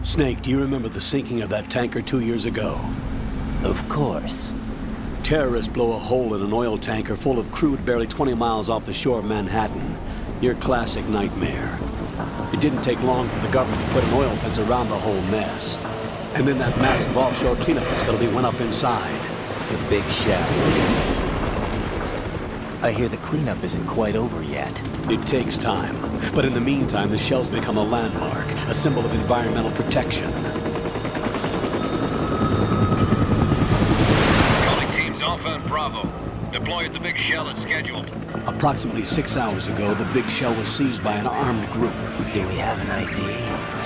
Snake, do you remember the sinking of that tanker 2 years ago? Of course. Terrorists blow a hole in an oil tanker full of crude barely 20 miles off the shore of Manhattan. Your classic nightmare. It didn't take long for the government to put an oil fence around the whole mess. And then that massive offshore cleanup facility went up inside. The big shell. I hear the cleanup isn't quite over yet. It takes time. But in the meantime, the shell's become a landmark, a symbol of environmental protection. Calling teams Alpha and Bravo. Deploy at the big shell as scheduled. Approximately 6 hours ago, the big shell was seized by an armed group. Do we have an ID?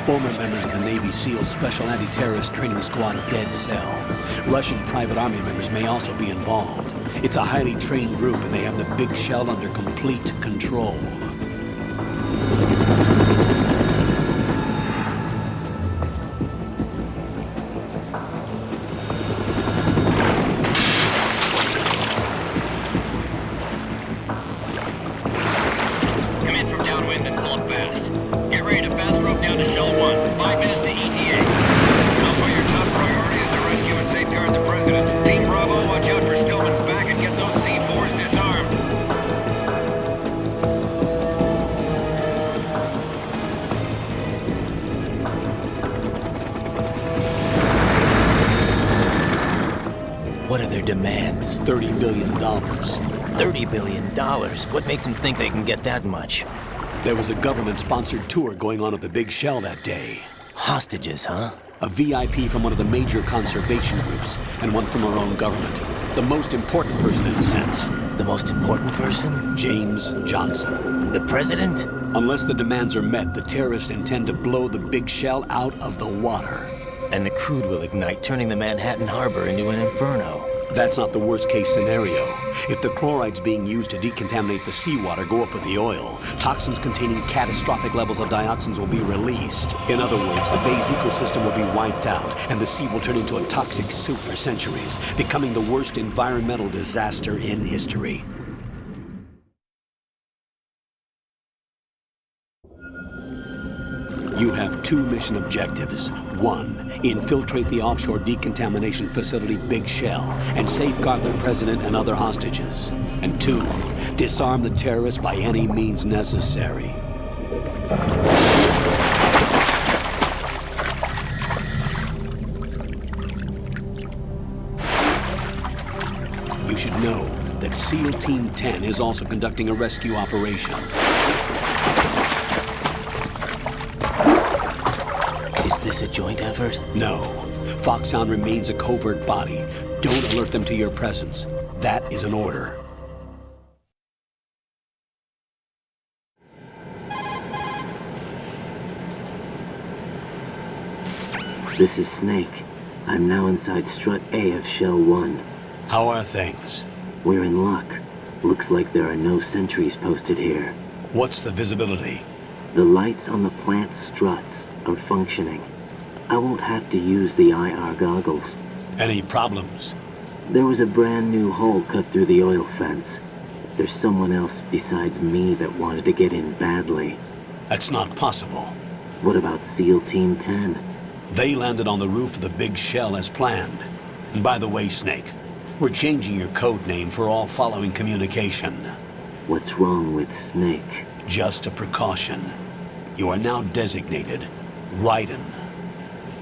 Former members of the Navy SEAL Special Anti-Terrorist Training Squad Dead Cell. Russian private army members may also be involved. It's a highly trained group, and they have the big shell under complete control. Come in from downwind and pull up fast. Get ready to fast rope down to Shell 1. 5 minutes to ETA. Also, your top priority is to rescue and safeguard the President. Team Bravo, watch out for Stillman's back and get those C4s disarmed. What are their demands? $30 billion. $30 billion? What makes them think they can get that much? There was a government-sponsored tour going on at the big shell that day. Hostages, huh? A VIP from one of the major conservation groups, and one from our own government. The most important person in a sense. The most important person? James Johnson. The president? Unless the demands are met, the terrorists intend to blow the big shell out of the water. And the crude will ignite, turning the Manhattan harbor into an inferno. That's not the worst-case scenario. If the chlorides being used to decontaminate the seawater go up with the oil, toxins containing catastrophic levels of dioxins will be released. In other words, the bay's ecosystem will be wiped out, and the sea will turn into a toxic soup for centuries, becoming the worst environmental disaster in history. You have 2 mission objectives. 1, infiltrate the offshore decontamination facility Big Shell and safeguard the president and other hostages. And 2, disarm the terrorists by any means necessary. You should know that SEAL Team 10 is also conducting a rescue operation. Is this a joint effort? No. Foxhound remains a covert body. Don't alert them to your presence. That is an order. This is Snake. I'm now inside Strut A of Shell 1. How are things? We're in luck. Looks like there are no sentries posted here. What's the visibility? The lights on the plant's struts are functioning. I won't have to use the IR goggles. Any problems? There was a brand new hole cut through the oil fence. There's someone else besides me that wanted to get in badly. That's not possible. What about SEAL Team 10? They landed on the roof of the Big Shell as planned. And by the way, Snake, we're changing your code name for all following communication. What's wrong with Snake? Just a precaution. You are now designated Raiden.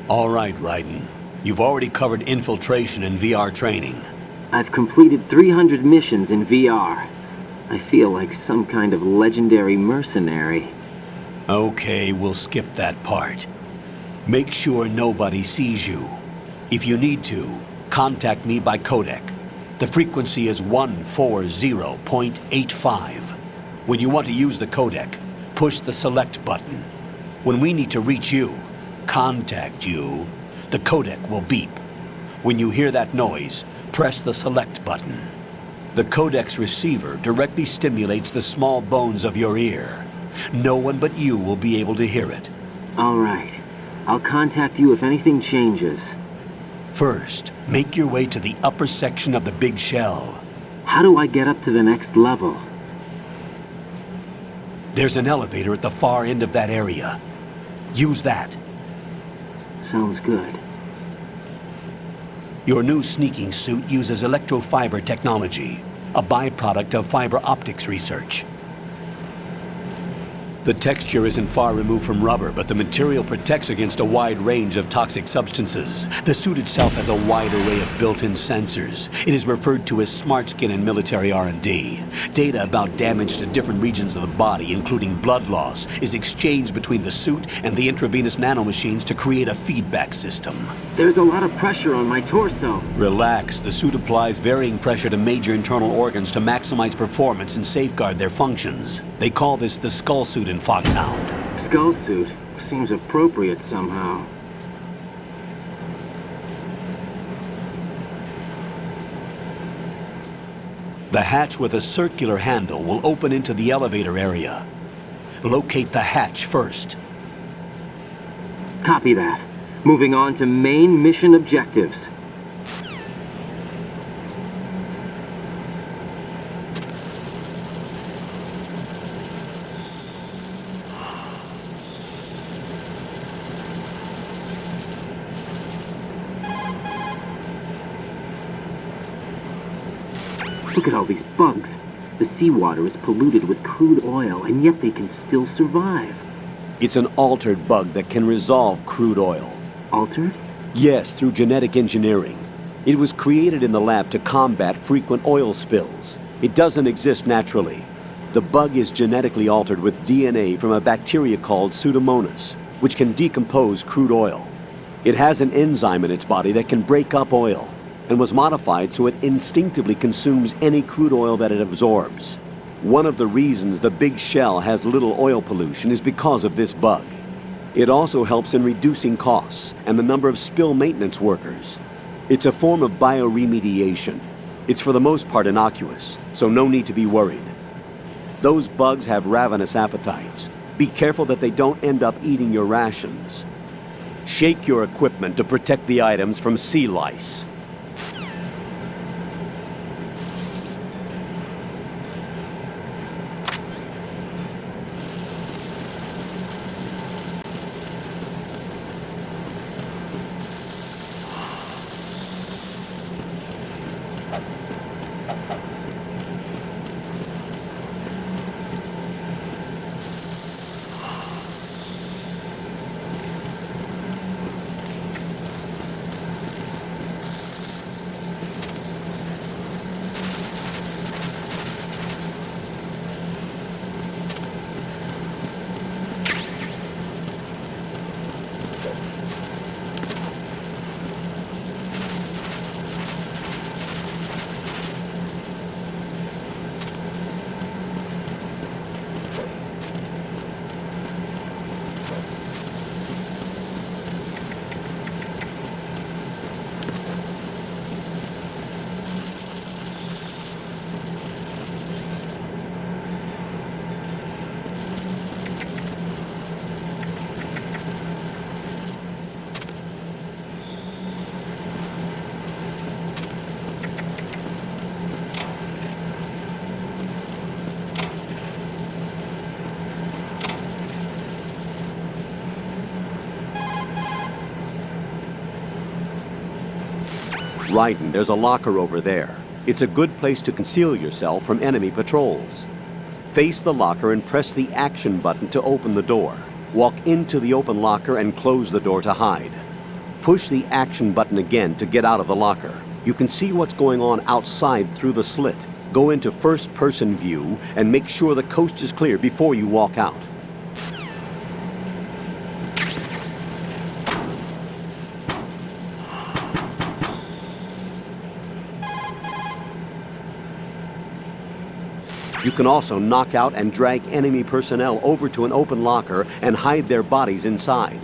All right, Raiden. You've already covered infiltration and VR training. I've completed 300 missions in VR. I feel like some kind of legendary mercenary. Okay, we'll skip that part. Make sure nobody sees you. If you need to, contact me by codec. The frequency is 140.85. When you want to use the codec, push the select button. When we need to reach you, contact you, the codec will beep. When you hear that noise, press the select button. The codec's receiver directly stimulates the small bones of your ear. No one but you will be able to hear it. All right. I'll contact you if anything changes. First, make your way to the upper section of the Big Shell. How do I get up to the next level? There's an elevator at the far end of that area. Use that. Sounds good. Your new sneaking suit uses electrofiber technology, a byproduct of fiber optics research. The texture isn't far removed from rubber, but the material protects against a wide range of toxic substances. The suit itself has a wide array of built-in sensors. It is referred to as smart skin in military R&D. Data about damage to different regions of the body, including blood loss, is exchanged between the suit and the intravenous nanomachines to create a feedback system. There's a lot of pressure on my torso. Relax. The suit applies varying pressure to major internal organs to maximize performance and safeguard their functions. They call this the skull suit in Foxhound. Skull suit seems appropriate somehow. The hatch with a circular handle will open into the elevator area. Locate the hatch first. Copy that. Moving on to main mission objectives. Look at all these bugs. The seawater is polluted with crude oil, and yet they can still survive. It's an altered bug that can resolve crude oil. Altered? Yes, through genetic engineering. It was created in the lab to combat frequent oil spills. It doesn't exist naturally. The bug is genetically altered with DNA from a bacteria called Pseudomonas, which can decompose crude oil. It has an enzyme in its body that can break up oil, and was modified so it instinctively consumes any crude oil that it absorbs. One of the reasons the Big Shell has little oil pollution is because of this bug. It also helps in reducing costs and the number of spill maintenance workers. It's a form of bioremediation. It's for the most part innocuous, so no need to be worried. Those bugs have ravenous appetites. Be careful that they don't end up eating your rations. Shake your equipment to protect the items from sea lice. Raiden, there's a locker over there. It's a good place to conceal yourself from enemy patrols. Face the locker and press the action button to open the door. Walk into the open locker and close the door to hide. Push the action button again to get out of the locker. You can see what's going on outside through the slit. Go into first-person view and make sure the coast is clear before you walk out. You can also knock out and drag enemy personnel over to an open locker and hide their bodies inside.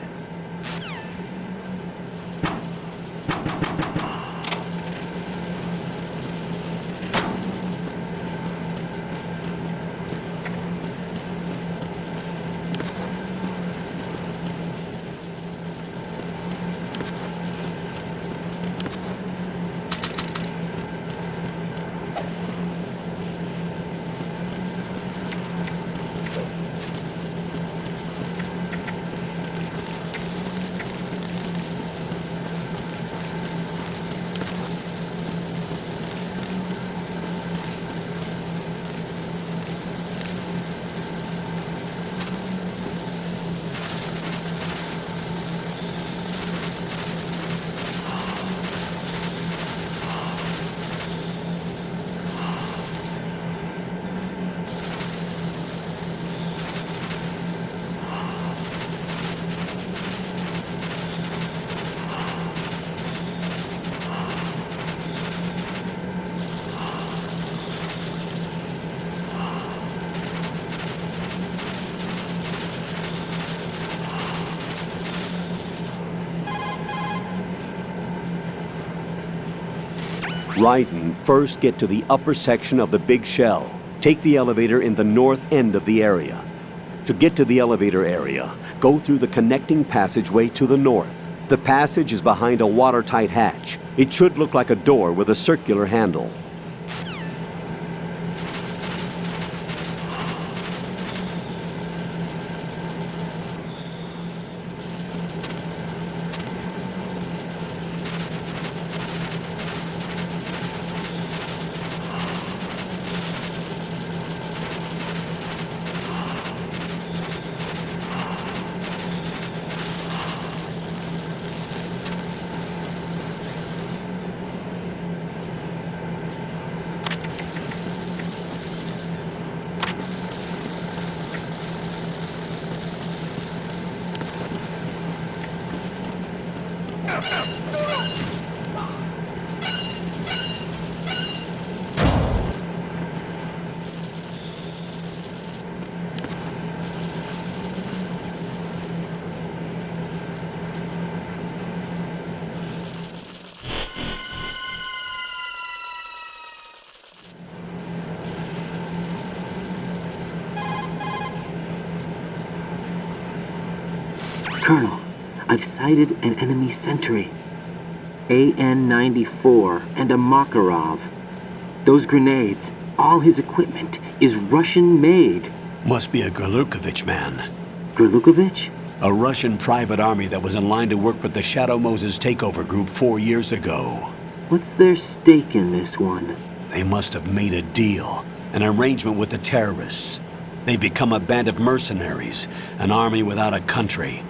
Raiden, first get to the upper section of the big shell. Take the elevator in the north end of the area. To get to the elevator area, go through the connecting passageway to the north. The passage is behind a watertight hatch. It should look like a door with a circular handle. Colonel, I've sighted an enemy sentry. AN-94 and a Makarov. Those grenades, all his equipment, is Russian-made. Must be a Gerlukovich man. Gerlukovich? A Russian private army that was in line to work with the Shadow Moses takeover group 4 years ago. What's their stake in this one? They must have made a deal, an arrangement with the terrorists. They've become a band of mercenaries, an army without a country.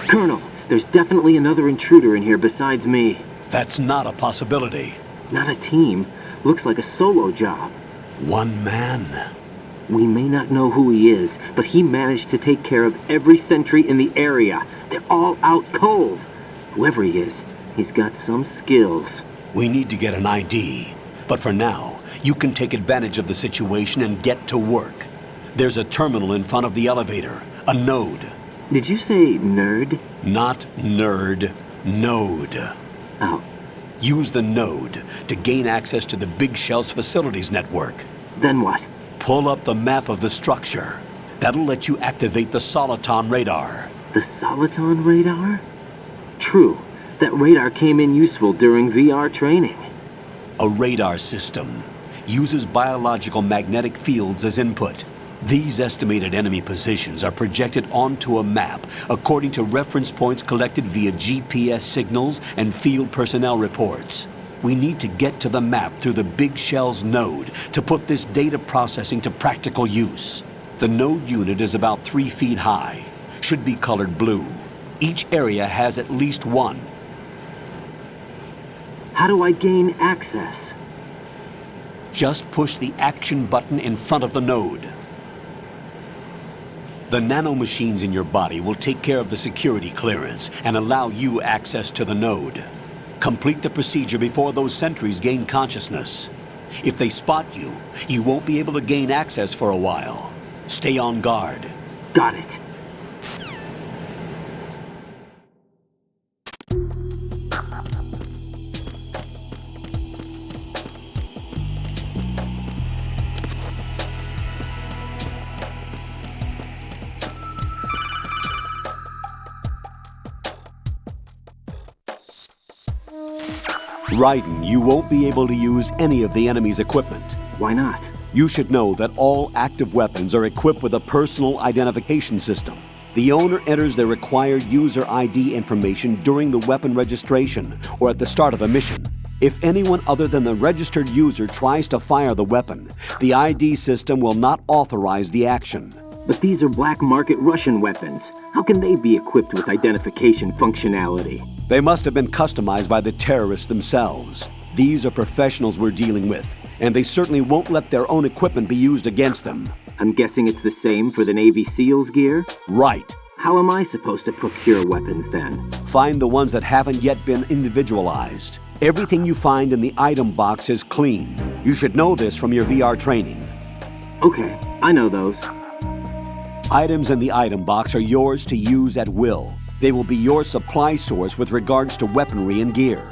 Colonel, there's definitely another intruder in here besides me. That's not a possibility. Not a team. Looks like a solo job. One man. We may not know who he is, but he managed to take care of every sentry in the area. They're all out cold. Whoever he is, he's got some skills. We need to get an ID. But for now, you can take advantage of the situation and get to work. There's a terminal in front of the elevator. A node. Did you say nerd? Not nerd. Node. Oh, Use the node to gain access to the Big Shell's facilities network. then what? Pull up the map of the structure. That'll let you activate the Soliton radar. The Soliton radar? True. That radar came in useful during VR training. A radar system uses biological magnetic fields as input. These estimated enemy positions are projected onto a map according to reference points collected via GPS signals and field personnel reports. We need to get to the map through the Big Shell's node to put this data processing to practical use. The node unit is about 3 feet high, should be colored blue. Each area has at least one. How do I gain access? Just push the action button in front of the node. The nanomachines in your body will take care of the security clearance and allow you access to the node. Complete the procedure before those sentries gain consciousness. If they spot you, you won't be able to gain access for a while. Stay on guard. Got it. Raiden, you won't be able to use any of the enemy's equipment. Why not? You should know that all active weapons are equipped with a personal identification system. The owner enters their required user ID information during the weapon registration or at the start of a mission. If anyone other than the registered user tries to fire the weapon, the ID system will not authorize the action. But these are black market Russian weapons. How can they be equipped with identification functionality? They must have been customized by the terrorists themselves. These are professionals we're dealing with, and they certainly won't let their own equipment be used against them. I'm guessing it's the same for the Navy SEALs gear? Right. How am I supposed to procure weapons then? Find the ones that haven't yet been individualized. Everything you find in the item box is clean. You should know this from your VR training. Okay, I know those. Items in the item box are yours to use at will. They will be your supply source with regards to weaponry and gear.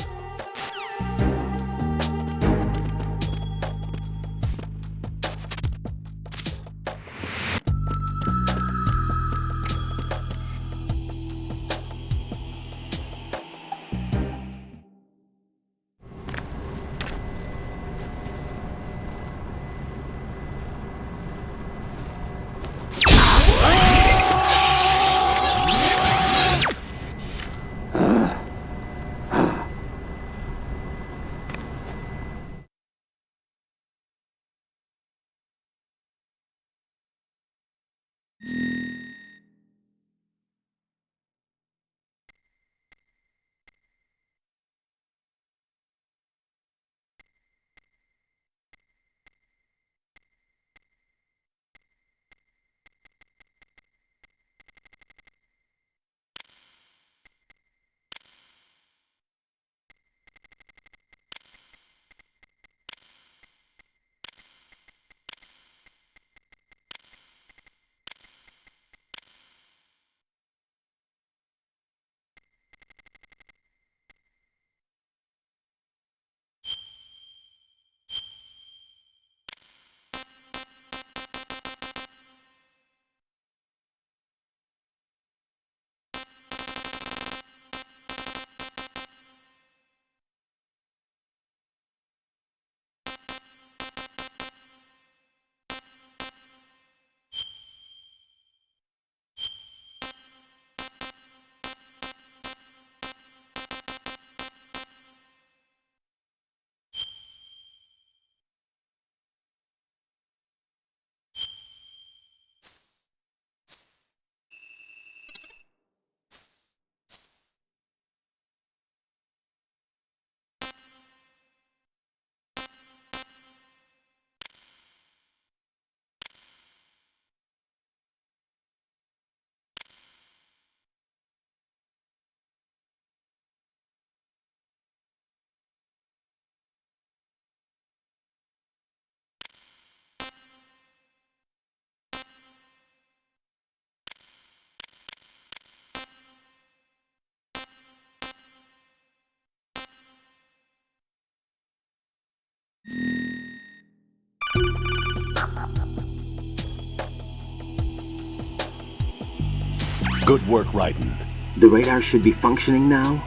Good work, Raiden. The radar should be functioning now?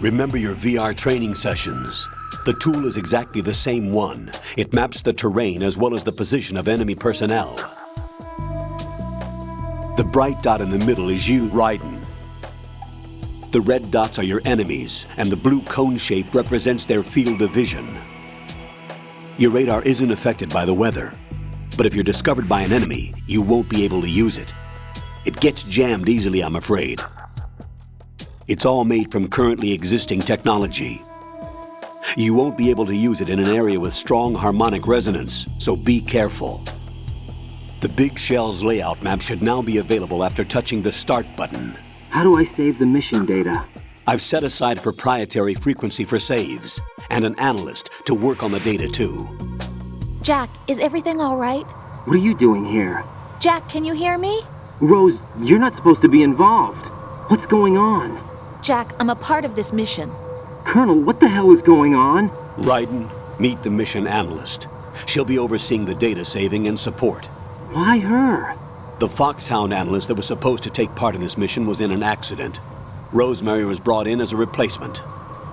Remember your VR training sessions. The tool is exactly the same one. It maps the terrain as well as the position of enemy personnel. The bright dot in the middle is you, Raiden. The red dots are your enemies, and the blue cone shape represents their field of vision. Your radar isn't affected by the weather, but if you're discovered by an enemy, you won't be able to use it. It gets jammed easily, I'm afraid. It's all made from currently existing technology. You won't be able to use it in an area with strong harmonic resonance, so be careful. The Big Shell's layout map should now be available after touching the Start button. How do I save the mission data? I've set aside a proprietary frequency for saves, and an analyst to work on the data too. Jack, is everything all right? What are you doing here? Jack, can you hear me? Rose, you're not supposed to be involved. What's going on? Jack, I'm a part of this mission. Colonel, what the hell is going on? Raiden, meet the mission analyst. She'll be overseeing the data saving and support. Why her? The Foxhound analyst that was supposed to take part in this mission was in an accident. Rosemary was brought in as a replacement.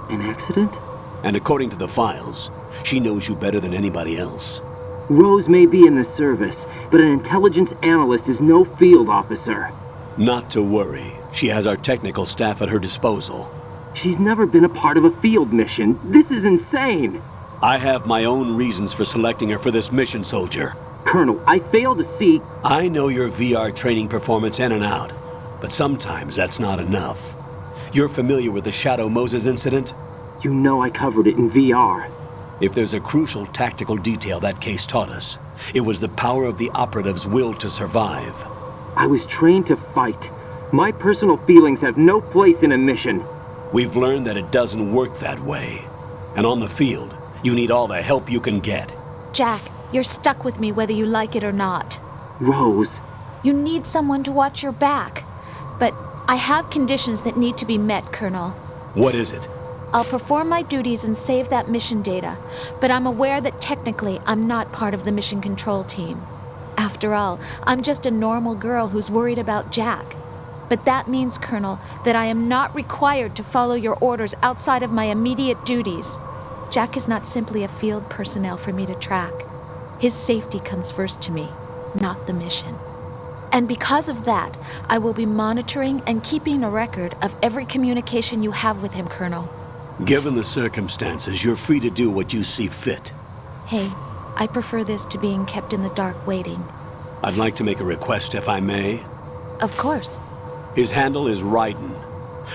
An accident? And according to the files, she knows you better than anybody else. Rose may be in the service, but an intelligence analyst is no field officer. Not to worry. She has our technical staff at her disposal. She's never been a part of a field mission. This is insane! I have my own reasons for selecting her for this mission, soldier. Colonel, I fail to see... I know your VR training performance in and out, but sometimes that's not enough. You're familiar with the Shadow Moses incident? You know I covered it in VR. If there's a crucial tactical detail that case taught us, it was the power of the operative's will to survive. I was trained to fight. My personal feelings have no place in a mission. We've learned that it doesn't work that way. And on the field, you need all the help you can get. Jack, you're stuck with me whether you like it or not. Rose. You need someone to watch your back. But I have conditions that need to be met, Colonel. What is it? I'll perform my duties and save that mission data, but I'm aware that technically I'm not part of the mission control team. After all, I'm just a normal girl who's worried about Jack. But that means, Colonel, that I am not required to follow your orders outside of my immediate duties. Jack is not simply a field personnel for me to track. His safety comes first to me, not the mission. And because of that, I will be monitoring and keeping a record of every communication you have with him, Colonel. Given the circumstances, you're free to do what you see fit. Hey, I prefer this to being kept in the dark waiting. I'd like to make a request, if I may. Of course. His handle is Raiden.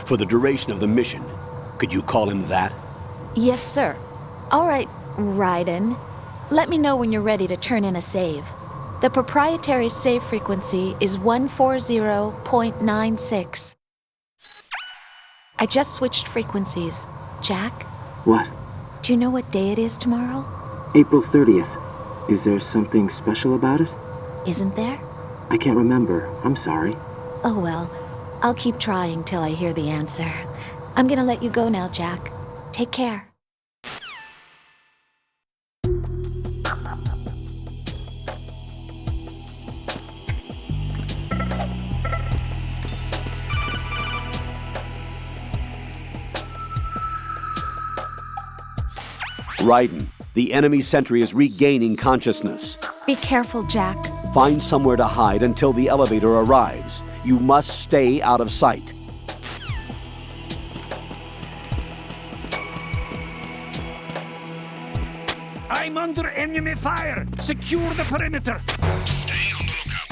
For the duration of the mission, could you call him that? Yes, sir. All right, Raiden. Let me know when you're ready to turn in a save. The proprietary save frequency is 140.96. I just switched frequencies. Jack, What? do you know what day it is tomorrow? April 30th. Is there something special about it? Isn't there? I can't remember. I'm sorry. Oh well, I'll keep trying till I hear the answer. I'm gonna let you go now, Jack. Take care. Raiden, the enemy sentry is regaining consciousness. Be careful, Jack. Find somewhere to hide until the elevator arrives. You must stay out of sight. I'm under enemy fire! Secure the perimeter! Stay on the lookout.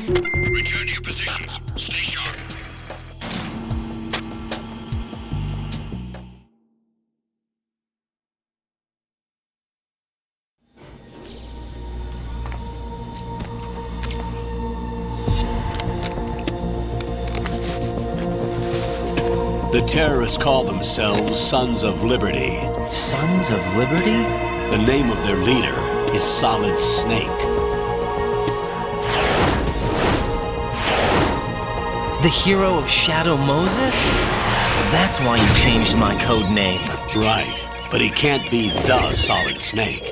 Return to your positions. Stay sharp. The terrorists call themselves Sons of Liberty. Sons of Liberty? The name of their leader is Solid Snake. The hero of Shadow Moses? So that's why you changed my code name. Right, but he can't be the Solid Snake.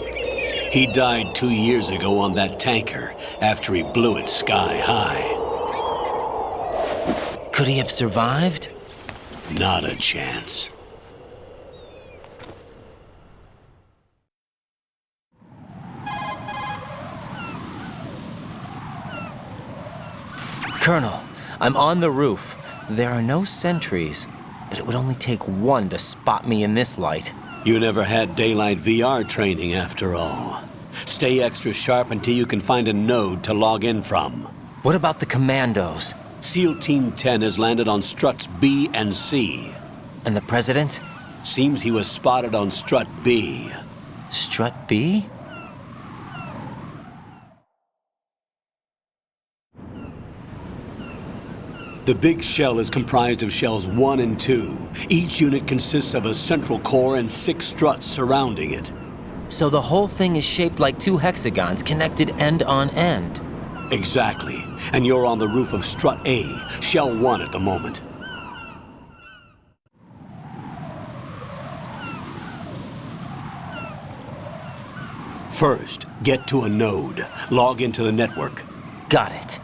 He died 2 years ago on that tanker after he blew it sky high. Could he have survived? Not a chance. Colonel, I'm on the roof. There are no sentries, but it would only take one to spot me in this light. You never had daylight VR training after all. Stay extra sharp until you can find a node to log in from. What about the commandos? SEAL Team 10 has landed on struts B and C. And the president? Seems he was spotted on strut B. Strut B? The big shell is comprised of shells 1 and 2. Each unit consists of a central core and 6 struts surrounding it. So the whole thing is shaped like 2 hexagons connected end on end. Exactly. And you're on the roof of strut A, shell 1 at the moment. First, get to a node. Log into the network. Got it.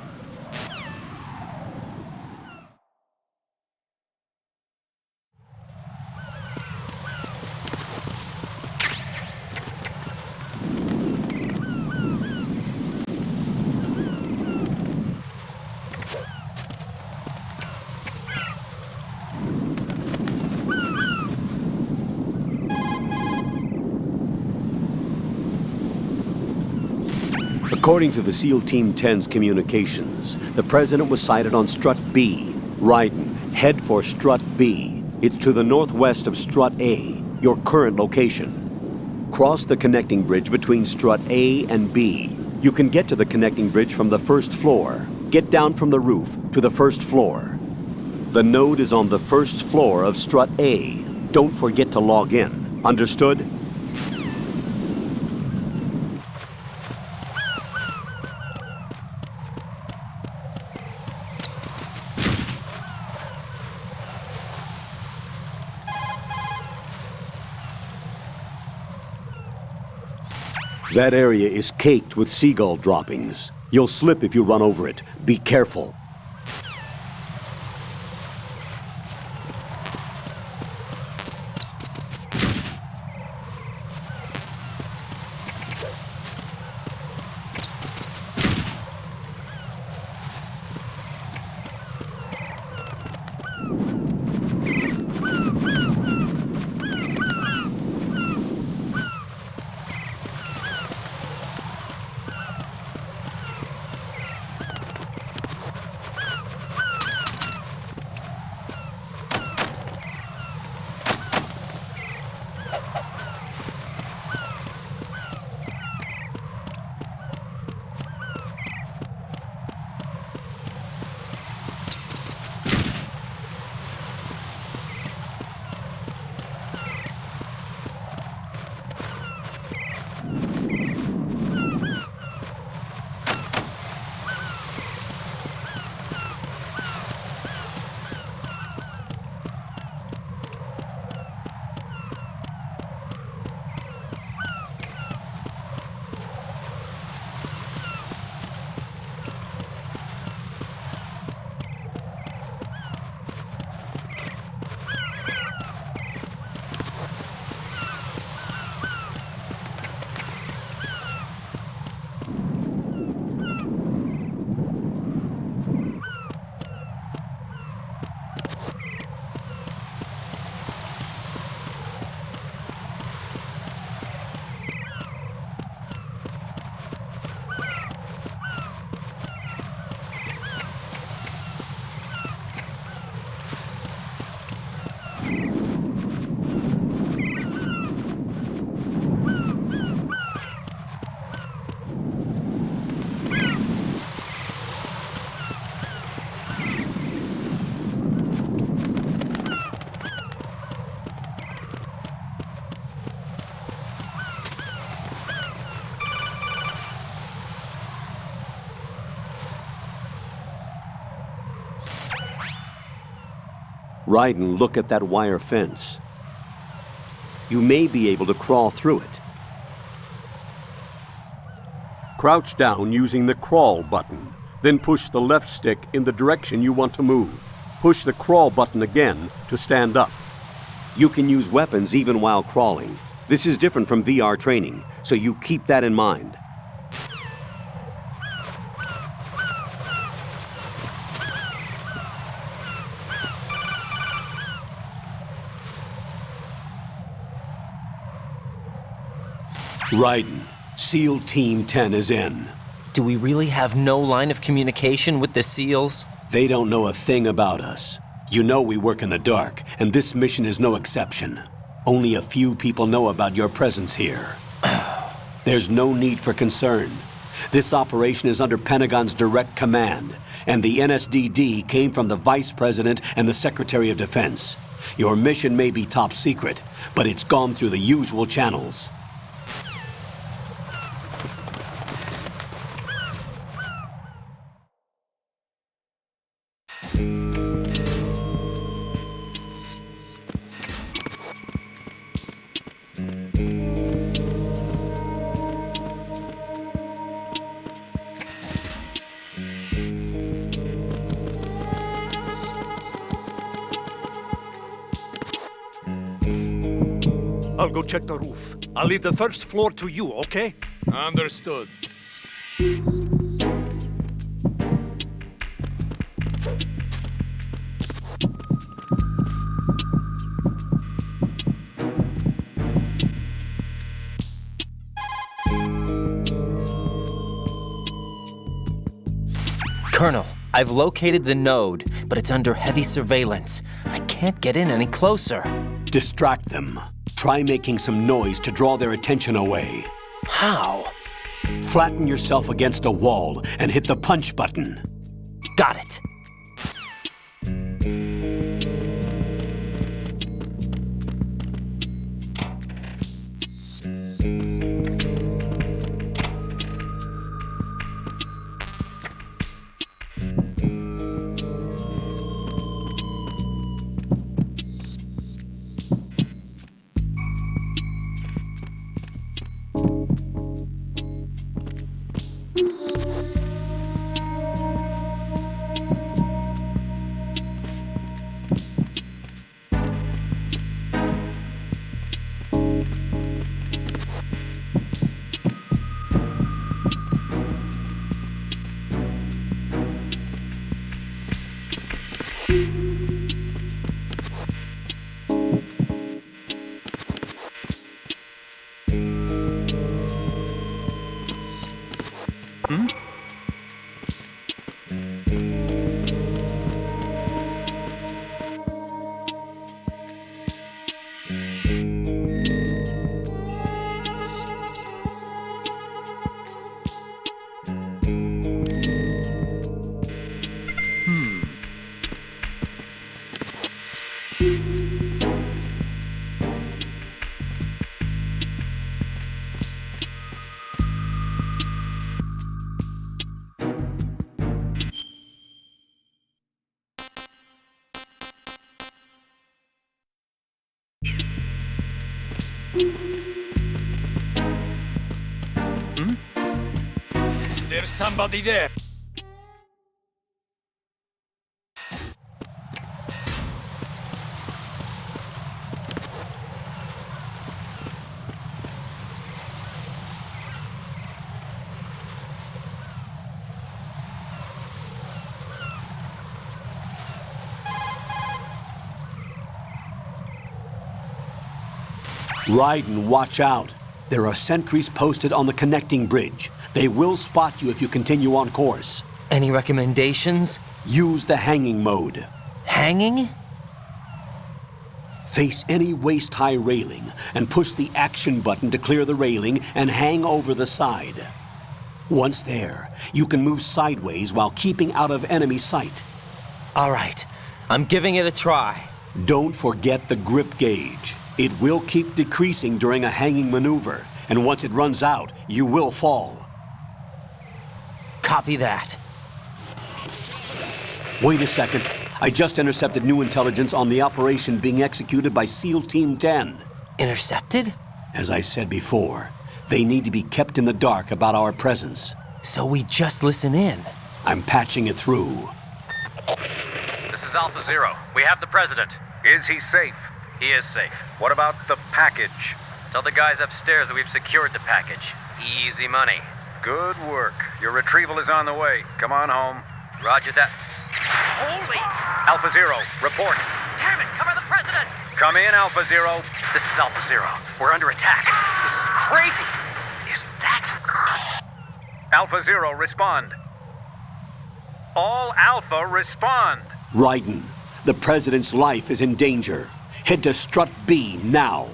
According to the SEAL Team 10's communications, the President was sighted on Strut B. Raiden, head for Strut B. It's to the northwest of Strut A, your current location. Cross the connecting bridge between Strut A and B. You can get to the connecting bridge from the first floor. Get down from the roof to the first floor. The node is on the first floor of Strut A. Don't forget to log in. Understood? That area is caked with seagull droppings. You'll slip if you run over it. Be careful. Raiden, look at that wire fence. You may be able to crawl through it. Crouch down using the crawl button. Then push the left stick in the direction you want to move. Push the crawl button again to stand up. You can use weapons even while crawling. This is different from VR training, so you keep that in mind. Raiden, SEAL Team 10 is in. Do we really have no line of communication with the SEALs? They don't know a thing about us. You know we work in the dark, and this mission is no exception. Only a few people know about your presence here. There's no need for concern. This operation is under Pentagon's direct command, and the NSDD came from the Vice President and the Secretary of Defense. Your mission may be top secret, but it's gone through the usual channels. I'll go check the roof. I'll leave the first floor to you, okay? Understood. Colonel, I've located the node, but it's under heavy surveillance. I can't get in any closer. Distract them. Try making some noise to draw their attention away. How? Flatten yourself against a wall and hit the punch button. Got it. There's somebody there. Raiden, watch out. There are sentries posted on the connecting bridge. They will spot you if you continue on course. Any recommendations? Use the hanging mode. Hanging? Face any waist-high railing and push the action button to clear the railing and hang over the side. Once there, you can move sideways while keeping out of enemy sight. All right, I'm giving it a try. Don't forget the grip gauge. It will keep decreasing during a hanging maneuver, and once it runs out, you will fall. Copy that. Wait a second. I just intercepted new intelligence on the operation being executed by SEAL Team 10. Intercepted? As I said before, they need to be kept in the dark about our presence. So we just listen in. I'm patching it through. This is Alpha Zero. We have the president. Is he safe? He is safe. What about the package? Tell the guys upstairs that we've secured the package. Easy money. Good work. Your retrieval is on the way. Come on home. Roger that. Holy! Alpha Zero, report. Damn it! Cover the president! Come in, Alpha Zero. This is Alpha Zero. We're under attack. This is crazy. Is that... Alpha Zero, respond. All Alpha, respond. Raiden, the President's life is in danger. Head to Strut B now.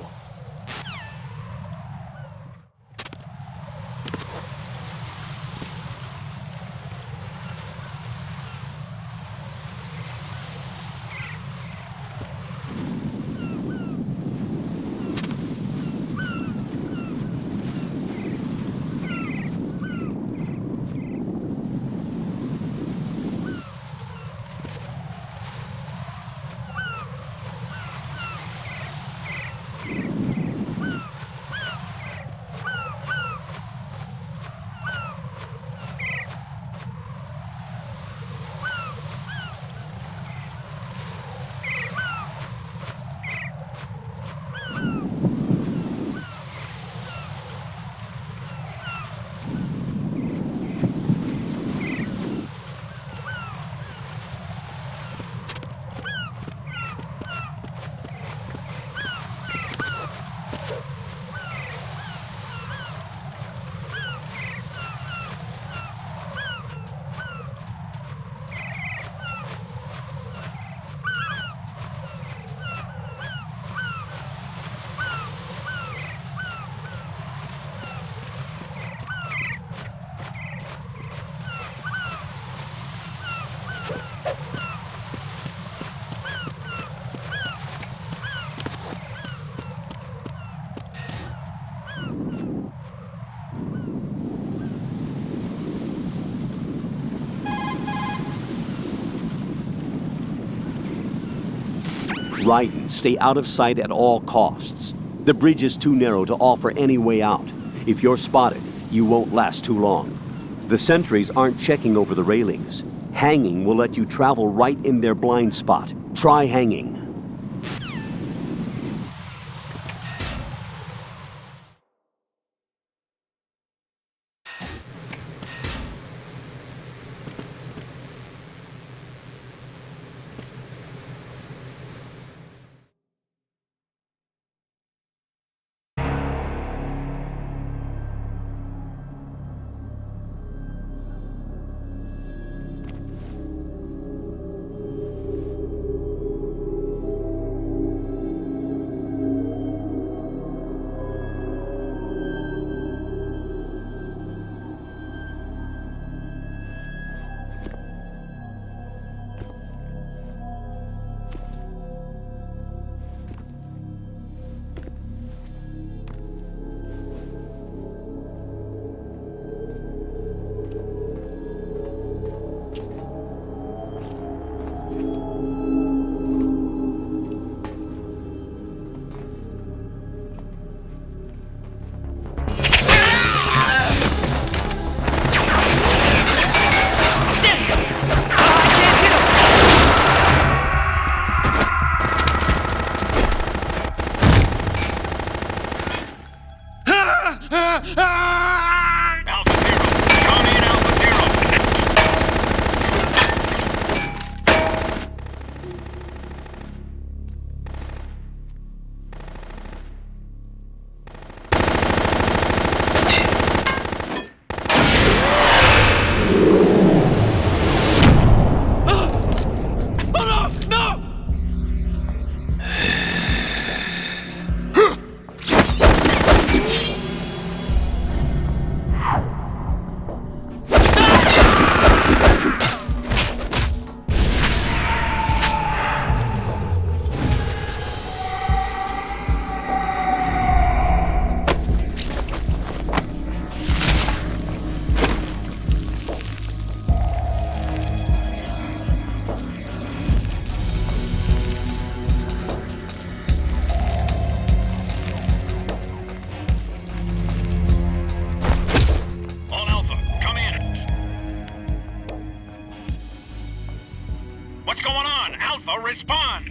Raiden, stay out of sight at all costs. The bridge is too narrow to offer any way out. If you're spotted, you won't last too long. The sentries aren't checking over the railings. Hanging will let you travel right in their blind spot. Try hanging. Respond!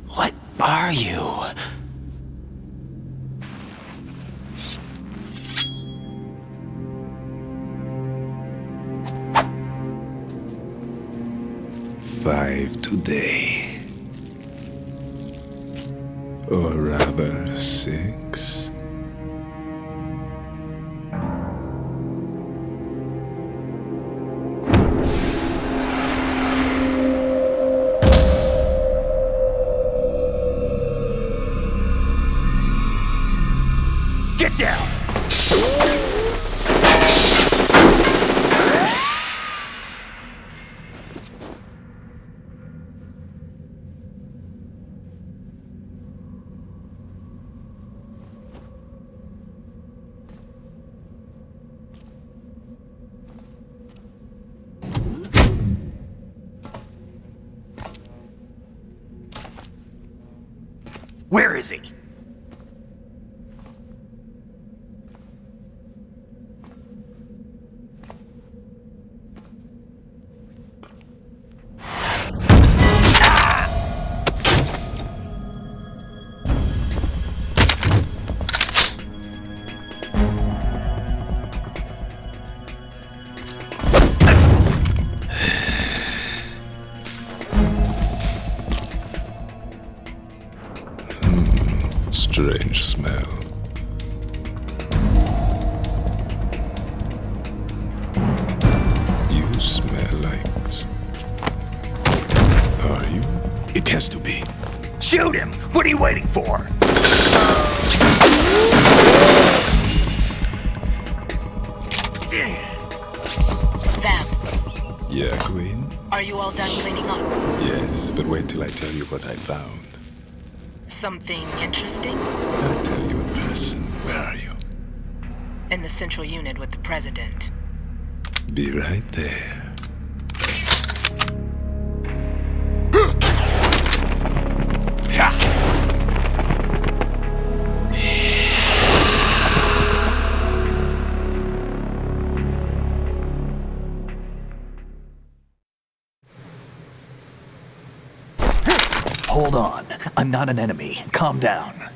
What are you? Five today. Or rather, 6. Get down! Where is he? Strange smell. You smell like... Are you? It has to be. Shoot him! What are you waiting for? Vam, Yeah, Queen? are you all done cleaning up? Yes, but wait till I tell you what I found. Something interesting? I'll tell you in person. Where are you? In the central unit with the president. Be right there. Hold on. I'm not an enemy. Calm down.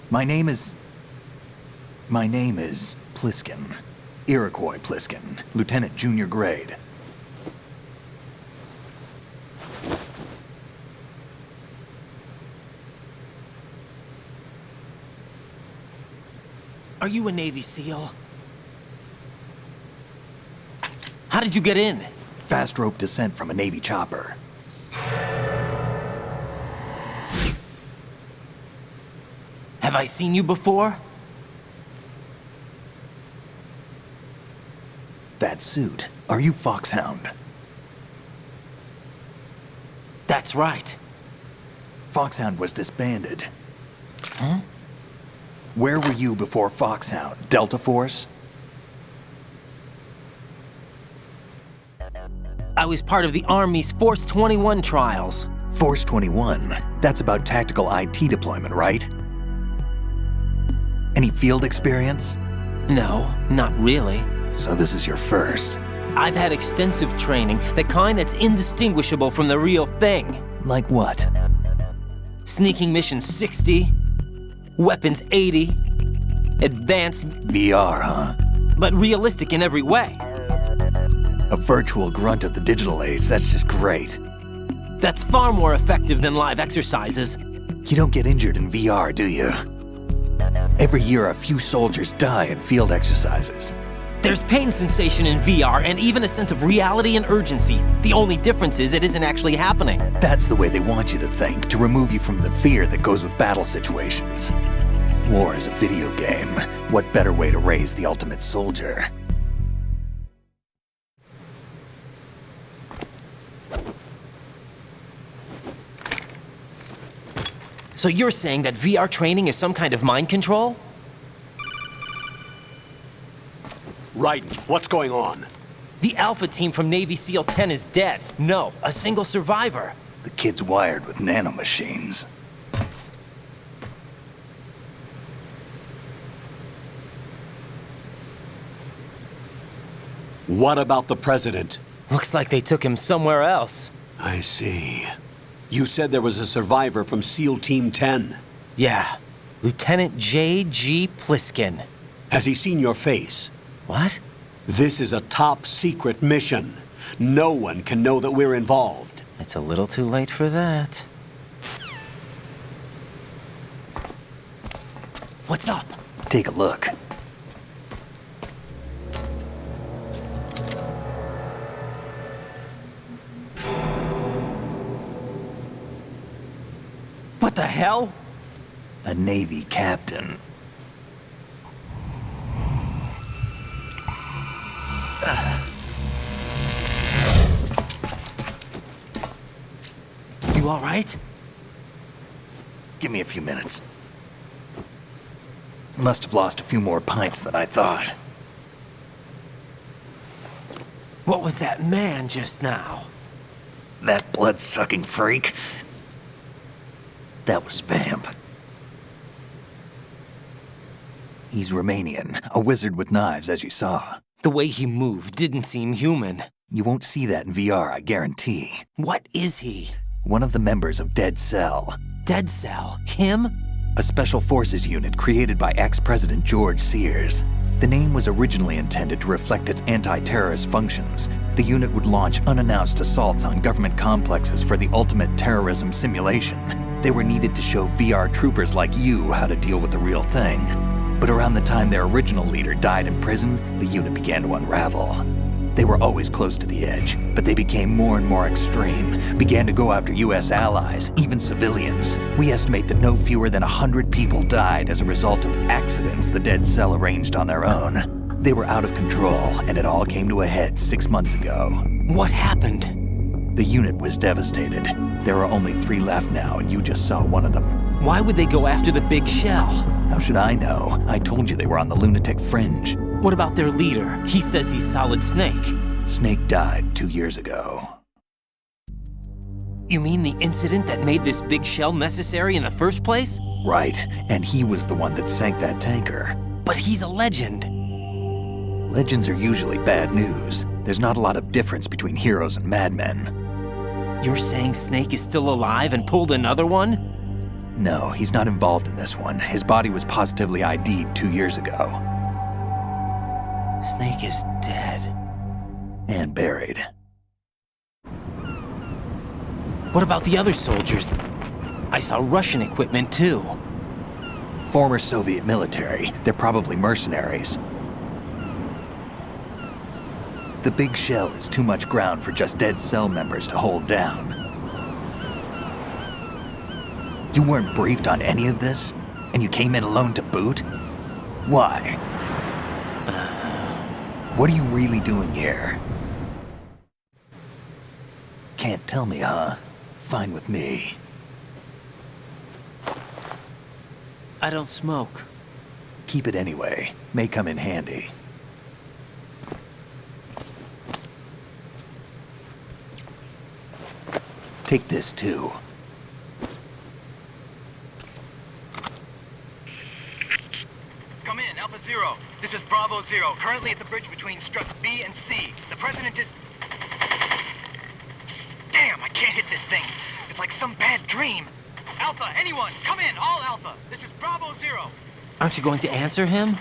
My name is Pliskin. Iroquois Pliskin. Lieutenant Junior Grade. Are you a Navy SEAL? How did you get in? Fast rope descent from a Navy chopper. Have I seen you before? That suit. Are you Foxhound? That's right. Foxhound was disbanded. Huh? Where were you before Foxhound? Delta Force? I was part of the Army's Force 21 trials. Force 21? That's about tactical IT deployment, right? Any field experience? No, not really. So this is your first. I've had extensive training, the kind that's indistinguishable from the real thing. Like what? Sneaking mission 60, weapons 80, advanced... VR, huh? But realistic in every way. A virtual grunt of the digital age, that's just great. That's far more effective than live exercises. You don't get injured in VR, do you? Every year, a few soldiers die in field exercises. There's pain sensation in VR and even a sense of reality and urgency. The only difference is it isn't actually happening. That's the way they want you to think, to remove you from the fear that goes with battle situations. War is a video game. What better way to raise the ultimate soldier? So you're saying that VR training is some kind of mind control? Right. What's going on? The Alpha team from Navy SEAL 10 is dead. No, a single survivor. The kid's wired with nanomachines. What about the president? Looks like they took him somewhere else. I see. You said there was a survivor from SEAL Team 10. Yeah, Lieutenant J.G. Pliskin. Has he seen your face? What? This is a top secret mission. No one can know that we're involved. It's a little too late for that. What's up? Take a look. What the hell? A Navy captain. You all right? Give me a few minutes. Must have lost a few more pints than I thought. What was that man just now? That blood-sucking freak. That was Vamp. He's Romanian, a wizard with knives, as you saw. The way he moved didn't seem human. You won't see that in VR, I guarantee. What is he? One of the members of Dead Cell. Dead Cell? Him? A special forces unit created by ex-President George Sears. The name was originally intended to reflect its anti-terrorist functions. The unit would launch unannounced assaults on government complexes for the ultimate terrorism simulation. They were needed to show VR troopers like you how to deal with the real thing. But around the time their original leader died in prison, the unit began to unravel. They were always close to the edge, but they became more and more extreme, began to go after US allies, even civilians. We estimate that no fewer than 100 people died as a result of accidents the Dead Cell arranged on their own. They were out of control, and it all came to a head 6 months ago. What happened? The unit was devastated. There are only 3 left now, and you just saw one of them. Why would they go after the big shell? How should I know? I told you they were on the lunatic fringe. What about their leader? He says he's Solid Snake. Snake died 2 years ago. You mean the incident that made this big shell necessary in the first place? Right, and he was the one that sank that tanker. But he's a legend. Legends are usually bad news. There's not a lot of difference between heroes and madmen. You're saying Snake is still alive and pulled another one? No, he's not involved in this one. His body was positively ID'd 2 years ago. Snake is dead. And buried. What about the other soldiers? I saw Russian equipment too. Former Soviet military. They're probably mercenaries. The big shell is too much ground for just Dead Cell members to hold down. You weren't briefed on any of this? And you came in alone to boot? Why? What are you really doing here? Can't tell me, huh? Fine with me. I don't smoke. Keep it anyway. May come in handy. Take this too. Come in, Alpha Zero. This is Bravo Zero, currently at the bridge between struts B and C. The President is... Damn, I can't hit this thing. It's like some bad dream. Alpha, anyone, come in, all Alpha. This is Bravo Zero. Aren't you going to answer him?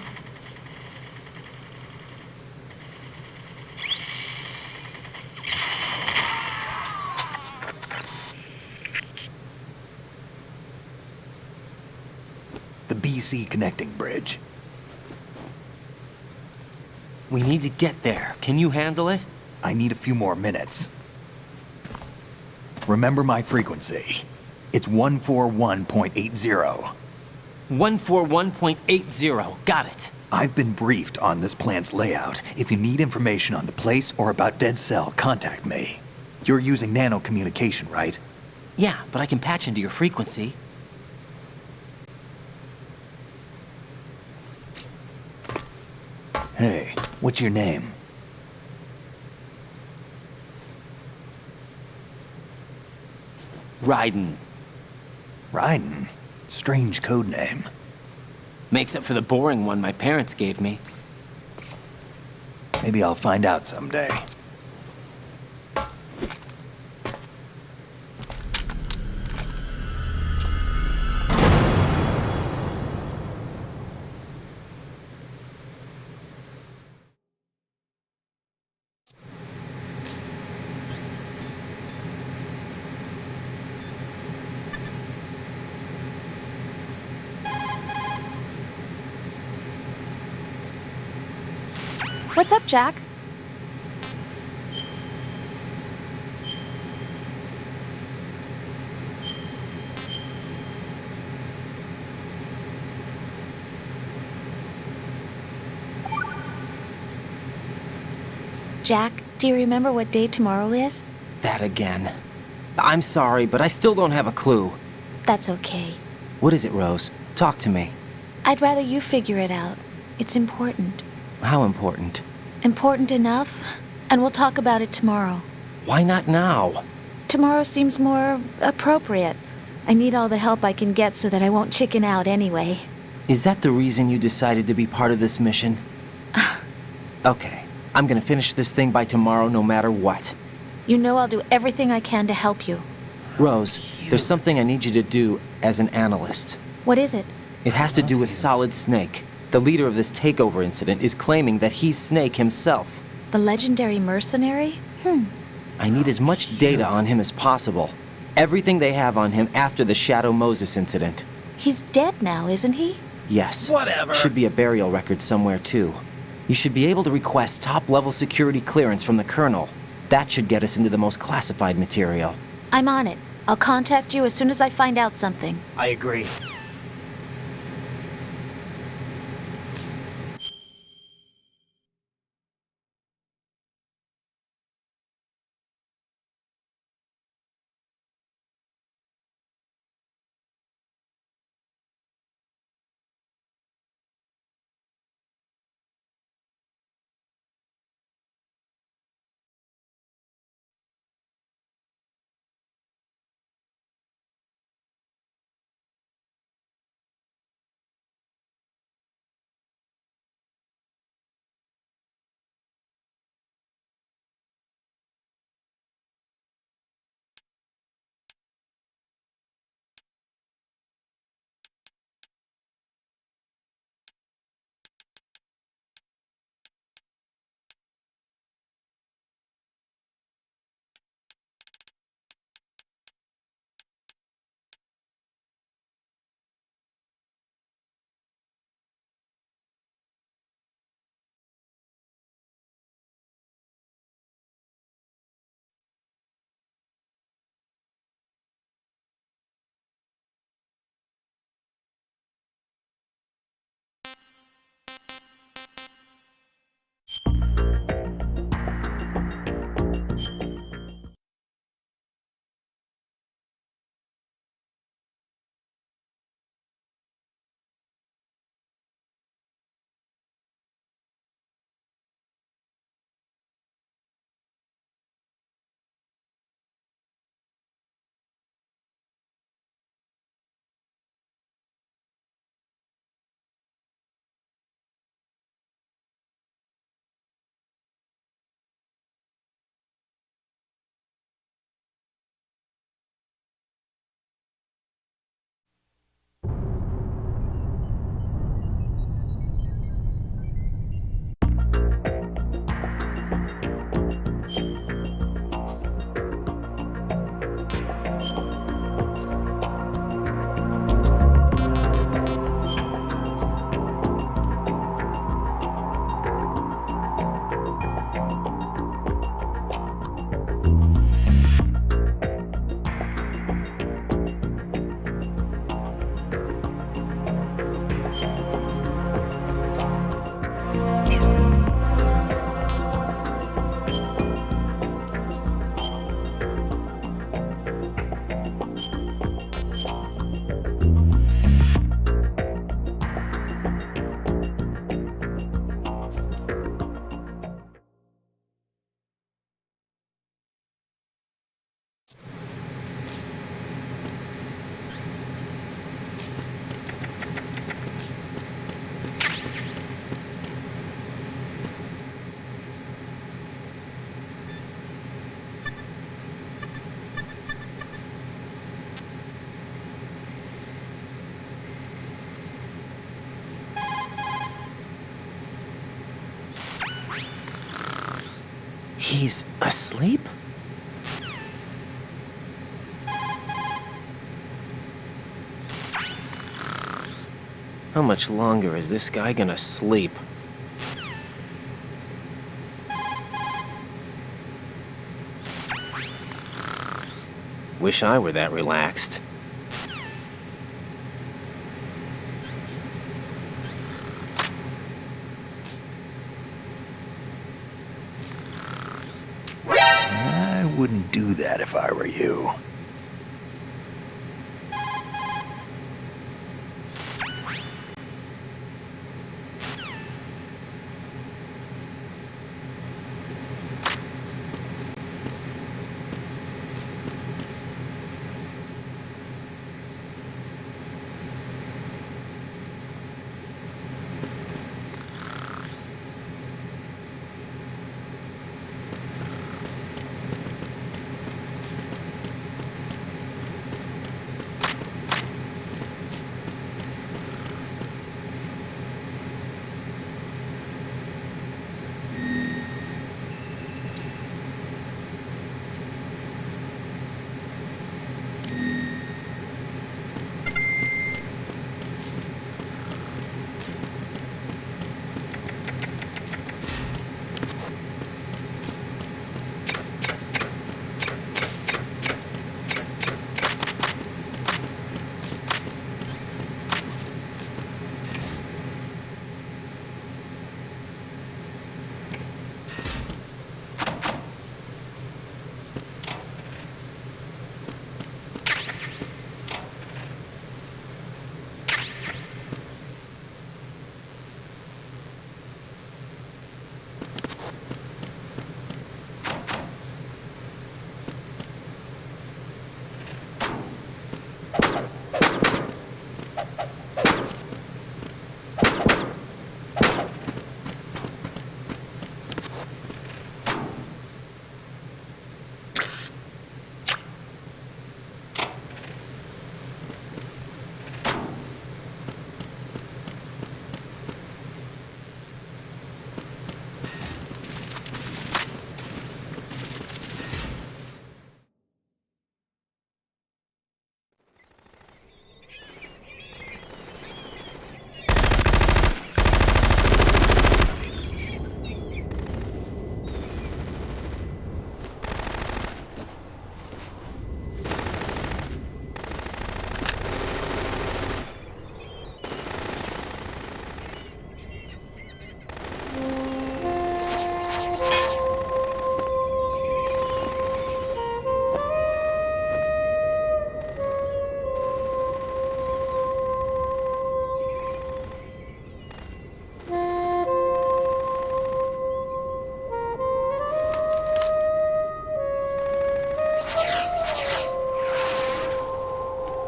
The BC connecting bridge. We need to get there. Can you handle it? I need a few more minutes. Remember my frequency. It's 141.80. 141.80. Got it. I've been briefed on this plant's layout. If you need information on the place or about Dead Cell, contact me. You're using nano communication, right? Yeah, but I can patch into your frequency. Hey, what's your name? Raiden. Raiden? Strange code name. Makes up for the boring one my parents gave me. Maybe I'll find out someday. What's up, Jack? Jack, do you remember what day tomorrow is? That again. I'm sorry, but I still don't have a clue. That's okay. What is it, Rose? Talk to me. I'd rather you figure it out. It's important. How important? Important enough, and we'll talk about it tomorrow. Why not now? Tomorrow seems more appropriate. I need all the help I can get so that I won't chicken out anyway. Is that the reason you decided to be part of this mission? Okay, I'm gonna finish this thing by tomorrow no matter what. You know I'll do everything I can to help you. Rose, there's something I need you to do as an analyst. What is it? It has to do with Solid Snake. The leader of this takeover incident is claiming that he's Snake himself. The legendary mercenary? I need as much data on him as possible. Everything they have on him after the Shadow Moses incident. He's dead now, isn't he? Yes. Whatever. Should be a burial record somewhere, too. You should be able to request top-level security clearance from the Colonel. That should get us into the most classified material. I'm on it. I'll contact you as soon as I find out something. I agree. He's asleep? How much longer is this guy gonna sleep? Wish I were that relaxed. I wouldn't do that if I were you.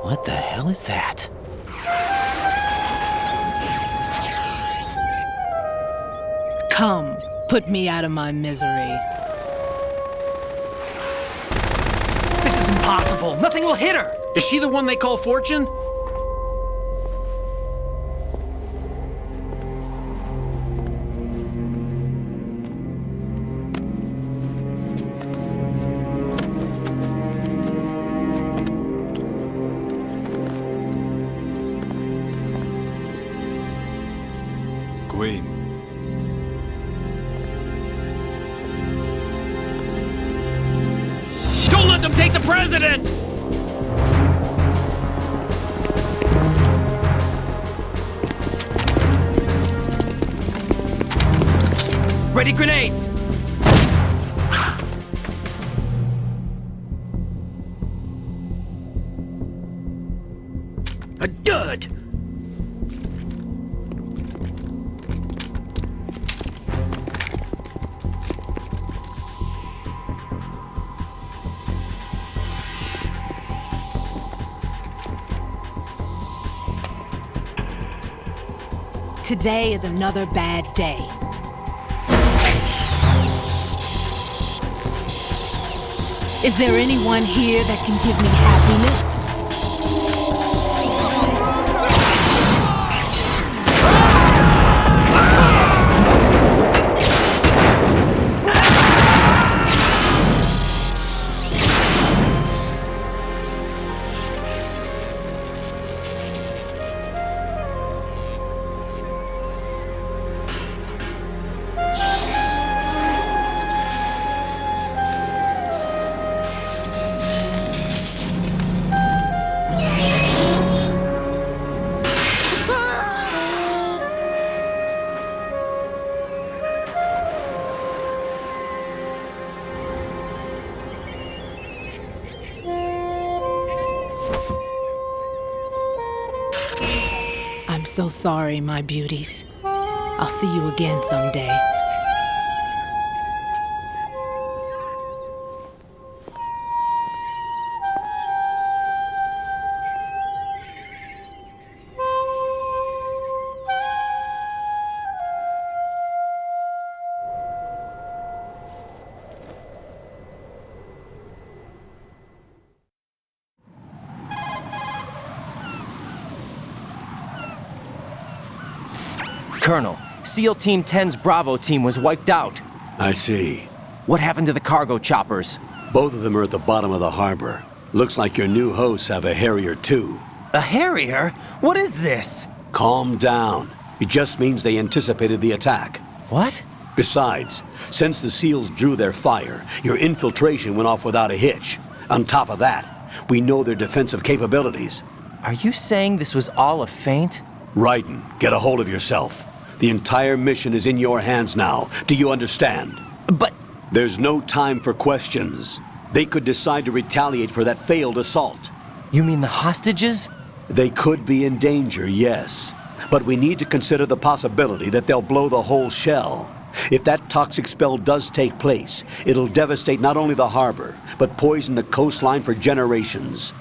What the hell is that? Come, put me out of my misery. This is impossible. Nothing will hit her. Is she the one they call Fortune? Queen. Don't let them take the president! Ready grenades! A dud! Today is another bad day. Is there anyone here that can give me happiness? I'm so sorry, my beauties. I'll see you again someday. Colonel, SEAL Team 10's Bravo team was wiped out. I see. What happened to the cargo choppers? Both of them are at the bottom of the harbor. Looks like your new hosts have a Harrier too. A Harrier? What is this? Calm down. It just means they anticipated the attack. What? Besides, since the SEALs drew their fire, your infiltration went off without a hitch. On top of that, we know their defensive capabilities. Are you saying this was all a feint? Raiden, get a hold of yourself. The entire mission is in your hands now. Do you understand? But... There's no time for questions. They could decide to retaliate for that failed assault. You mean the hostages? They could be in danger, yes. But we need to consider the possibility that they'll blow the whole shell. If that toxic spell does take place, it'll devastate not only the harbor, but poison the coastline for generations.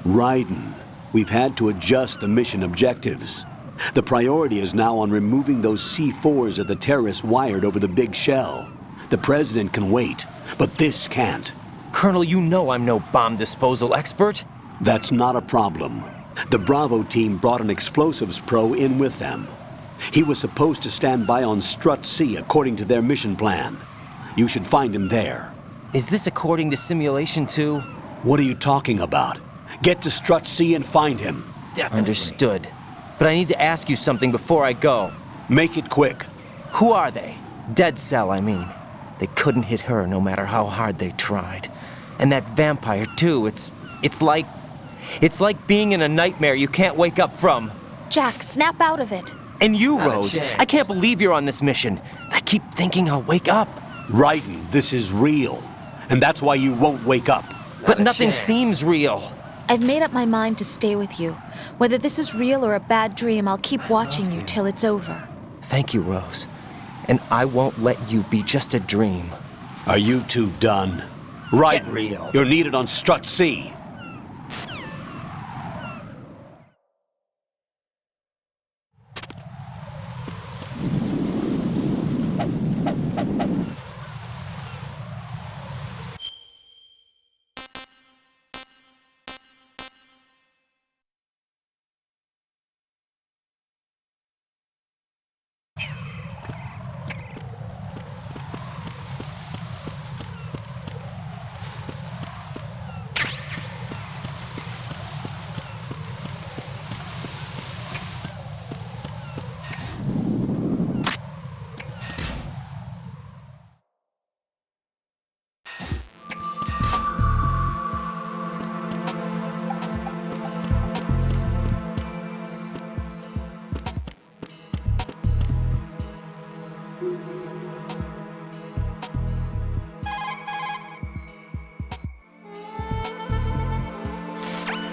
Raiden, we've had to adjust the mission objectives. The priority is now on removing those C4s that the terrorists wired over the big shell. The president can wait, but this can't. Colonel, you know I'm no bomb disposal expert. That's not a problem. The Bravo team brought an explosives pro in with them. He was supposed to stand by on Strut C according to their mission plan. You should find him there. Is this according to Simulation 2? What are you talking about? Get to Strut C and find him. Definitely. Understood. But I need to ask you something before I go. Make it quick. Who are they? Dead Cell, I mean. They couldn't hit her no matter how hard they tried. And that vampire, too, it's like being in a nightmare you can't wake up from. Jack, snap out of it. And you, Not a Rose, chance. I can't believe you're on this mission. I keep thinking I'll wake up. Raiden, this is real. And that's why you won't wake up. But nothing seems real. I've made up my mind to stay with you. Whether this is real or a bad dream, I'll keep watching you till it's over. Thank you, Rose. And I won't let you be just a dream. Are you two done? Raiden, Get real. You're needed on Strut C.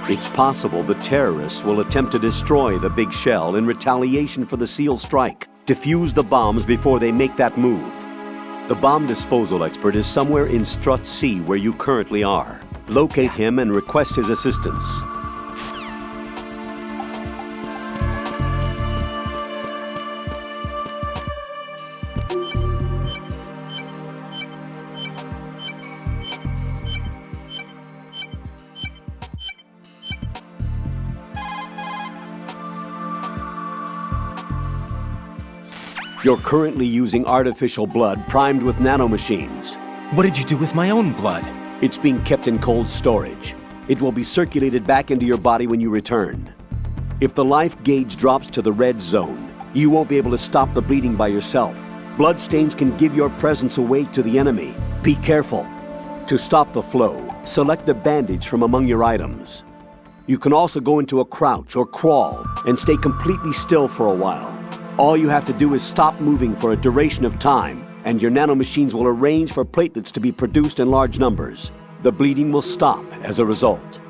It's possible the terrorists will attempt to destroy the big shell in retaliation for the SEAL strike. Defuse the bombs before they make that move. The bomb disposal expert is somewhere in Strut C where you currently are. Locate him and request his assistance. You're currently using artificial blood primed with nanomachines. What did you do with my own blood? It's being kept in cold storage. It will be circulated back into your body when you return. If the life gauge drops to the red zone, you won't be able to stop the bleeding by yourself. Bloodstains can give your presence away to the enemy. Be careful. To stop the flow, select a bandage from among your items. You can also go into a crouch or crawl and stay completely still for a while. All you have to do is stop moving for a duration of time, and your nanomachines will arrange for platelets to be produced in large numbers. The bleeding will stop as a result.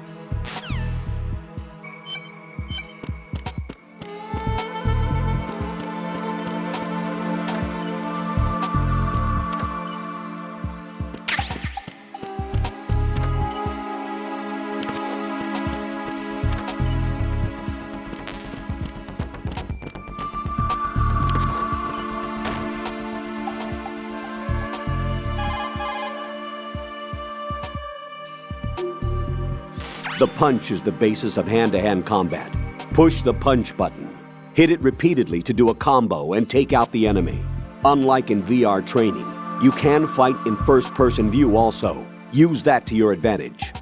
The punch is the basis of hand-to-hand combat. Push the punch button. Hit it repeatedly to do a combo and take out the enemy. Unlike in VR training, you can fight in first-person view also. Use that to your advantage.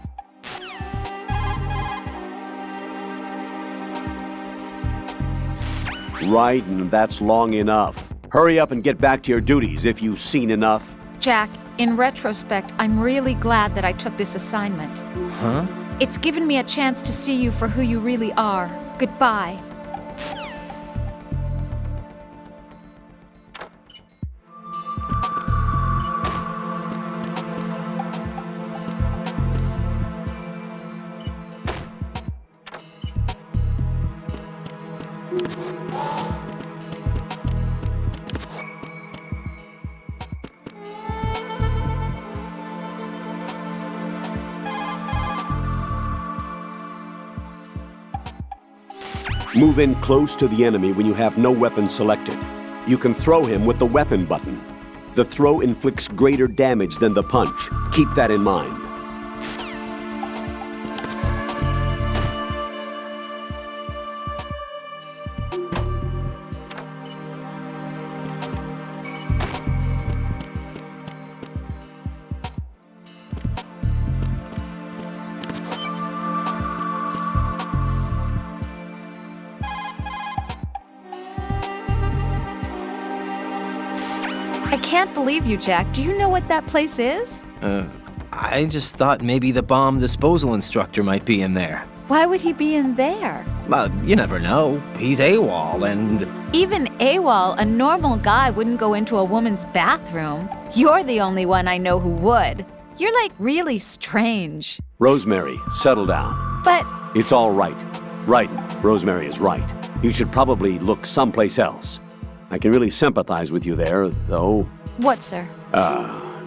Right, and that's long enough. Hurry up and get back to your duties if you've seen enough. Jack, in retrospect, I'm really glad that I took this assignment. Huh? It's given me a chance to see you for who you really are. Goodbye. Move in close to the enemy when you have no weapon selected. You can throw him with the weapon button. The throw inflicts greater damage than the punch. Keep that in mind. I can't believe you, Jack. Do you know what that place is? I just thought maybe the bomb disposal instructor might be in there. Why would he be in there? Well, you never know. He's AWOL and... Even AWOL, a normal guy wouldn't go into a woman's bathroom. You're the only one I know who would. You're like really strange. Rosemary, settle down. But... It's all right. Right, Rosemary is right. You should probably look someplace else. I can really sympathize with you there, though. What, sir?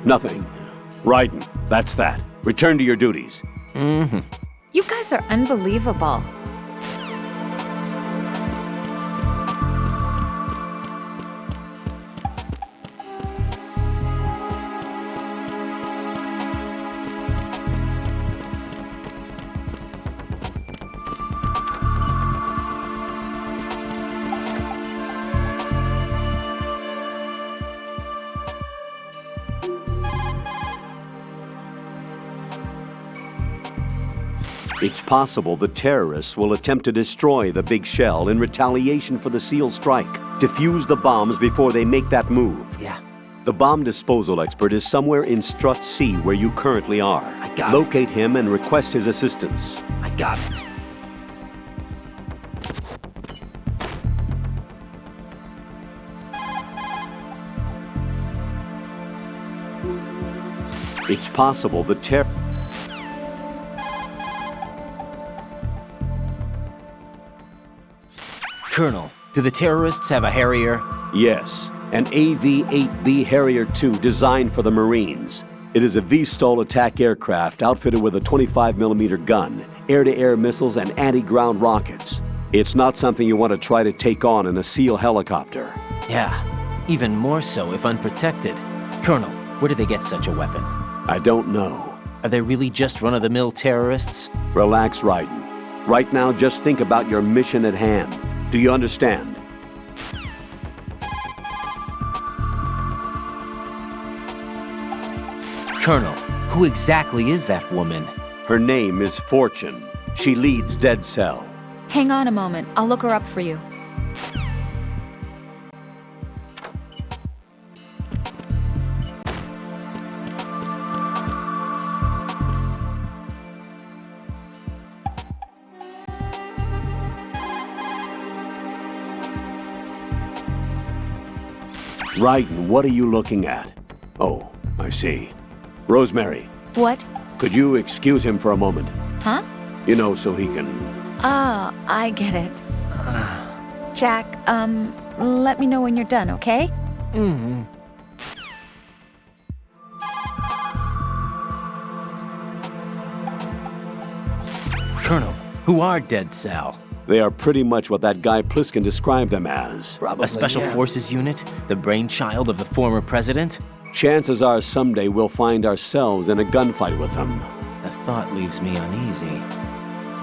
Nothing. Raiden, that's that. Return to your duties. Mm-hmm. You guys are unbelievable. It's possible the terrorists will attempt to destroy the big shell in retaliation for the SEAL strike. Defuse the bombs before they make that move. Yeah. The bomb disposal expert is somewhere in Strut C where you currently are. I got it. Locate him and request his assistance. I got it. It's possible the Colonel, do the terrorists have a Harrier? Yes, an AV-8B Harrier II designed for the Marines. It is a V-STOL attack aircraft outfitted with a 25mm gun, air-to-air missiles, and anti-ground rockets. It's not something you want to try to take on in a SEAL helicopter. Yeah, even more so if unprotected. Colonel, where do they get such a weapon? I don't know. Are they really just run-of-the-mill terrorists? Relax, Raiden. Right now, just think about your mission at hand. Do you understand? Colonel, who exactly is that woman? Her name is Fortune. She leads Dead Cell. Hang on a moment. I'll look her up for you. Raiden, what are you looking at? Oh, I see. Rosemary, What? could you excuse him for a moment? Huh? You know, so he can... Oh, I get it. Jack, let me know when you're done, okay? Mm-hmm. Colonel, who are Dead Cell? They are pretty much what that guy Pliskin described them as. A special forces unit? The brainchild of the former president? Chances are someday we'll find ourselves in a gunfight with them. The thought leaves me uneasy.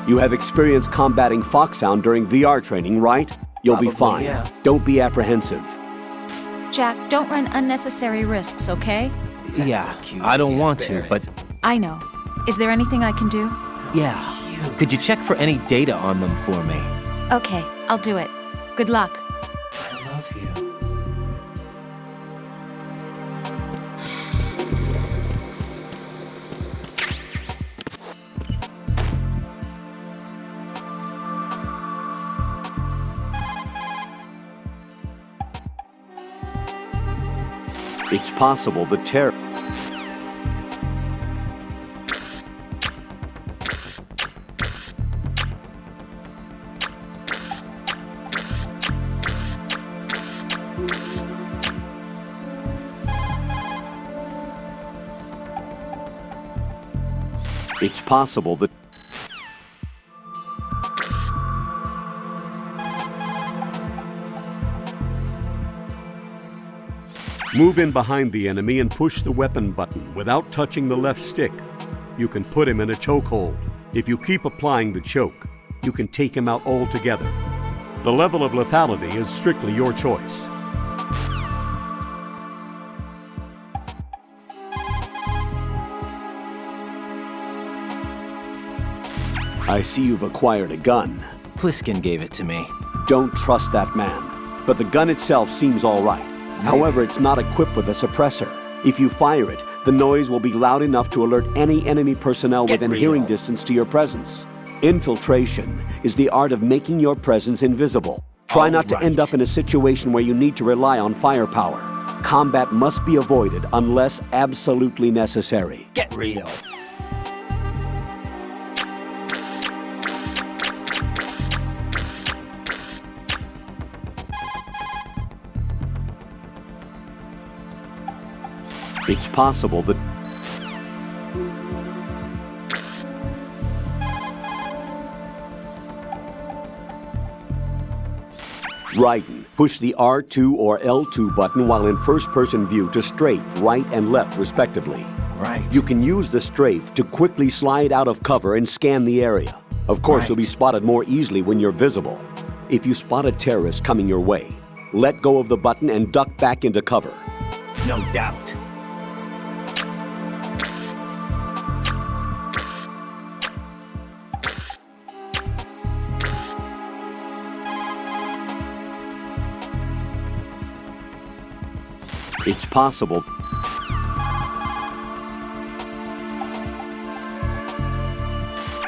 You have experience combating Foxhound during VR training, right? You'll be fine. Yeah. Don't be apprehensive. Jack, don't run unnecessary risks, okay? Yeah, I don't want to, but I know. Is there anything I can do? yeah. Could you check for any data on them for me? Okay, I'll do it. Good luck. I love you. It's possible the terror... It's possible that... Move in behind the enemy and push the weapon button without touching the left stick. You can put him in a chokehold. If you keep applying the choke, you can take him out altogether. The level of lethality is strictly your choice. I see you've acquired a gun. Pliskin gave it to me. Don't trust that man. But the gun itself seems all right. However, it's not equipped with a suppressor. If you fire it, the noise will be loud enough to alert any enemy personnel within hearing distance to your presence. Infiltration is the art of making your presence invisible. Try not to end up in a situation where you need to rely on firepower. Combat must be avoided unless absolutely necessary. Get real. It's possible that... Raiden, push the R2 or L2 button while in first-person view to strafe right and left, respectively. Right. You can use the strafe to quickly slide out of cover and scan the area. Of course, you'll be spotted more easily when you're visible. If you spot a terrorist coming your way, let go of the button and duck back into cover. No doubt. It's possible.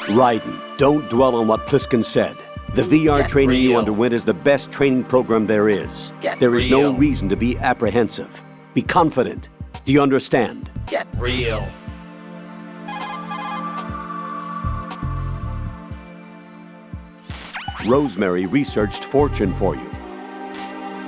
Raiden, don't dwell on what Pliskin said. The VR training you underwent is the best training program there is. There is no reason to be apprehensive. Be confident. Do you understand? Get real. Rosemary researched Fortune for you.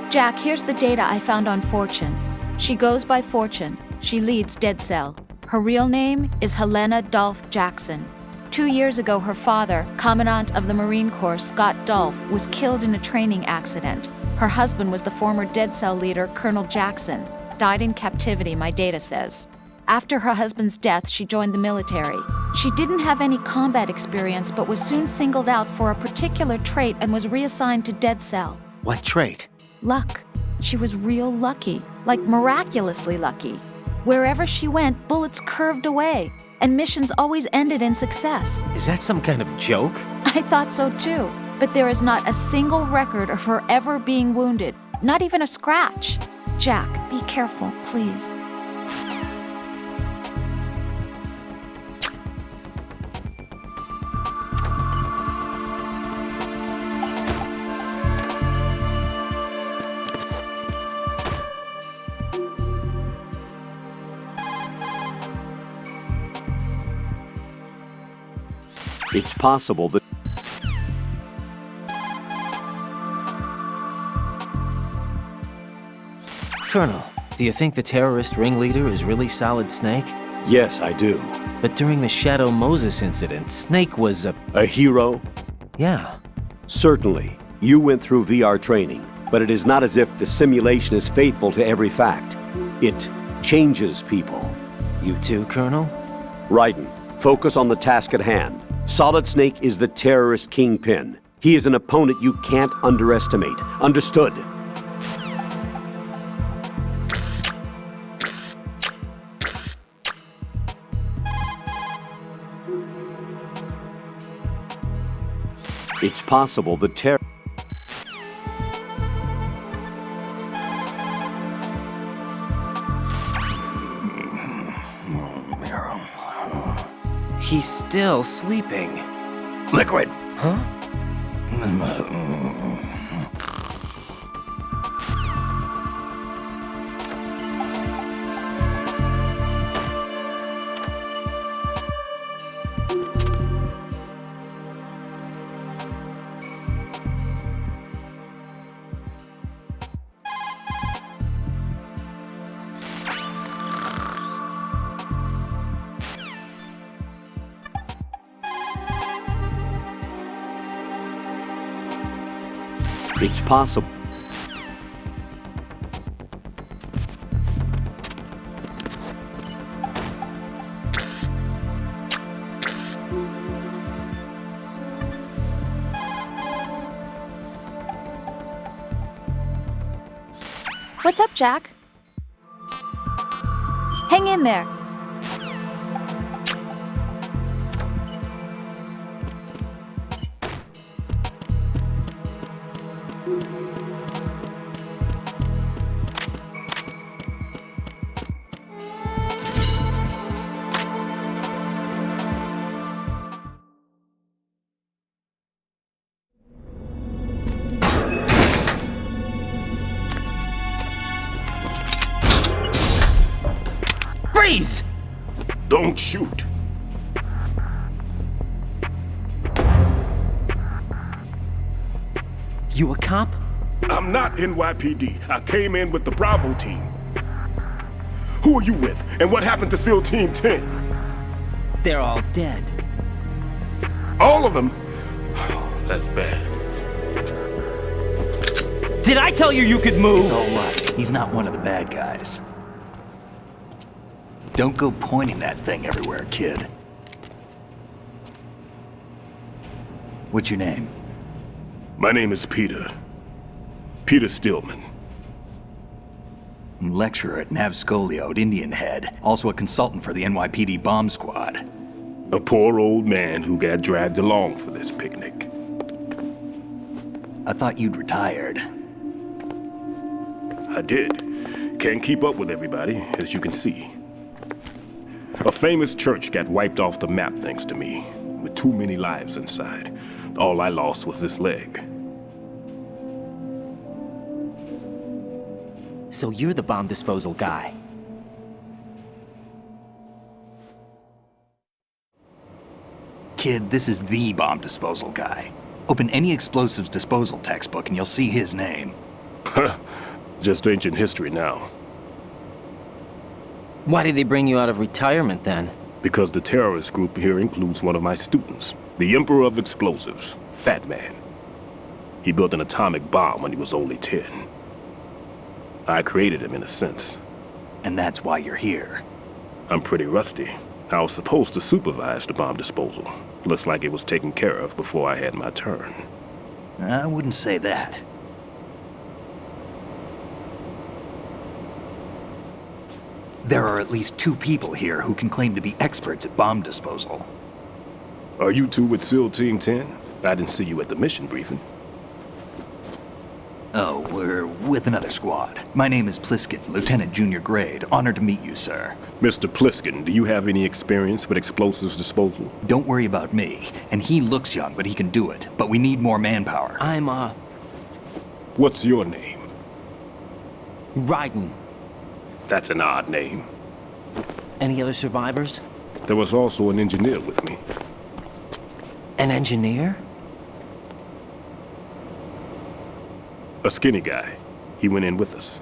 Jack, here's the data I found on Fortune. She goes by Fortune. She leads Dead Cell. Her real name is Helena Dolph Jackson. 2 years ago, her father, Commandant of the Marine Corps Scott Dolph, was killed in a training accident. Her husband was the former Dead Cell leader, Colonel Jackson. Died in captivity, my data says. After her husband's death, she joined the military. She didn't have any combat experience, but was soon singled out for a particular trait and was reassigned to Dead Cell. What trait? Luck. She was real lucky, like miraculously lucky. Wherever she went, bullets curved away, and missions always ended in success. Is that some kind of joke? I thought so too, but there is not a single record of her ever being wounded, not even a scratch. Jack, be careful, please. It's possible that... Colonel, do you think the terrorist ringleader is really Solid Snake? Yes, I do. But during the Shadow Moses incident, Snake was a hero? Yeah. Certainly. You went through VR training, but it is not as if the simulation is faithful to every fact. It changes people. You too, Colonel? Raiden, focus on the task at hand. Solid Snake is the terrorist kingpin. He is an opponent you can't underestimate. Understood? It's possible the He's still sleeping. Liquid! Huh? It's possible. What's up, Jack? Hang in there. Freeze! Don't shoot. You a cop? I'm not NYPD. I came in with the Bravo team. Who are you with? And what happened to SEAL Team 10? They're all dead. All of them? That's bad. Did I tell you you could move? It's all right. He's not one of the bad guys. Don't go pointing that thing everywhere, kid. What's your name? My name is Peter. Peter Stillman. Lecturer at Nav Scolio at Indian Head. Also a consultant for the NYPD bomb squad. A poor old man who got dragged along for this picnic. I thought you'd retired. I did. Can't keep up with everybody, as you can see. A famous church got wiped off the map thanks to me, with too many lives inside. All I lost was this leg. So you're the bomb disposal guy. Kid, this is the bomb disposal guy. Open any explosives disposal textbook and you'll see his name. Just ancient history now. Why did they bring you out of retirement then? Because the terrorist group here includes one of my students, the Emperor of Explosives, Fat Man. He built an atomic bomb when he was only 10. I created him in a sense. And that's why you're here. I'm pretty rusty. I was supposed to supervise the bomb disposal. Looks like it was taken care of before I had my turn. I wouldn't say that. There are at least 2 people here who can claim to be experts at bomb disposal. Are you two with SEAL Team 10? I didn't see you at the mission briefing. Oh, we're with another squad. My name is Pliskin, Lieutenant Junior Grade. Honored to meet you, sir. Mr. Pliskin, do you have any experience with explosives disposal? Don't worry about me. And he looks young, but he can do it. But we need more manpower. What's your name? Raiden. That's an odd name. Any other survivors? There was also an engineer with me. An engineer? A skinny guy. He went in with us.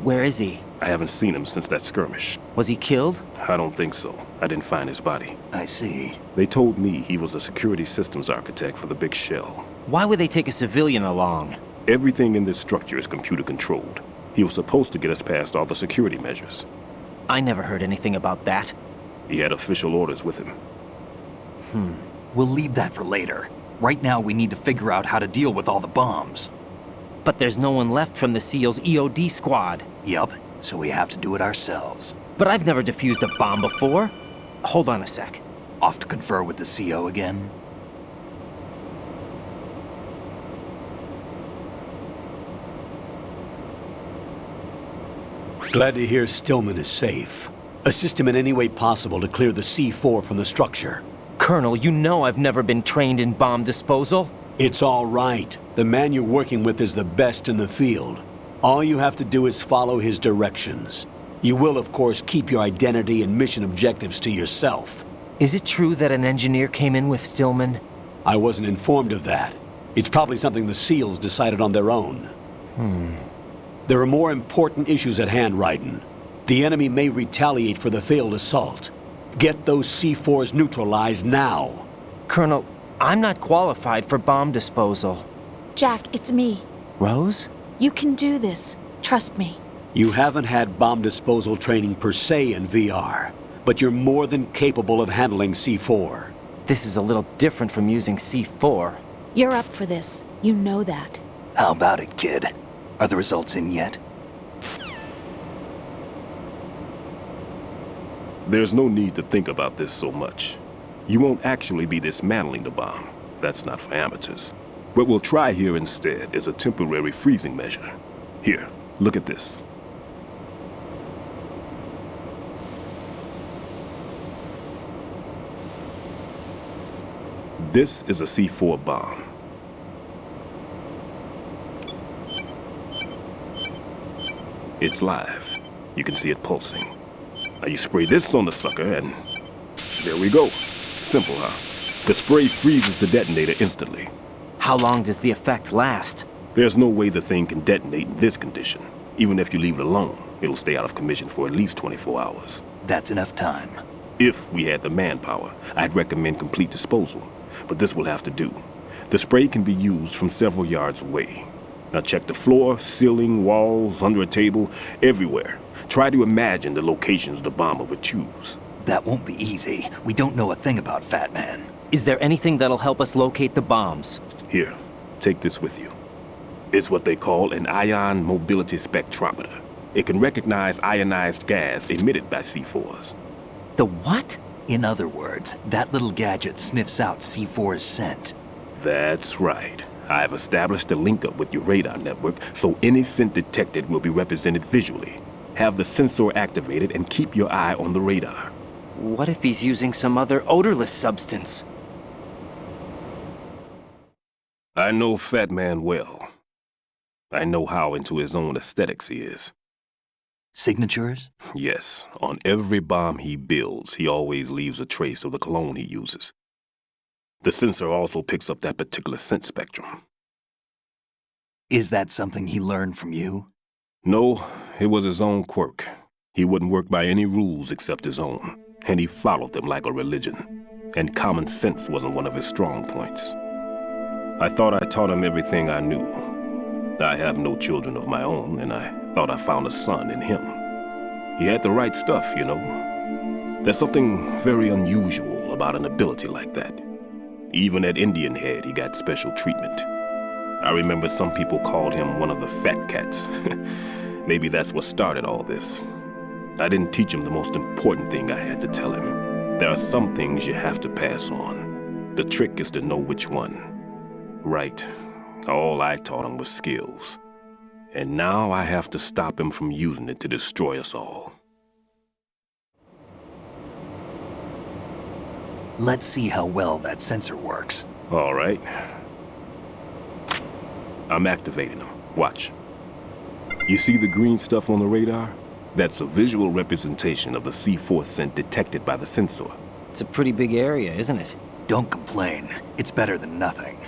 Where is he? I haven't seen him since that skirmish. Was he killed? I don't think so. I didn't find his body. I see. They told me he was a security systems architect for the big shell. Why would they take a civilian along? Everything in this structure is computer controlled. He was supposed to get us past all the security measures. I never heard anything about that. He had official orders with him. We'll leave that for later. Right now, we need to figure out how to deal with all the bombs. But there's no one left from the SEAL's EOD squad. Yup, so we have to do it ourselves. But I've never defused a bomb before. Hold on a sec. Off to confer with the CO again? Glad to hear Stillman is safe. Assist him in any way possible to clear the C4 from the structure. Colonel, you know I've never been trained in bomb disposal. It's all right. The man you're working with is the best in the field. All you have to do is follow his directions. You will, of course, keep your identity and mission objectives to yourself. Is it true that an engineer came in with Stillman? I wasn't informed of that. It's probably something the SEALs decided on their own. There are more important issues at hand, Raiden. The enemy may retaliate for the failed assault. Get those C4s neutralized now. Colonel, I'm not qualified for bomb disposal. Jack, it's me. Rose? You can do this. Trust me. You haven't had bomb disposal training per se in VR, but you're more than capable of handling C4. This is a little different from using C4. You're up for this. You know that. How about it, kid? Are the results in yet? There's no need to think about this so much. You won't actually be dismantling the bomb. That's not for amateurs. What we'll try here instead is a temporary freezing measure. Here, look at this. This is a C4 bomb. It's live. You can see it pulsing. Now you spray this on the sucker and there we go. Simple, huh? The spray freezes the detonator instantly. How long does the effect last? There's no way the thing can detonate in this condition. Even if you leave it alone, it'll stay out of commission for at least 24 hours. That's enough time. If we had the manpower, I'd recommend complete disposal. But this will have to do. The spray can be used from several yards away. Now check the floor, ceiling, walls, under a table, everywhere. Try to imagine the locations the bomber would choose. That won't be easy. We don't know a thing about Fat Man. Is there anything that'll help us locate the bombs? Here, take this with you. It's what they call an ion mobility spectrometer. It can recognize ionized gas emitted by C4s. The what? In other words, that little gadget sniffs out C4's scent. That's right. I've established a link up with your radar network, so any scent detected will be represented visually. Have the sensor activated and keep your eye on the radar. What if he's using some other odorless substance? I know Fat Man well. I know how into his own aesthetics he is. Signatures? Yes. On every bomb he builds, he always leaves a trace of the cologne he uses. The sensor also picks up that particular scent spectrum. Is that something he learned from you? No, it was his own quirk. He wouldn't work by any rules except his own, and he followed them like a religion. And common sense wasn't one of his strong points. I thought I taught him everything I knew. I have no children of my own, and I thought I found a son in him. He had the right stuff, you know. There's something very unusual about an ability like that. Even at Indian Head, he got special treatment. I remember some people called him one of the fat cats. Maybe that's what started all this. I didn't teach him the most important thing I had to tell him. There are some things you have to pass on. The trick is to know which one. Right. All I taught him was skills. And now I have to stop him from using it to destroy us all. Let's see how well that sensor works. All right. I'm activating them. Watch. You see the green stuff on the radar? That's a visual representation of the C4 scent detected by the sensor. It's a pretty big area, isn't it? Don't complain. It's better than nothing.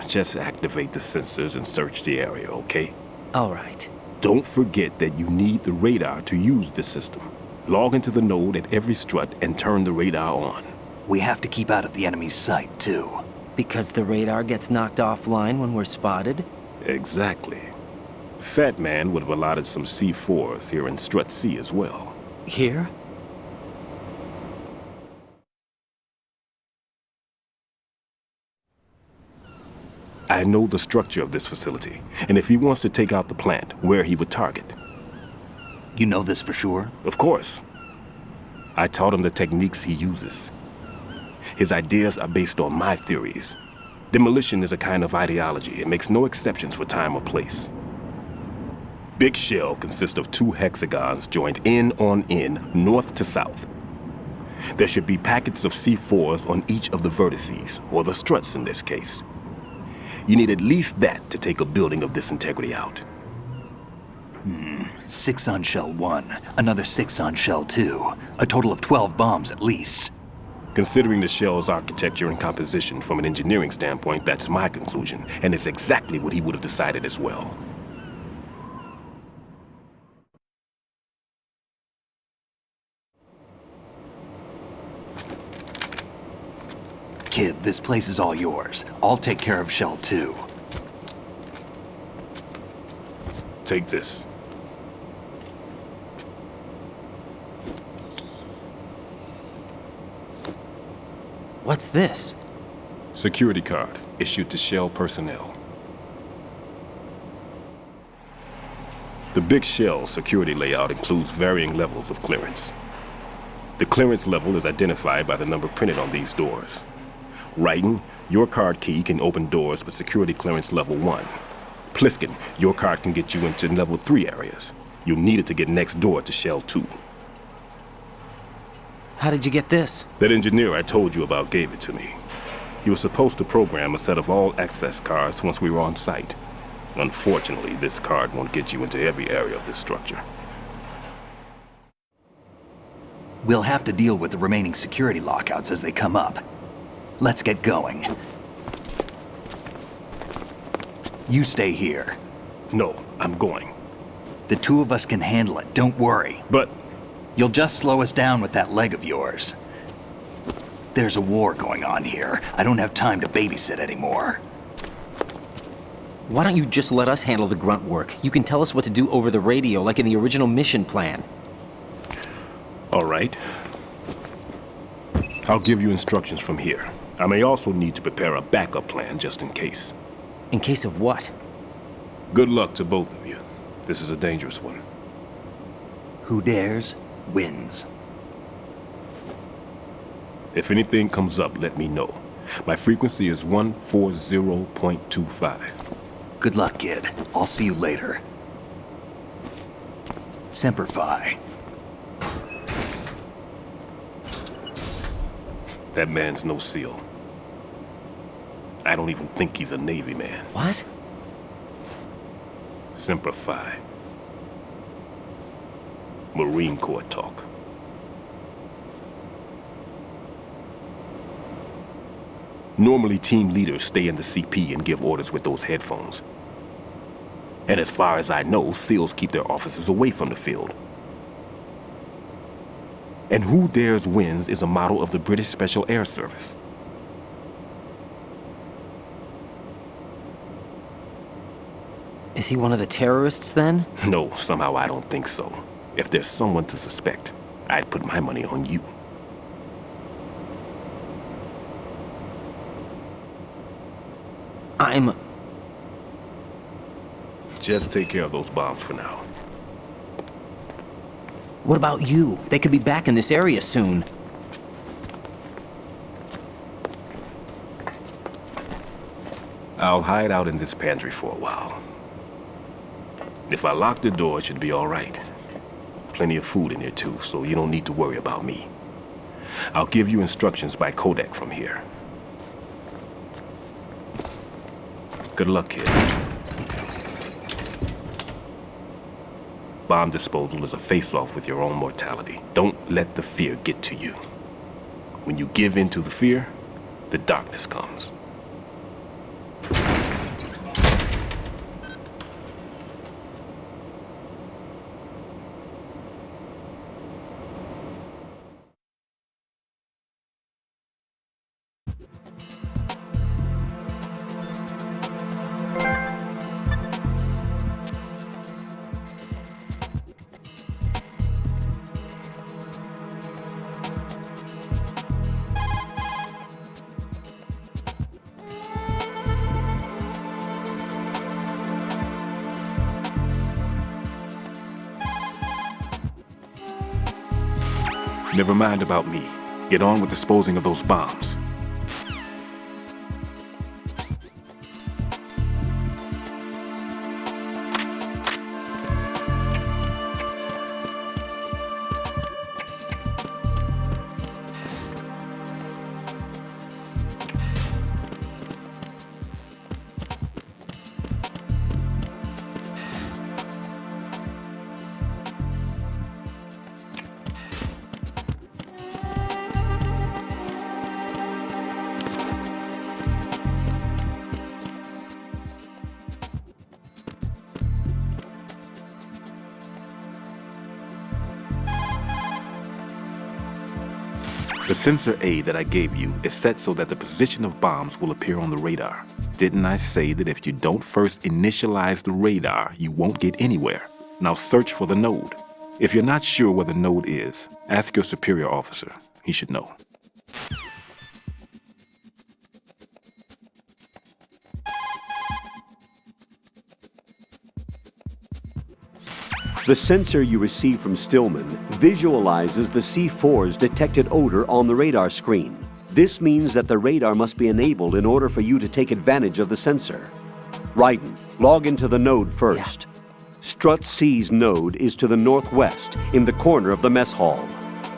Just activate the sensors and search the area, okay? All right. Don't forget that you need the radar to use this system. Log into the node at every strut and turn the radar on. We have to keep out of the enemy's sight, too. Because the radar gets knocked offline when we're spotted? Exactly. Fat Man would have allotted some C4s here in Strut C as well. Here? I know the structure of this facility, and if he wants to take out the plant, where he would target. You know this for sure? Of course. I taught him the techniques he uses. His ideas are based on my theories. Demolition is a kind of ideology. It makes no exceptions for time or place. Big shell consists of 2 hexagons joined end on end, north to south. There should be packets of C4s on each of the vertices, or the struts in this case. You need at least that to take a building of this integrity out. 6 on shell 1, another 6 on shell 2. A total of 12 bombs at least. Considering the shell's architecture and composition from an engineering standpoint, that's my conclusion, and it's exactly what he would have decided as well. Kid, this place is all yours. I'll take care of shell 2. Take this. What's this? Security card issued to Shell personnel. The Big Shell security layout includes varying levels of clearance. The clearance level is identified by the number printed on these doors. Writing, your card key can open doors with security clearance level 1. Pliskin, your card can get you into level 3 areas. You'll need it to get next door to Shell 2. How did you get this? That engineer I told you about gave it to me. He was supposed to program a set of all access cards once we were on site. Unfortunately, this card won't get you into every area of this structure. We'll have to deal with the remaining security lockouts as they come up. Let's get going. You stay here. No, I'm going. The 2 of us can handle it, don't worry. But... You'll just slow us down with that leg of yours. There's a war going on here. I don't have time to babysit anymore. Why don't you just let us handle the grunt work? You can tell us what to do over the radio, like in the original mission plan. All right. I'll give you instructions from here. I may also need to prepare a backup plan just in case. In case of what? Good luck to both of you. This is a dangerous one. Who dares, wins. If anything comes up, let me know. My frequency is 140.25. Good luck, kid. I'll see you later. Semper Fi. That man's no SEAL. I don't even think he's a Navy man. What? Semper Fi. Marine Corps talk. Normally, team leaders stay in the CP and give orders with those headphones. And as far as I know, SEALs keep their officers away from the field. And Who Dares Wins is a model of the British Special Air Service. Is he one of the terrorists then? No, somehow I don't think so. If there's someone to suspect, I'd put my money on you. Just take care of those bombs for now. What about you? They could be back in this area soon. I'll hide out in this pantry for a while. If I lock the door, it should be all right. Plenty of food in here too, so you don't need to worry about me. I'll give you instructions by codec from here. Good luck, kid. Bomb disposal is a face-off with your own mortality. Don't let the fear get to you. When you give in to the fear, the darkness comes. Never mind about me. Get on with disposing of those bombs. The sensor A that I gave you is set so that the position of bombs will appear on the radar. Didn't I say that if you don't first initialize the radar, you won't get anywhere? Now search for the node. If you're not sure where the node is, ask your superior officer. He should know. The sensor you receive from Stillman visualizes the C4's detected odor on the radar screen. This means that the radar must be enabled in order for you to take advantage of the sensor. Raiden, log into the node first. Yeah. Strut C's node is to the northwest, in the corner of the mess hall.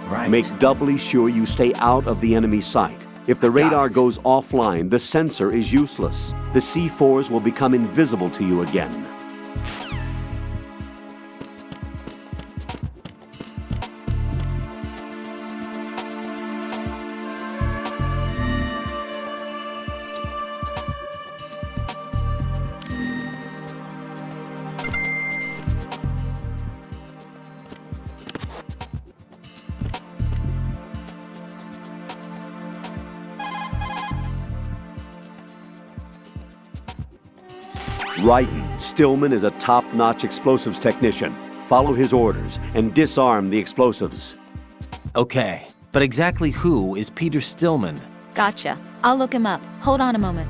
Right. Make doubly sure you stay out of the enemy sight. If the radar goes offline, the sensor is useless. The C4s will become invisible to you again. Raiden, Stillman is a top-notch explosives technician. Follow his orders and disarm the explosives. Okay, but exactly who is Peter Stillman? Gotcha. I'll look him up. Hold on a moment.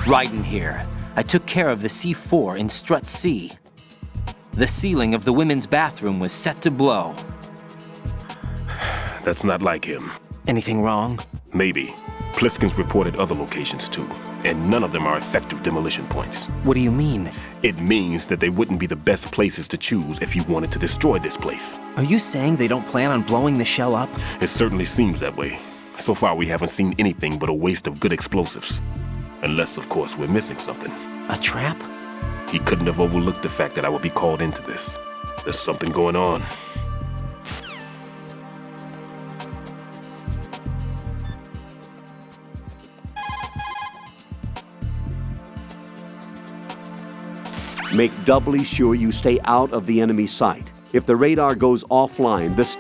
Raiden here. I took care of the C4 in Strut C. The ceiling of the women's bathroom was set to blow. That's not like him. Anything wrong? Maybe. Pliskins reported other locations too, and none of them are effective demolition points. What do you mean? It means that they wouldn't be the best places to choose if you wanted to destroy this place. Are you saying they don't plan on blowing the shell up? It certainly seems that way. So far, we haven't seen anything but a waste of good explosives. Unless, of course, we're missing something. A trap? He couldn't have overlooked the fact that I would be called into this. There's something going on. Make doubly sure you stay out of the enemy sight. If the radar goes offline, this...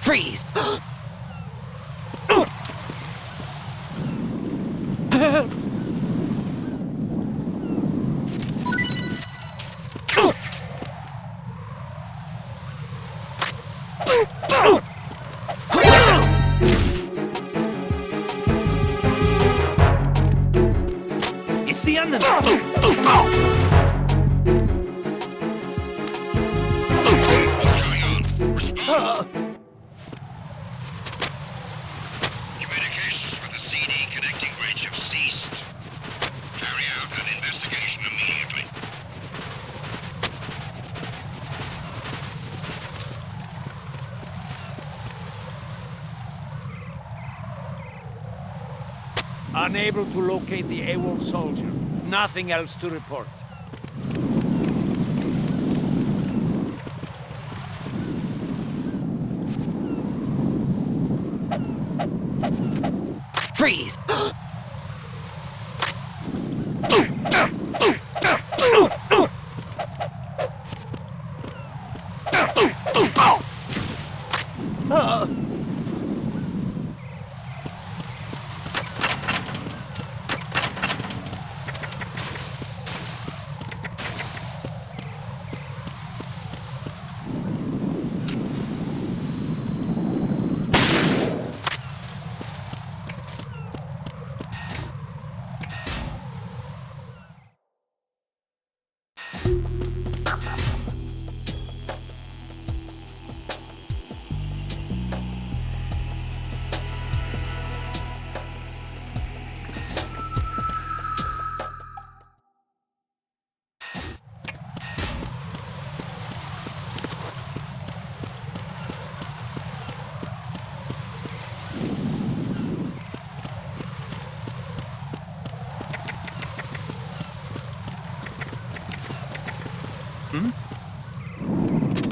Freeze! It's the enemy! What's going on? Respond. Communications with the CD connecting bridge have ceased. Carry out an investigation immediately. Unable to locate the AWOL soldier. Nothing else to report. Freeze!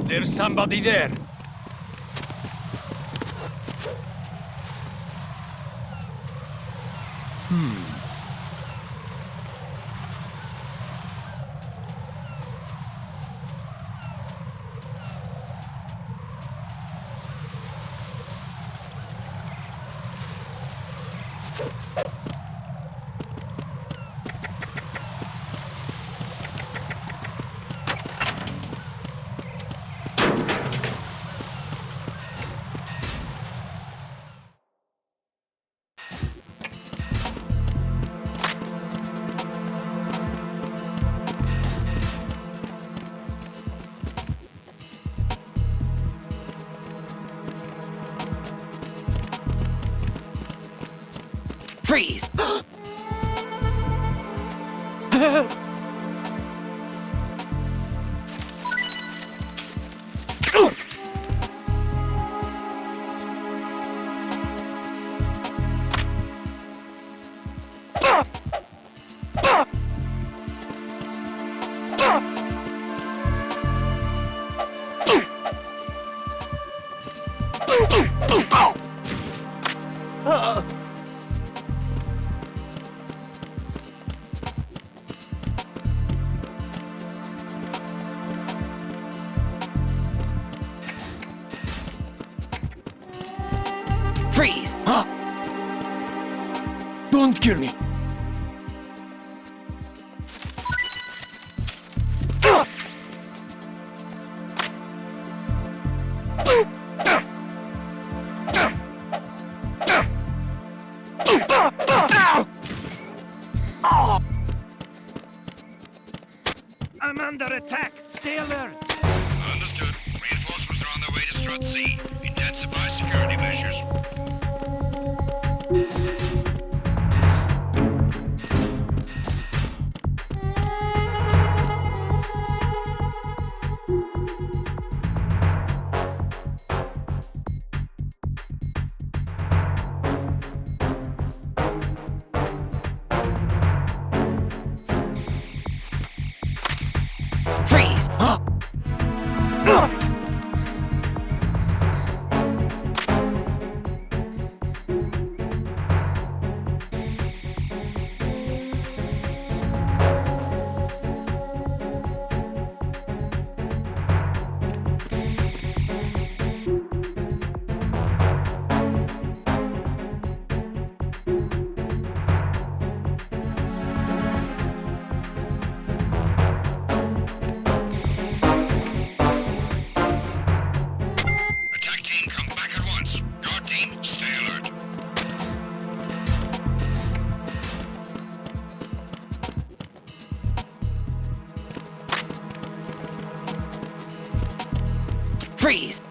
There's somebody there. Freeze! Freeze! Don't kill me. I'm under attack. Stay alert. Understood. Reinforcements are on their way to Strut C. Intensify security measures. Freeze! Attack team, come back at once. Guard team, stay alert. Freeze!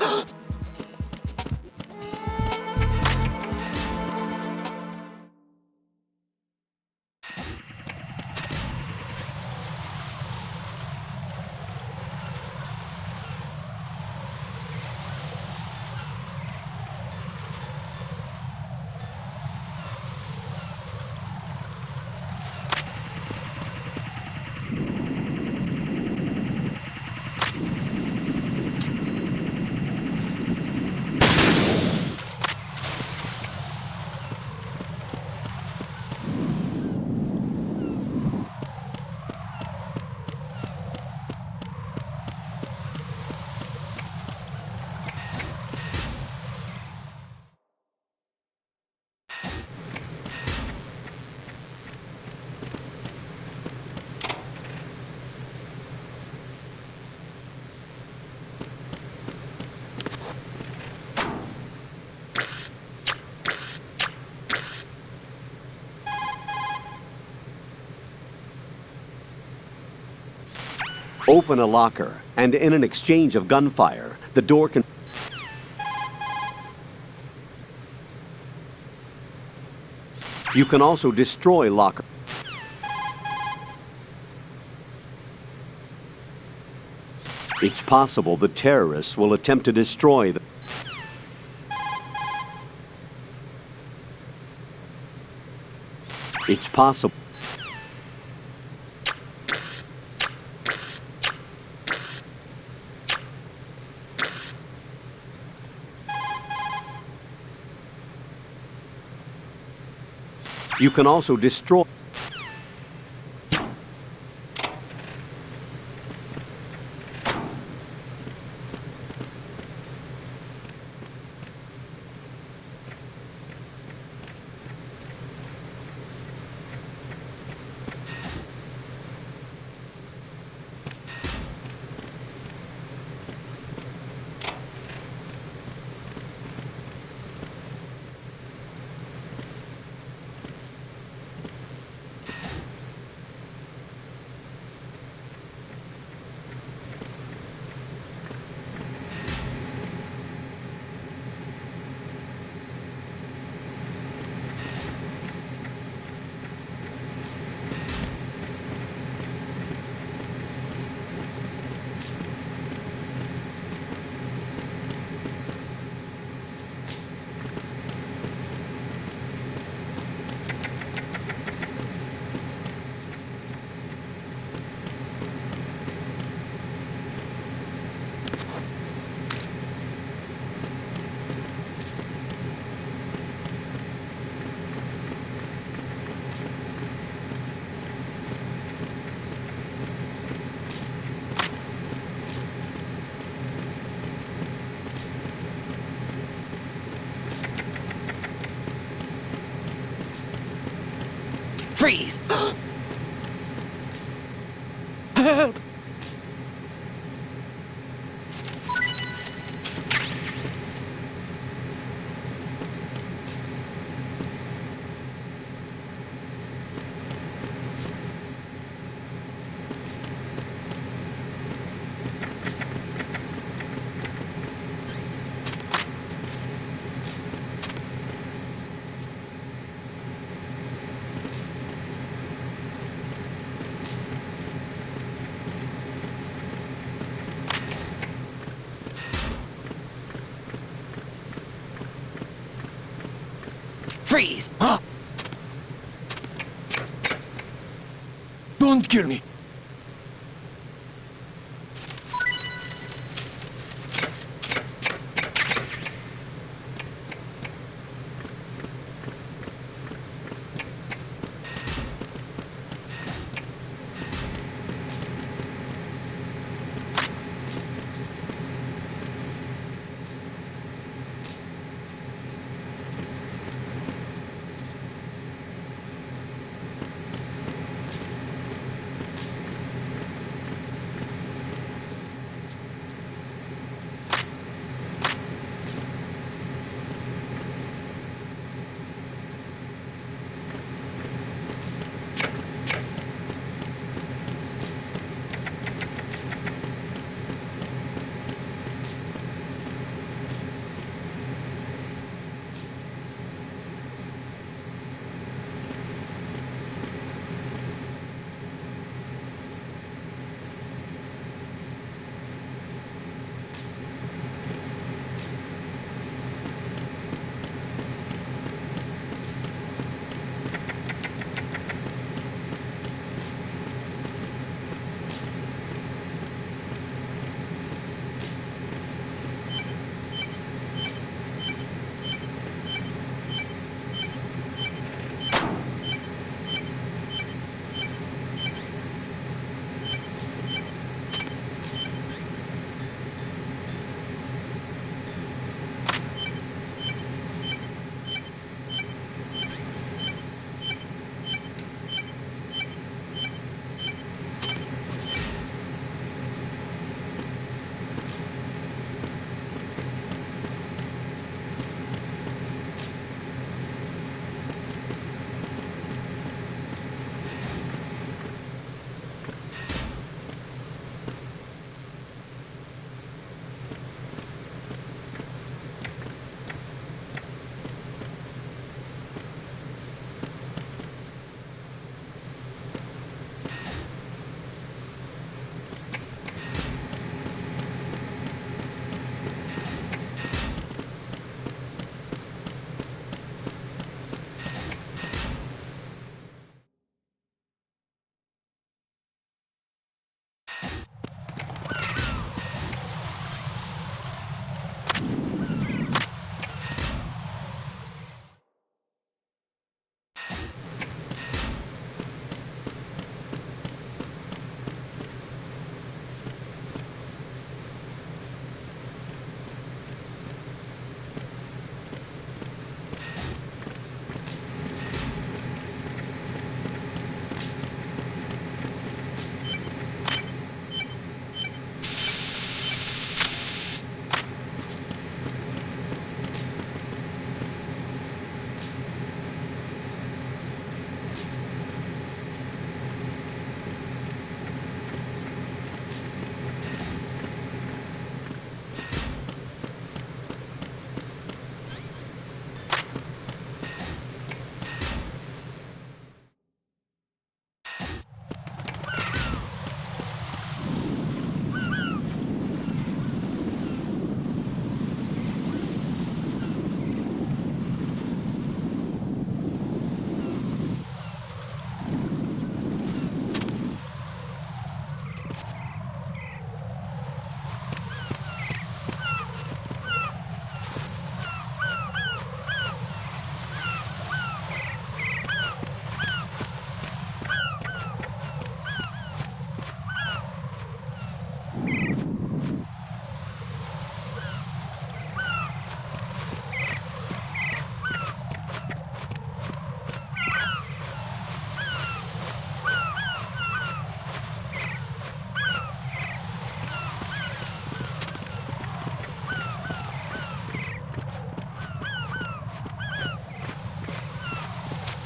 Open a locker, and in an exchange of gunfire, the door can... You can also destroy locker. It's possible the terrorists will attempt to destroy the... It's possible... You can also destroy... Freeze! Help! Freeze! Huh? Don't kill me.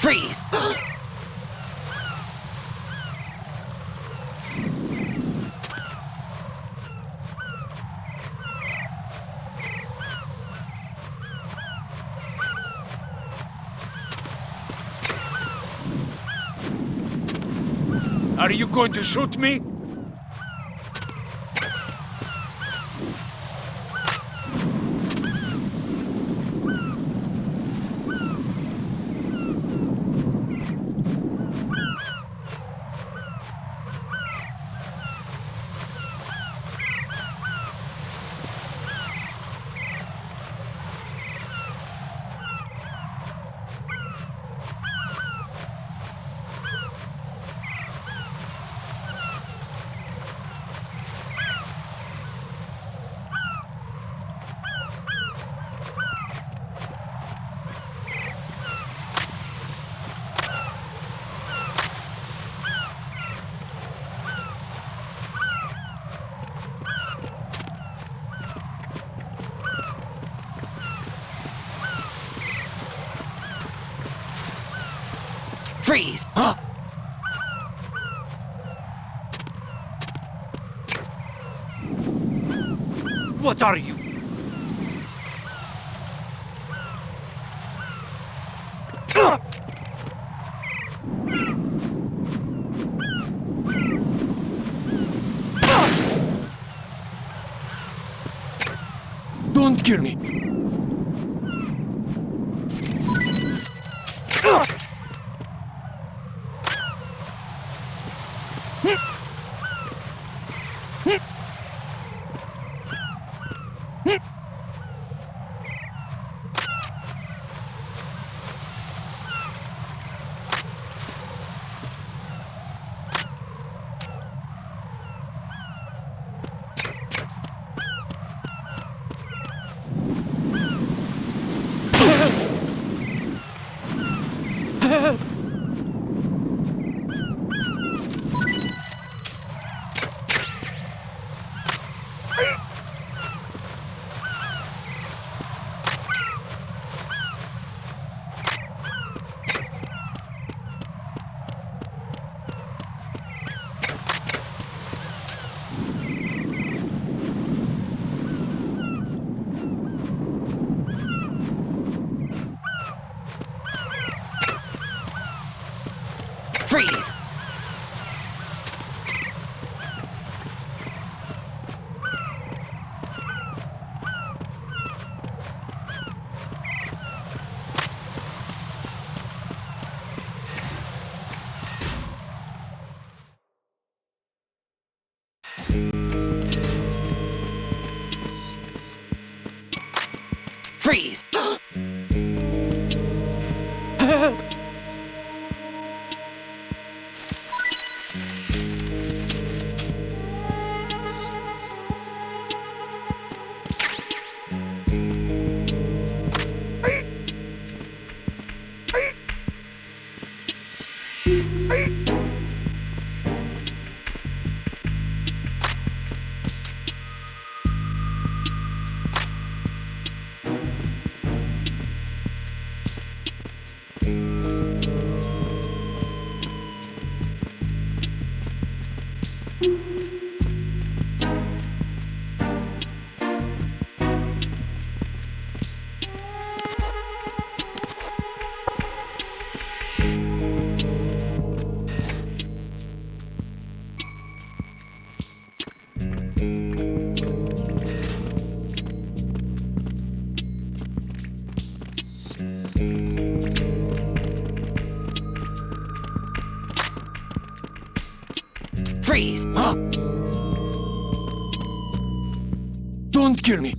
Freeze! Are you going to shoot me? Freeze! Huh? What are you? Don't kill me! Freeze! Freeze! Freeze! Huh? Don't kill me!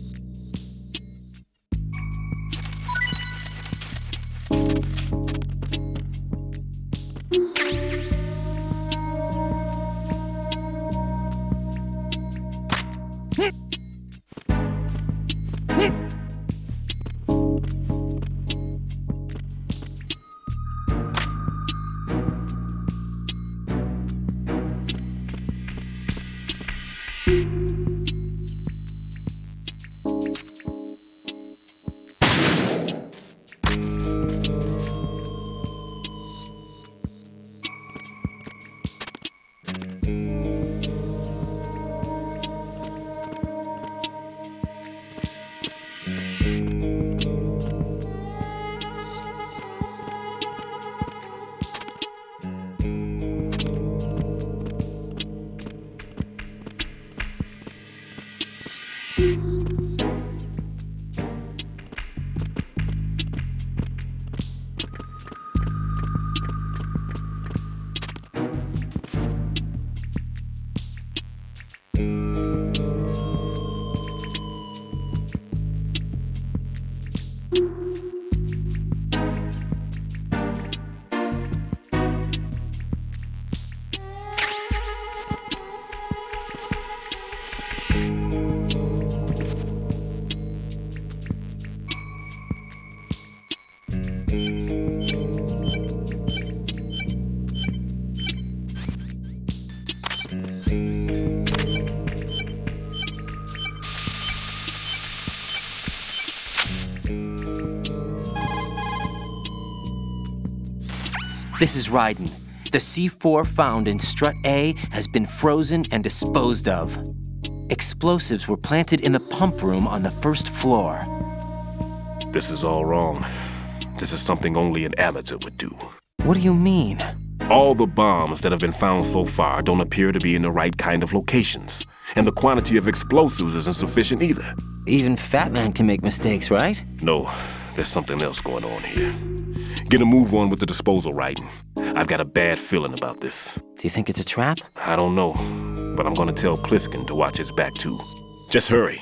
This is Raiden. The C4 found in Strut A has been frozen and disposed of. Explosives were planted in the pump room on the first floor. This is all wrong. This is something only an amateur would do. What do you mean? All the bombs that have been found so far don't appear to be in the right kind of locations. And the quantity of explosives isn't sufficient either. Even Fat Man can make mistakes, right? No, there's something else going on here. Get a move on with the disposal, Raiden. I've got a bad feeling about this. Do you think it's a trap? I don't know, but I'm gonna tell Pliskin to watch his back too. Just hurry.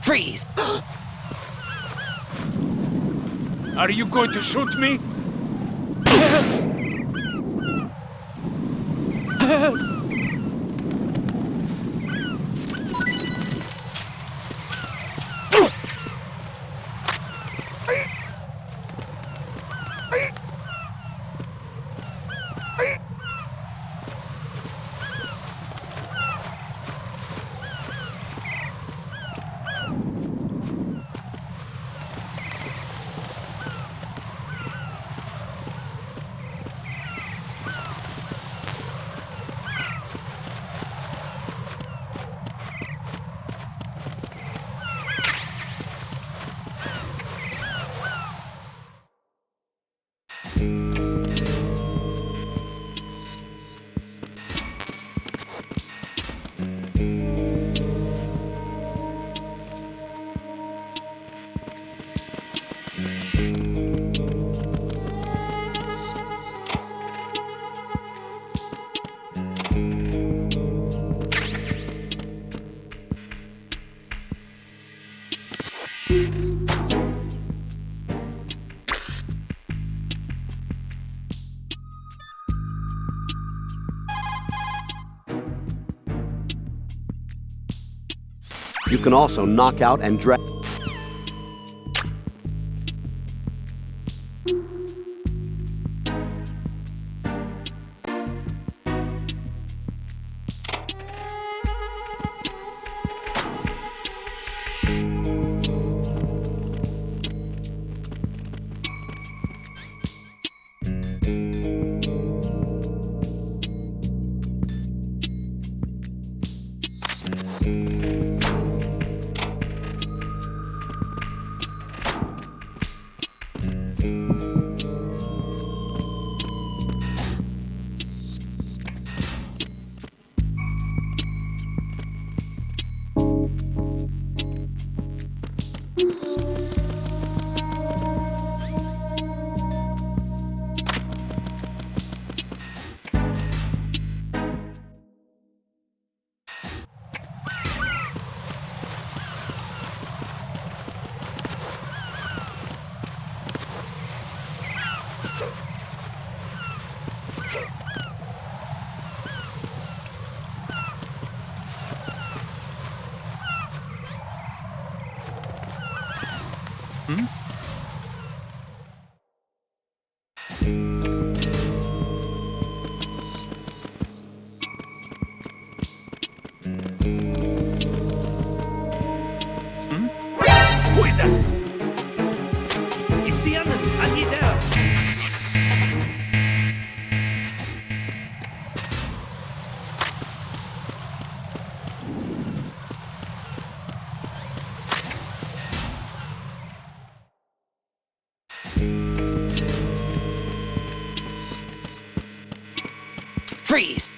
Freeze! Are you going to shoot me? You can also knock out and drag. There's the enemy! I need help! Freeze!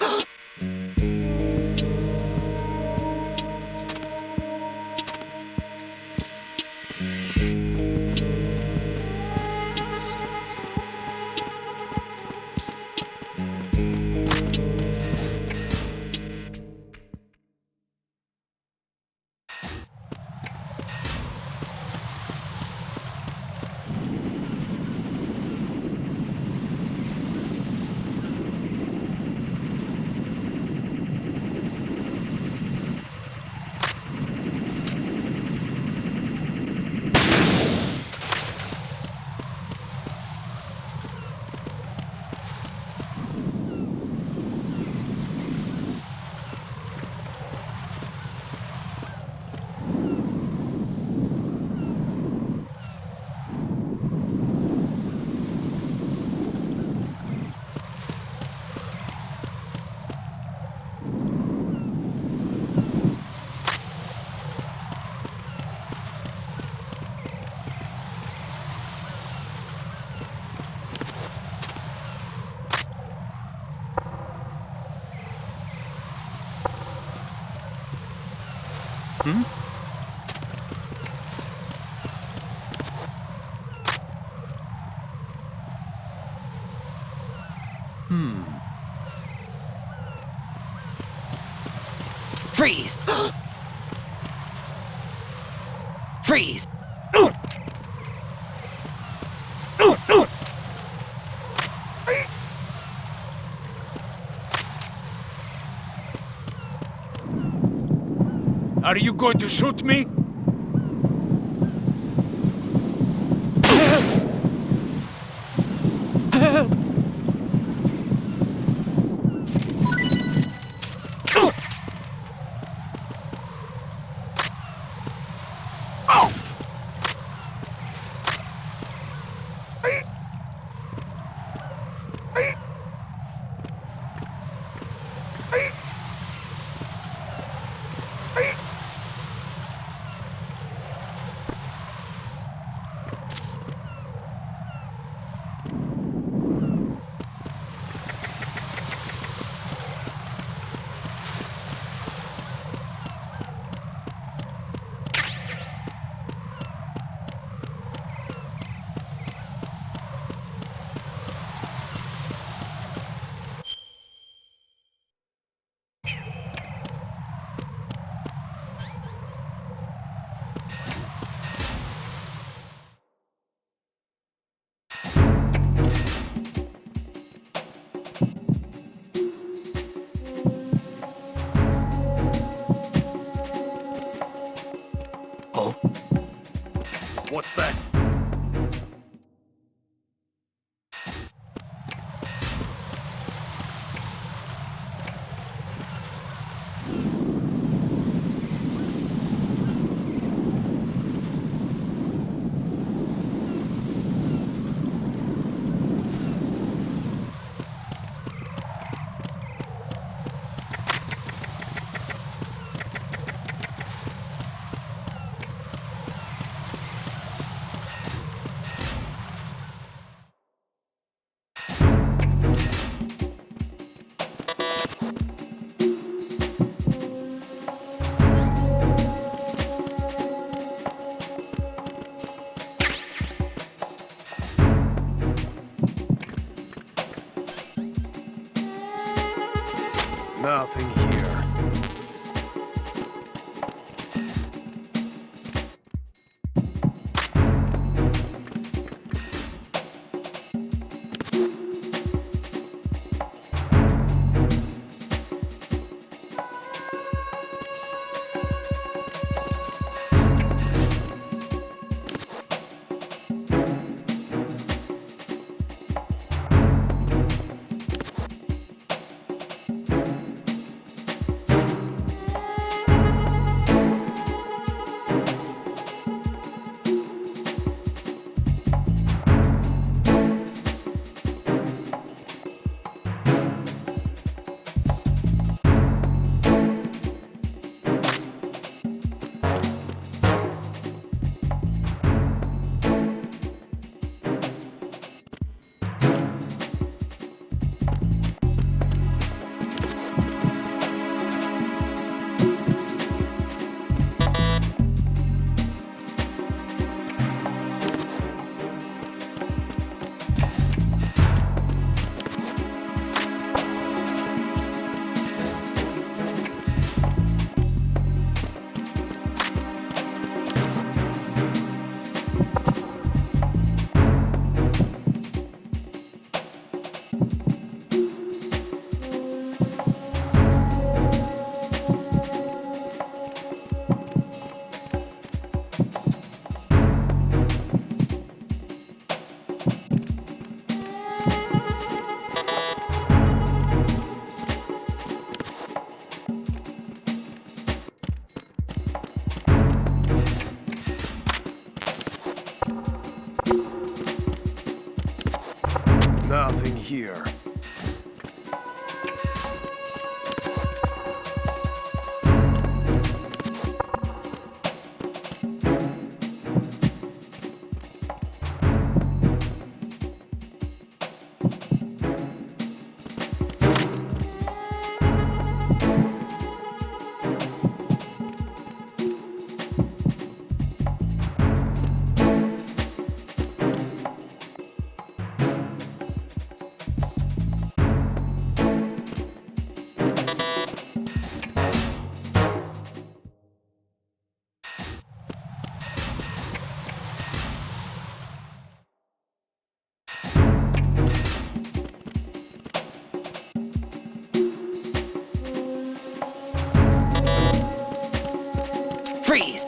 Hmm? Freeze! Freeze! Are you going to shoot me? What's that? Nothing here. Nothing here. Freeze!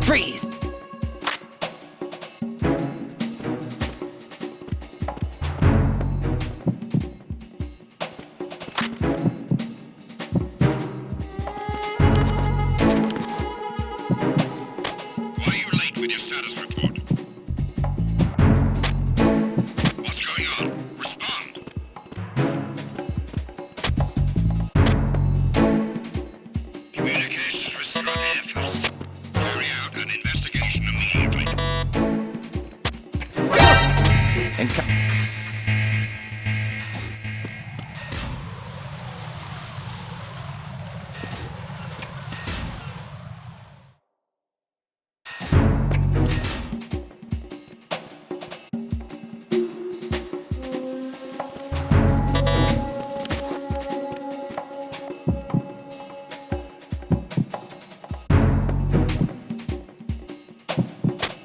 Freeze! Why are you late with your status report? What's going on? Respond. Communications with Strut F. Carry out an investigation immediately. And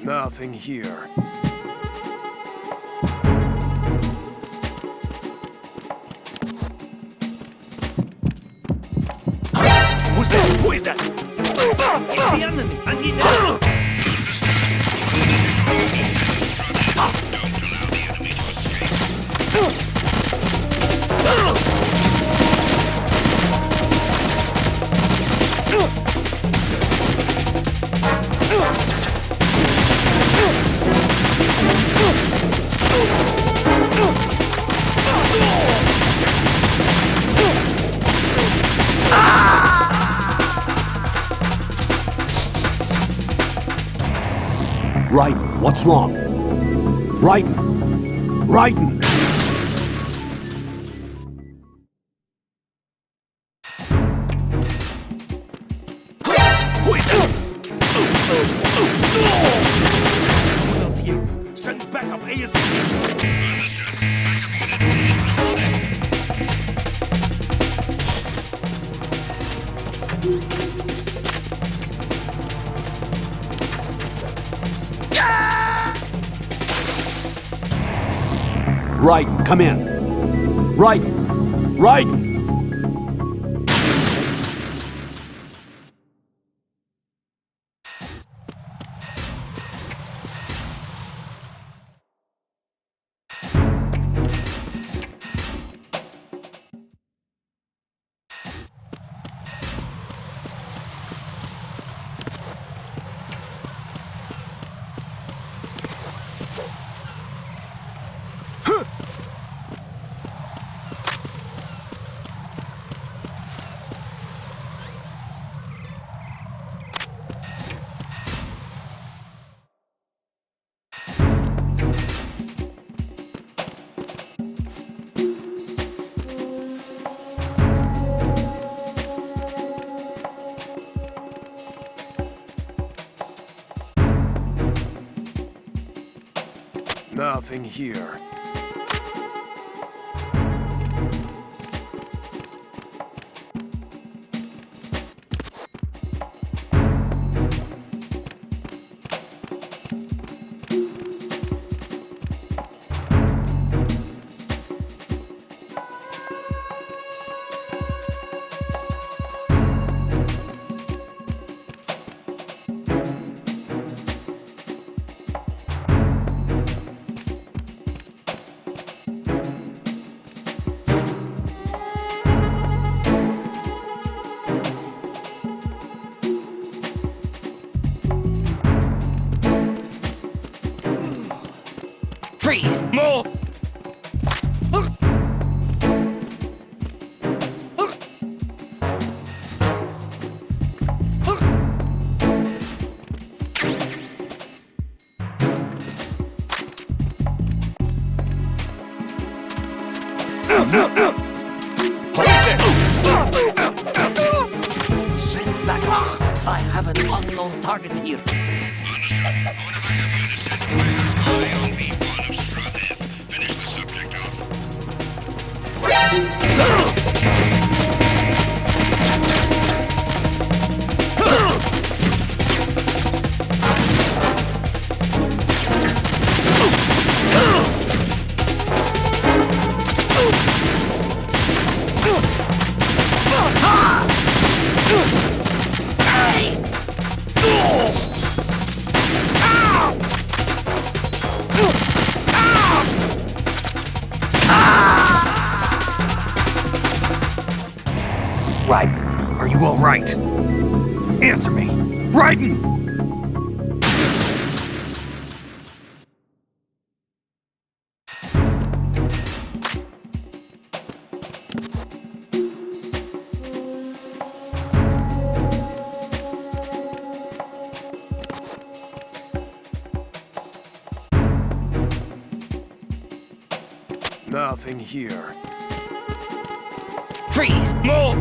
Nothing here. Who's that? Who is that? It's the enemy. I need help. Don't allow the enemy to escape. Right, what's wrong? Right, Raiden! Who is that? What else here? Send backup ASAP. Raiden, come in. Raiden! Raiden! Nothing here. Freeze! More! Send back. I have an unknown target here. Finish the subject off. Raiden, are you all right? Answer me! Raiden! Nothing here. Freeze! More!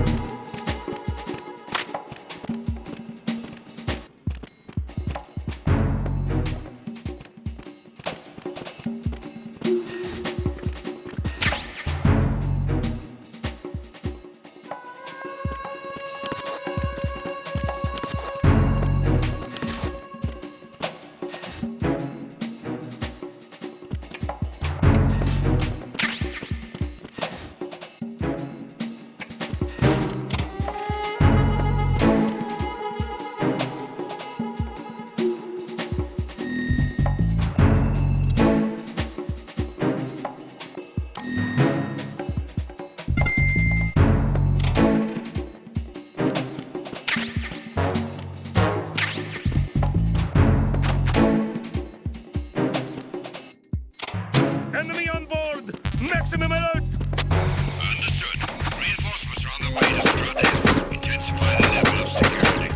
Enemy on board! Maximum alert! Understood. Reinforcements are on the way to Strudel. Intensify the level of security.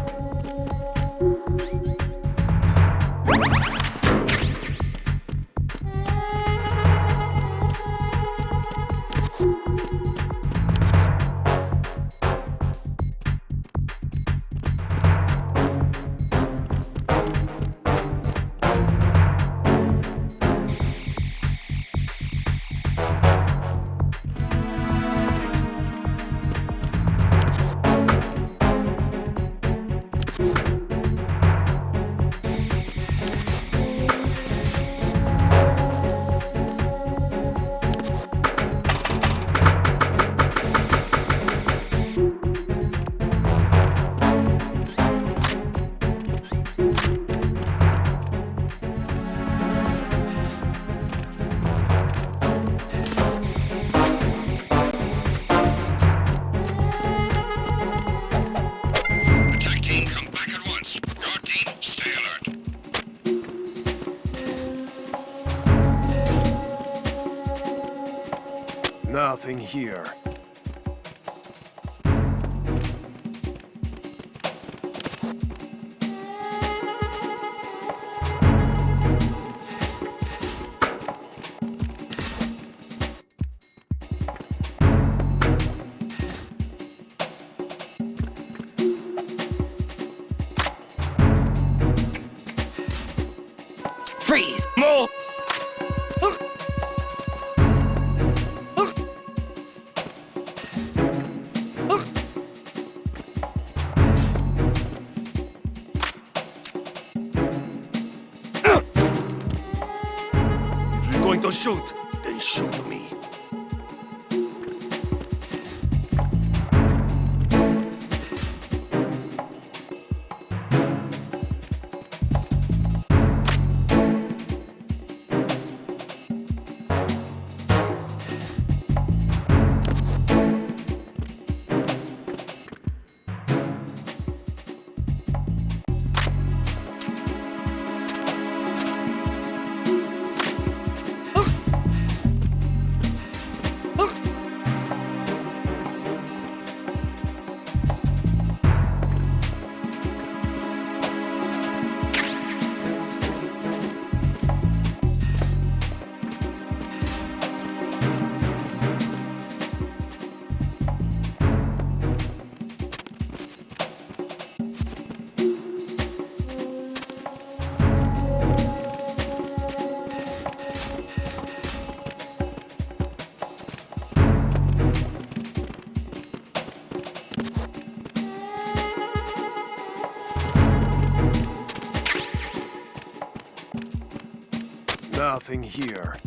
Attack team, come back at once. Guard team, stay alert. Nothing here. Freeze! More! If you're going to shoot, then shoot me. nothing here.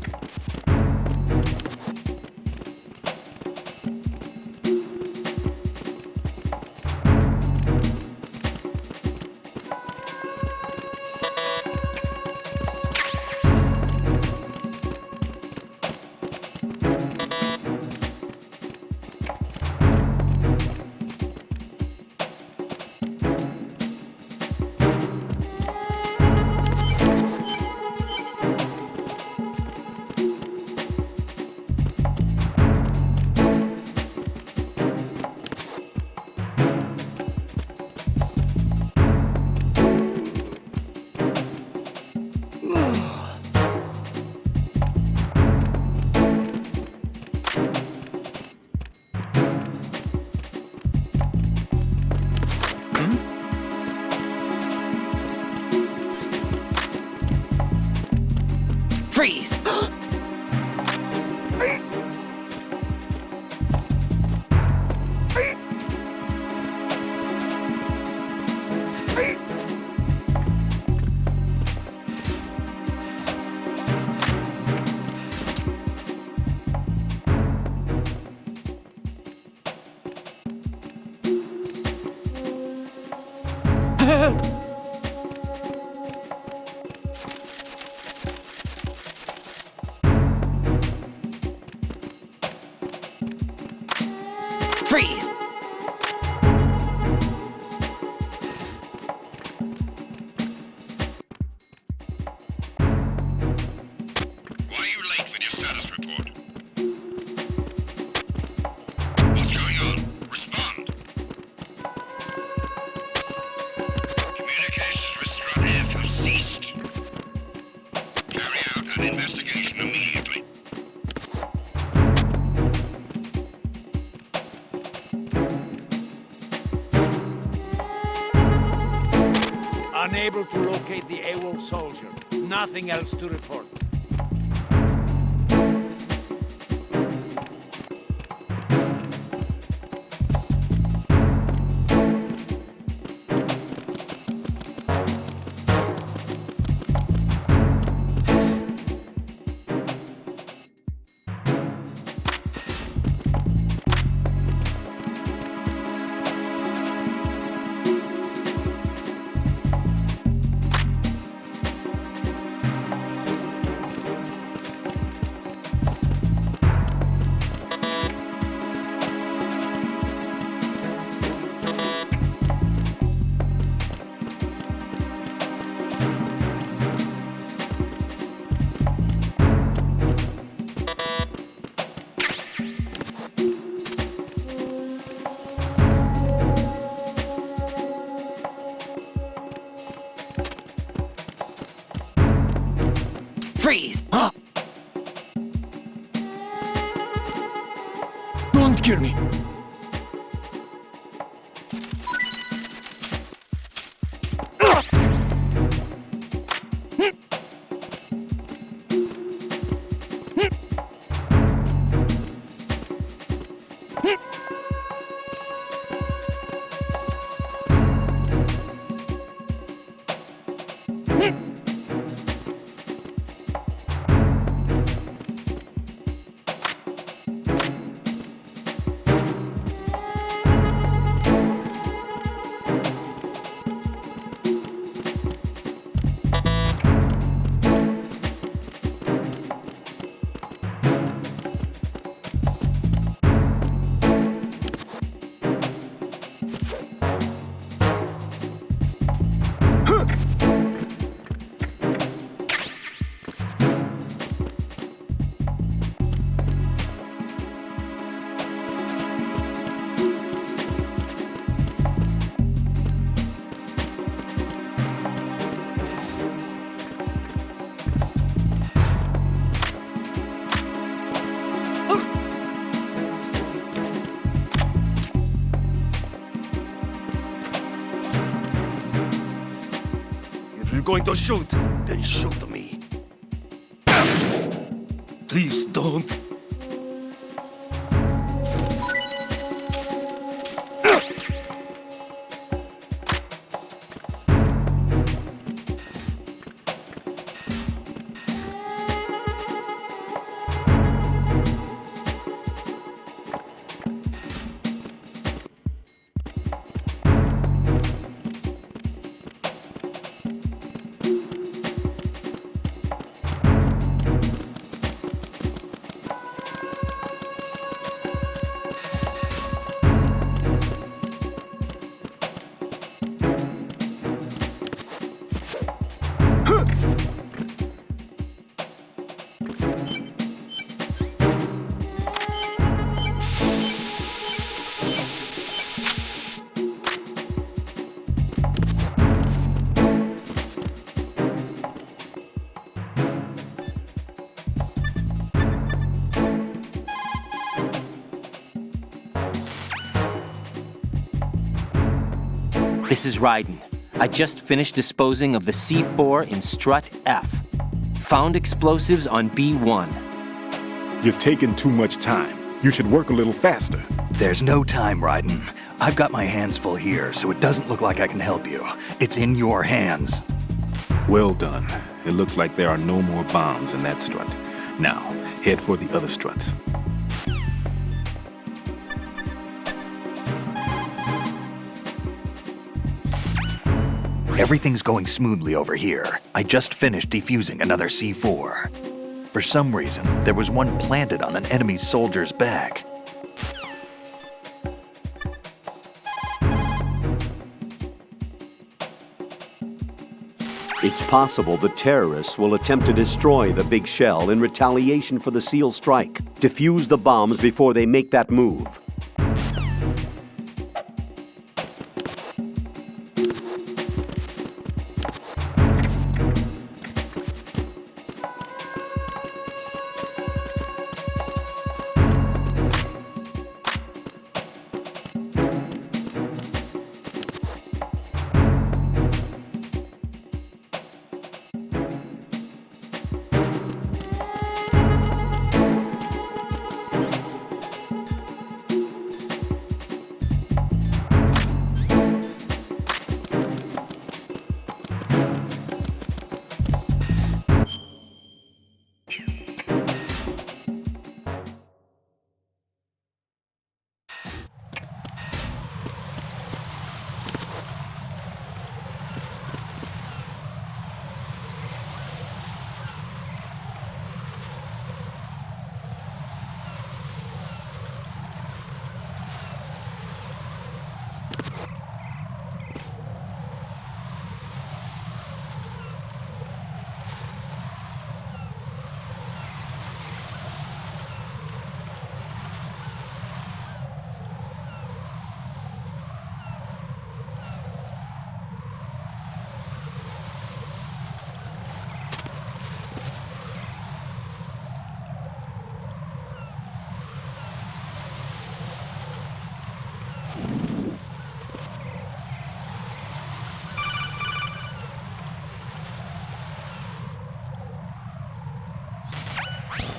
Freeze! Freeze! Why are you late with your status report? What's going on? Respond. Communications with Strut F have ceased. Carry out an investigation immediately. Unable to locate the AWOL soldier. Nothing else to report. Freeze! Don't kill me! If you're going to shoot, then shoot me. Please don't. This is Raiden. I just finished disposing of the C4 in Strut F. Found explosives on B1. You're taking too much time. You should work a little faster. There's no time, Raiden. I've got my hands full here, so it doesn't look like I can help you. It's in your hands. Well done. It looks like there are no more bombs in that strut. Now, head for the other struts. Everything's going smoothly over here. I just finished defusing another C4. For some reason, there was one planted on an enemy soldier's back. It's possible the terrorists will attempt to destroy the big shell in retaliation for the SEAL strike. Defuse the bombs before they make that move.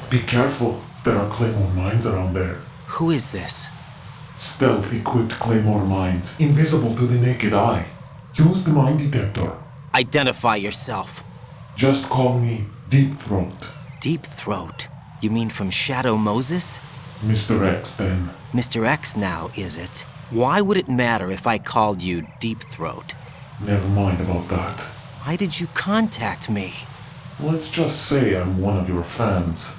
Be careful, there are Claymore mines around there. Who is this? Stealth-equipped Claymore mines, invisible to the naked eye. Use the mine detector. Identify yourself. Just call me Deep Throat. Deep Throat? You mean from Shadow Moses? Mr. X, then. Mr. X now, is it? Why would it matter if I called you Deep Throat? Never mind about that. Why did you contact me? Let's just say I'm one of your fans.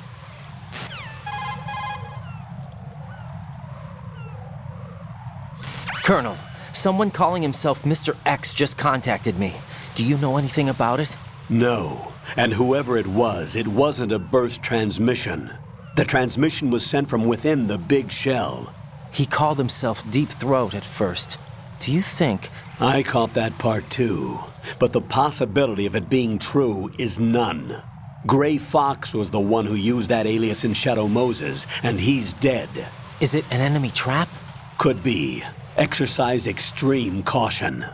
Colonel, someone calling himself Mr. X just contacted me. Do you know anything about it? No. And whoever it wasn't a burst transmission. The transmission was sent from within the big shell. He called himself Deep Throat at first. Do you think... I caught that part too. But the possibility of it being true is none. Gray Fox was the one who used that alias in Shadow Moses, and he's dead. Is it an enemy trap? Could be. Exercise extreme caution.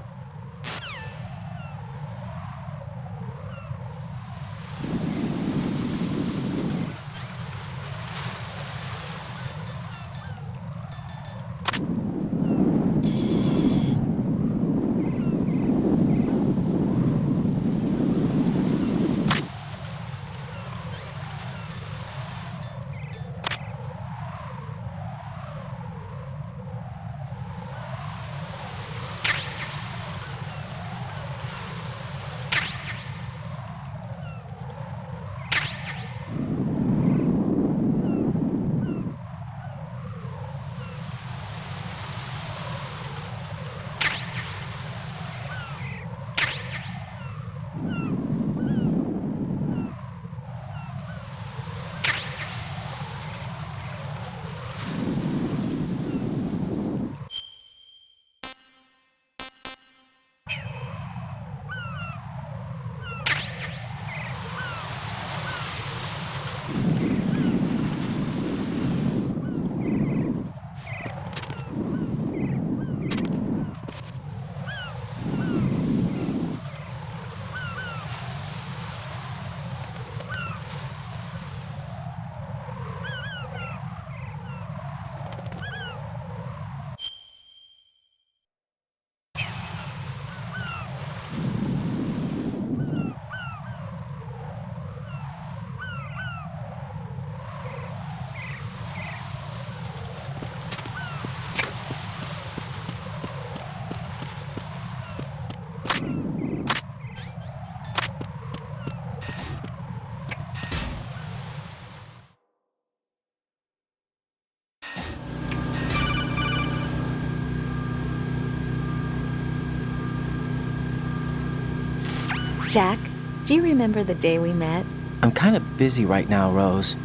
Jack, do you remember the day we met? I'm kind of busy right now, Rose.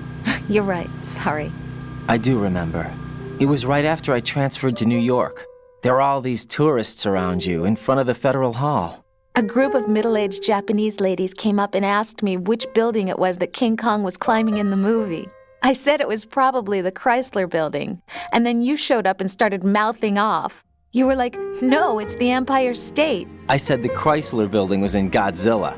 You're right, sorry. I do remember. It was right after I transferred to New York. There were all these tourists around you in front of the Federal Hall. A group of middle-aged Japanese ladies came up and asked me which building it was that King Kong was climbing in the movie. I said it was probably the Chrysler Building, and then you showed up and started mouthing off. You were like, no, it's the Empire State. I said the Chrysler Building was in Godzilla.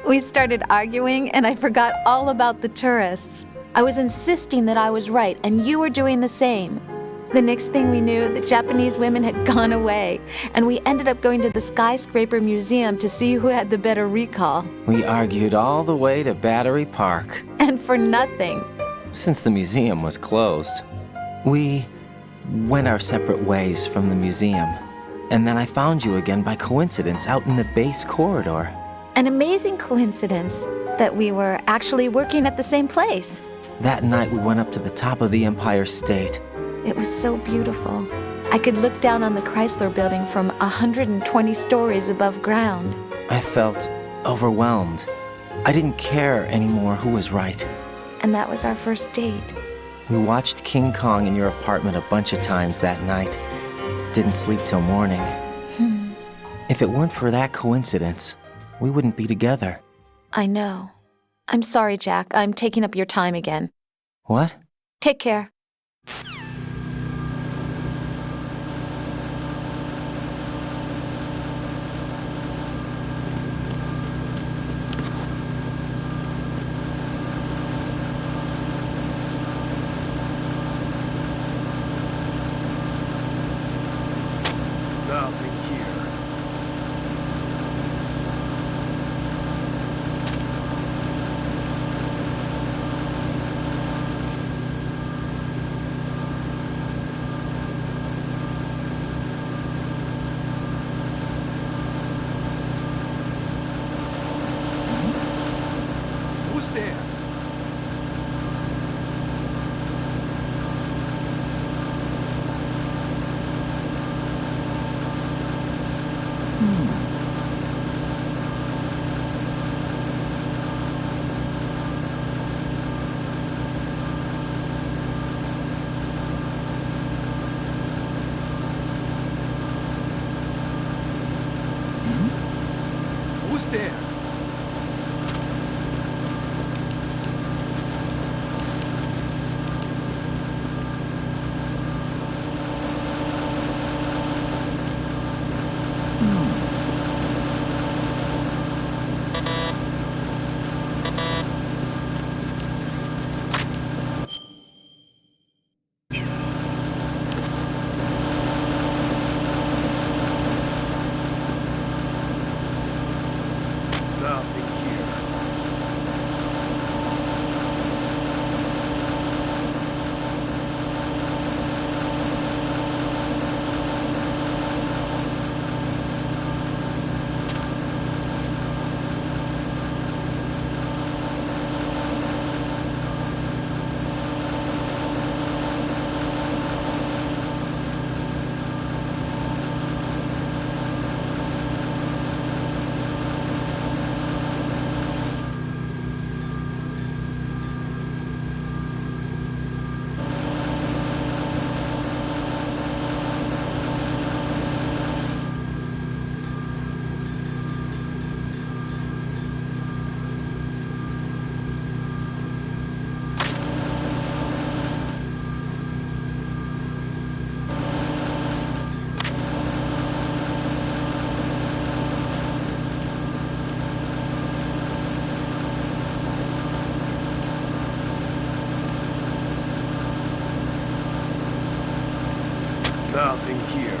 We started arguing, and I forgot all about the tourists. I was insisting that I was right, and you were doing the same. The next thing we knew, the Japanese women had gone away, and we ended up going to the Skyscraper Museum to see who had the better recall. We argued all the way to Battery Park. And for nothing. Since the museum was closed. We went our separate ways from the museum. And then I found you again by coincidence out in the base corridor. An amazing coincidence that we were actually working at the same place. That night we went up to the top of the Empire State. It was so beautiful. I could look down on the Chrysler Building from 120 stories above ground. I felt overwhelmed. I didn't care anymore who was right. And that was our first date. We watched King Kong in your apartment a bunch of times that night. Didn't sleep till morning. If it weren't for that coincidence, we wouldn't be together. I know. I'm sorry, Jack. I'm taking up your time again. What? Take care. Nothing here. Who's there? Who's there? Nothing here. Nothing here.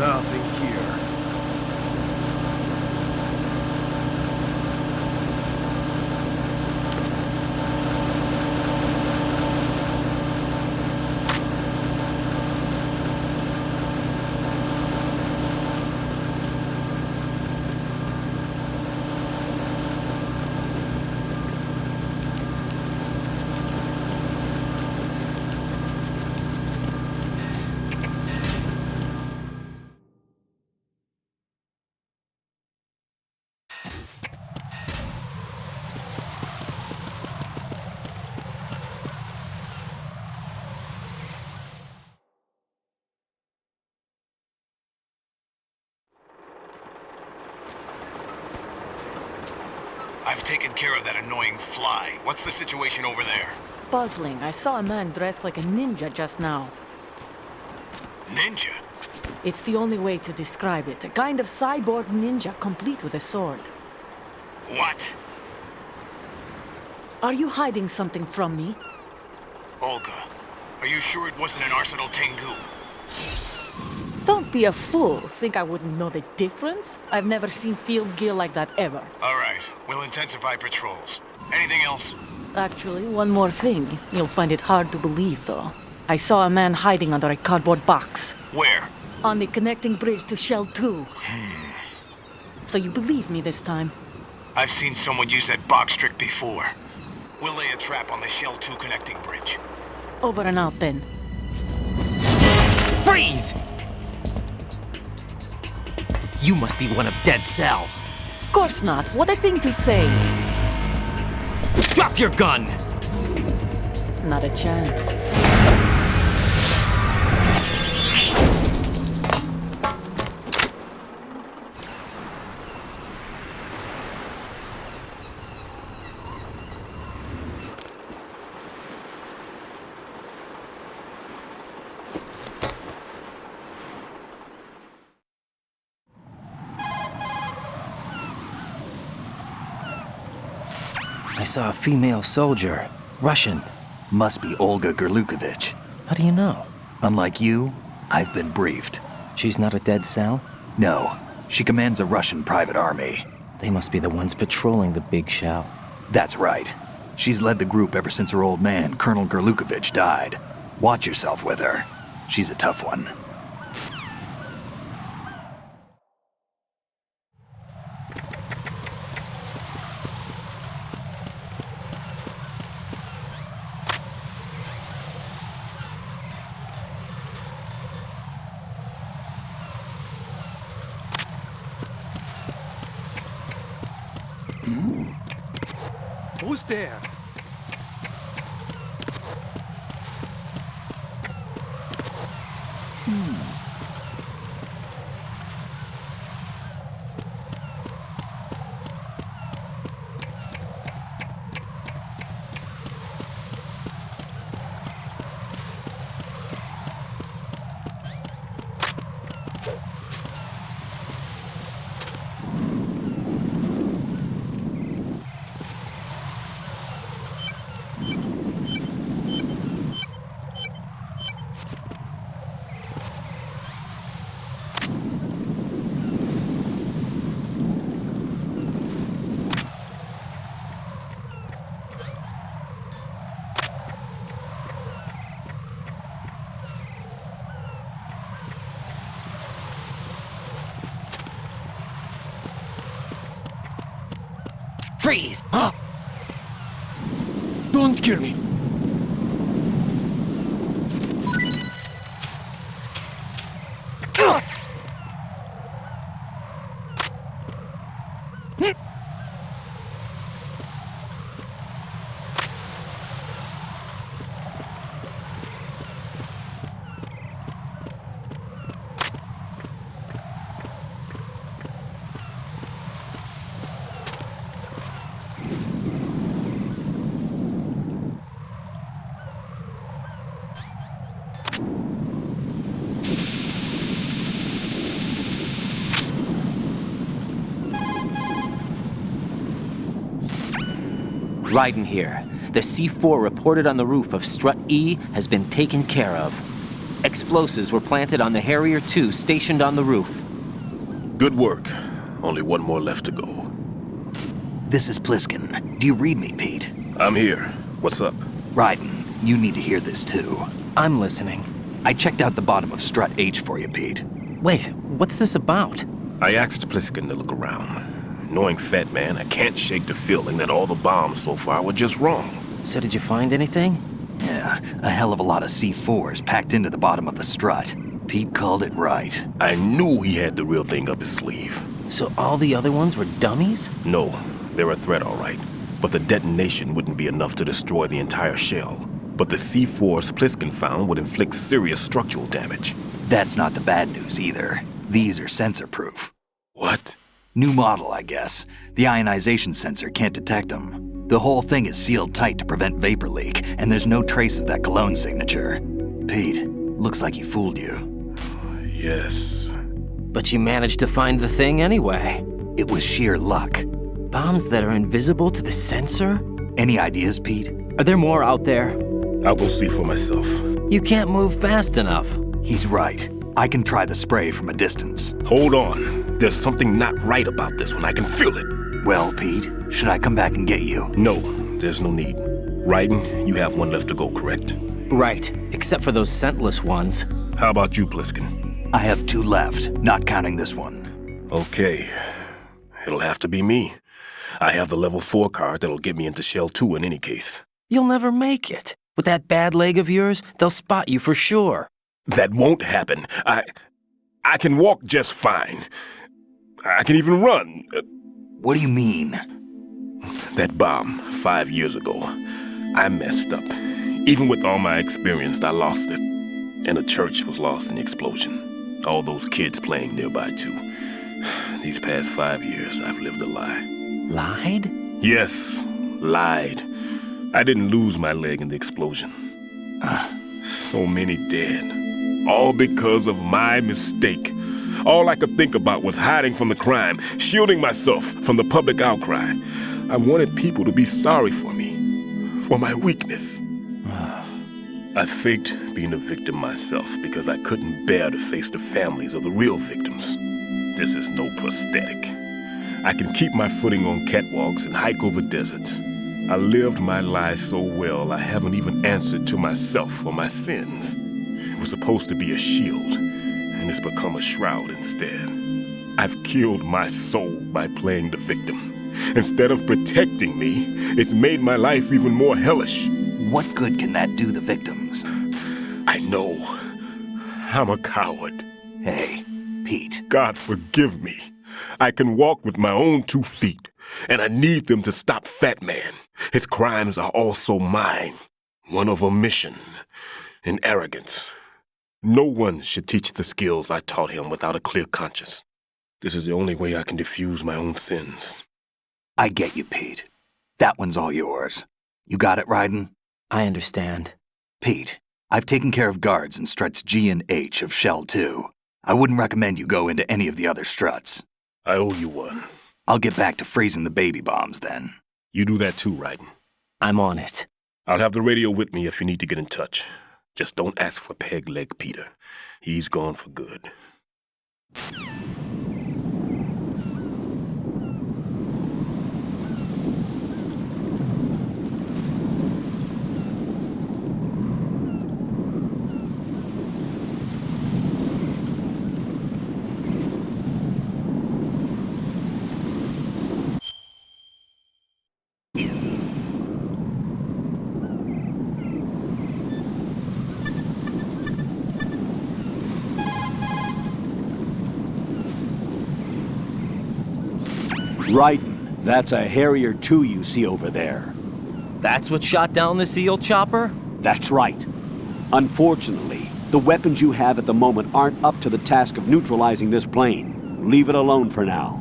Nothing here. I've taken care of that annoying fly. What's the situation over there? Puzzling. I saw a man dressed like a ninja just now. Ninja? It's the only way to describe it. A kind of cyborg ninja, complete with a sword. What? Are you hiding something from me? Olga, are you sure it wasn't an Arsenal Tengu? Don't be a fool. Think I wouldn't know the difference? I've never seen field gear like that ever. All right, we'll intensify patrols. Anything else? Actually, one more thing. You'll find it hard to believe, though. I saw a man hiding under a cardboard box. Where? On the connecting bridge to Shell 2. So you believe me this time? I've seen someone use that box trick before. We'll lay a trap on the Shell 2 connecting bridge. Over and out, then. Freeze! You must be one of Dead Cell. Of course not. What a thing to say. Drop your gun! Not a chance. I saw a female soldier. Russian. Must be Olga Gerlukovich. How do you know? Unlike you, I've been briefed. She's not a Dead Cell? No. She commands a Russian private army. They must be the ones patrolling the big shell. That's right. She's led the group ever since her old man, Colonel Gerlukovich, died. Watch yourself with her. She's a tough one. Who's there? Freeze! Huh? Don't kill me. Raiden here. The C4 reported on the roof of Strut E has been taken care of. Explosives were planted on the Harrier 2 stationed on the roof. Good work. Only one more left to go. This is Pliskin. Do you read me, Pete? I'm here. What's up? Raiden, you need to hear this too. I'm listening. I checked out the bottom of Strut H for you, Pete. Wait, what's this about? I asked Pliskin to look around. Knowing Fat Man, I can't shake the feeling that all the bombs so far were just wrong. So did you find anything? Yeah, a hell of a lot of C4s packed into the bottom of the strut. Pete called it right. I knew he had the real thing up his sleeve. So all the other ones were dummies? No, they're a threat, all right. But the detonation wouldn't be enough to destroy the entire shell. But the C4s Pliskin found would inflict serious structural damage. That's not the bad news either. These are sensor-proof. What? New model, I guess. The ionization sensor can't detect them. The whole thing is sealed tight to prevent vapor leak, and there's no trace of that cologne signature. Pete, looks like he fooled you. Yes. But you managed to find the thing anyway. It was sheer luck. Bombs that are invisible to the sensor? Any ideas, Pete? Are there more out there? I'll go see for myself. You can't move fast enough. He's right. I can try the spray from a distance. Hold on. There's something not right about this one. I can feel it. Well, Pete, should I come back and get you? No, there's no need. Raiden, you have one left to go, correct? Right, except for those scentless ones. How about you, Pliskin? I have 2 left, not counting this one. Okay. It'll have to be me. I have the level 4 card that'll get me into Shell 2 in any case. You'll never make it. With that bad leg of yours, they'll spot you for sure. That won't happen. I can walk just fine. I can even run. What do you mean? That bomb 5 years ago. I messed up. Even with all my experience, I lost it. And the church was lost in the explosion. All those kids playing nearby, too. These past 5 years, I've lived a lie. Lied? Yes, lied. I didn't lose my leg in the explosion. So many dead. All because of my mistake. All I could think about was hiding from the crime, shielding myself from the public outcry. I wanted people to be sorry for me, for my weakness. I faked being a victim myself because I couldn't bear to face the families of the real victims. This is no prosthetic. I can keep my footing on catwalks and hike over deserts. I lived my lie so well I haven't even answered to myself for my sins. It was supposed to be a shield, and it's become a shroud instead. I've killed my soul by playing the victim. Instead of protecting me, it's made my life even more hellish. What good can that do the victims? I know. I'm a coward. Hey, Pete. God forgive me. I can walk with my own 2 feet, and I need them to stop Fat Man. His crimes are also mine. One of omission and arrogance. No one should teach the skills I taught him without a clear conscience. This is the only way I can diffuse my own sins. I get you, Pete. That one's all yours. You got it, Raiden? I understand. Pete, I've taken care of guards in struts G and H of Shell 2. I wouldn't recommend you go into any of the other struts. I owe you one. I'll get back to freezing the baby bombs then. You do that too, Raiden. I'm on it. I'll have the radio with me if you need to get in touch. Just don't ask for Peg Leg Peter. He's gone for good. Raiden, that's a Harrier 2 you see over there. That's what shot down the SEAL chopper? That's right. Unfortunately, the weapons you have at the moment aren't up to the task of neutralizing this plane. Leave it alone for now.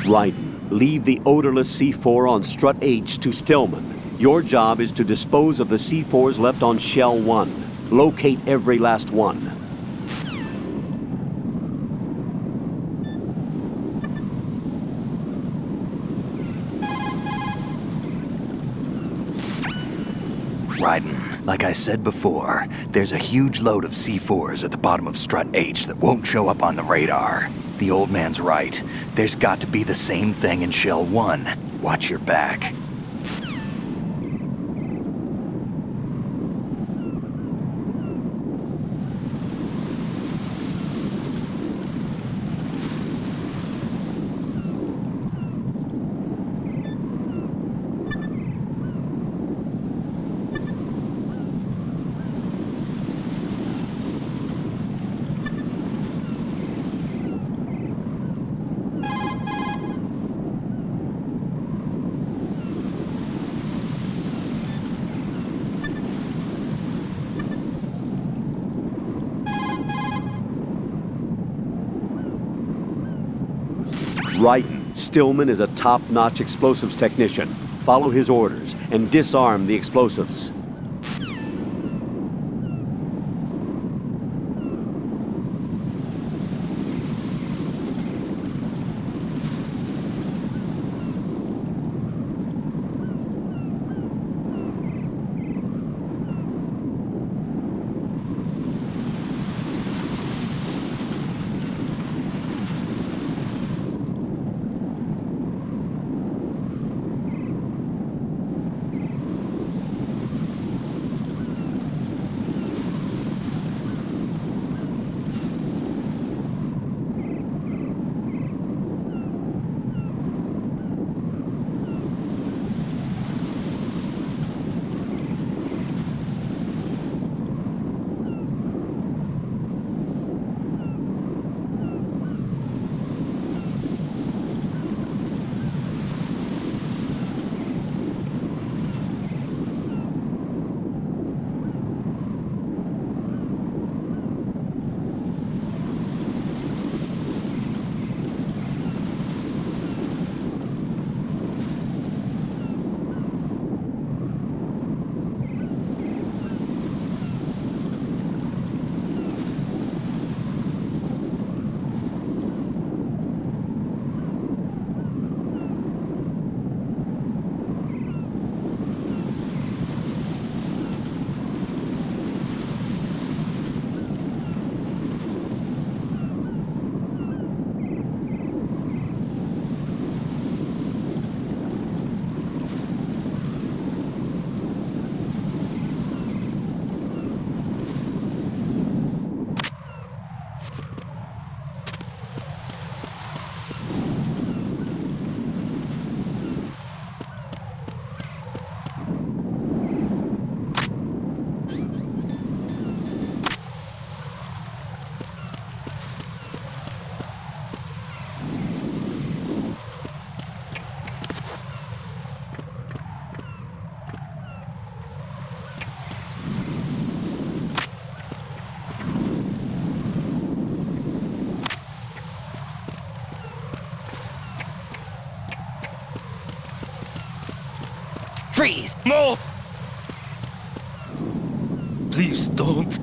Raiden, leave the odorless C4 on Strut H to Stillman. Your job is to dispose of the C4s left on Shell 1. Locate every last one. Raiden. Like I said before, there's a huge load of C4s at the bottom of Strut H that won't show up on the radar. The old man's right. There's got to be the same thing in Shell 1. Watch your back. Raiden, Stillman is a top-notch explosives technician. Follow his orders and disarm the explosives. Freeze! No! Please don't.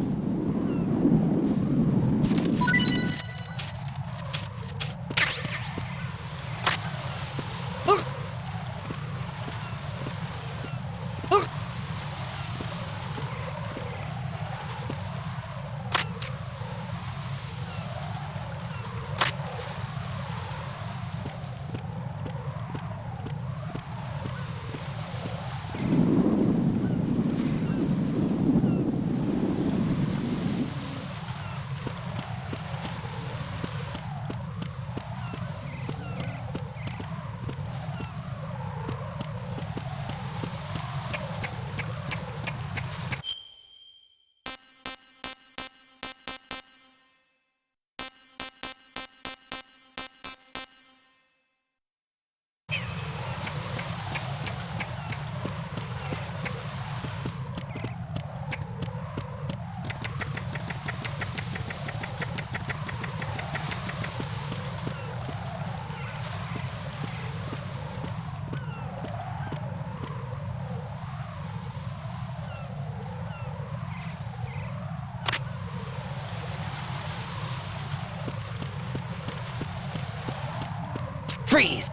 Freeze!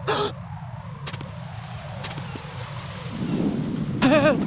Help!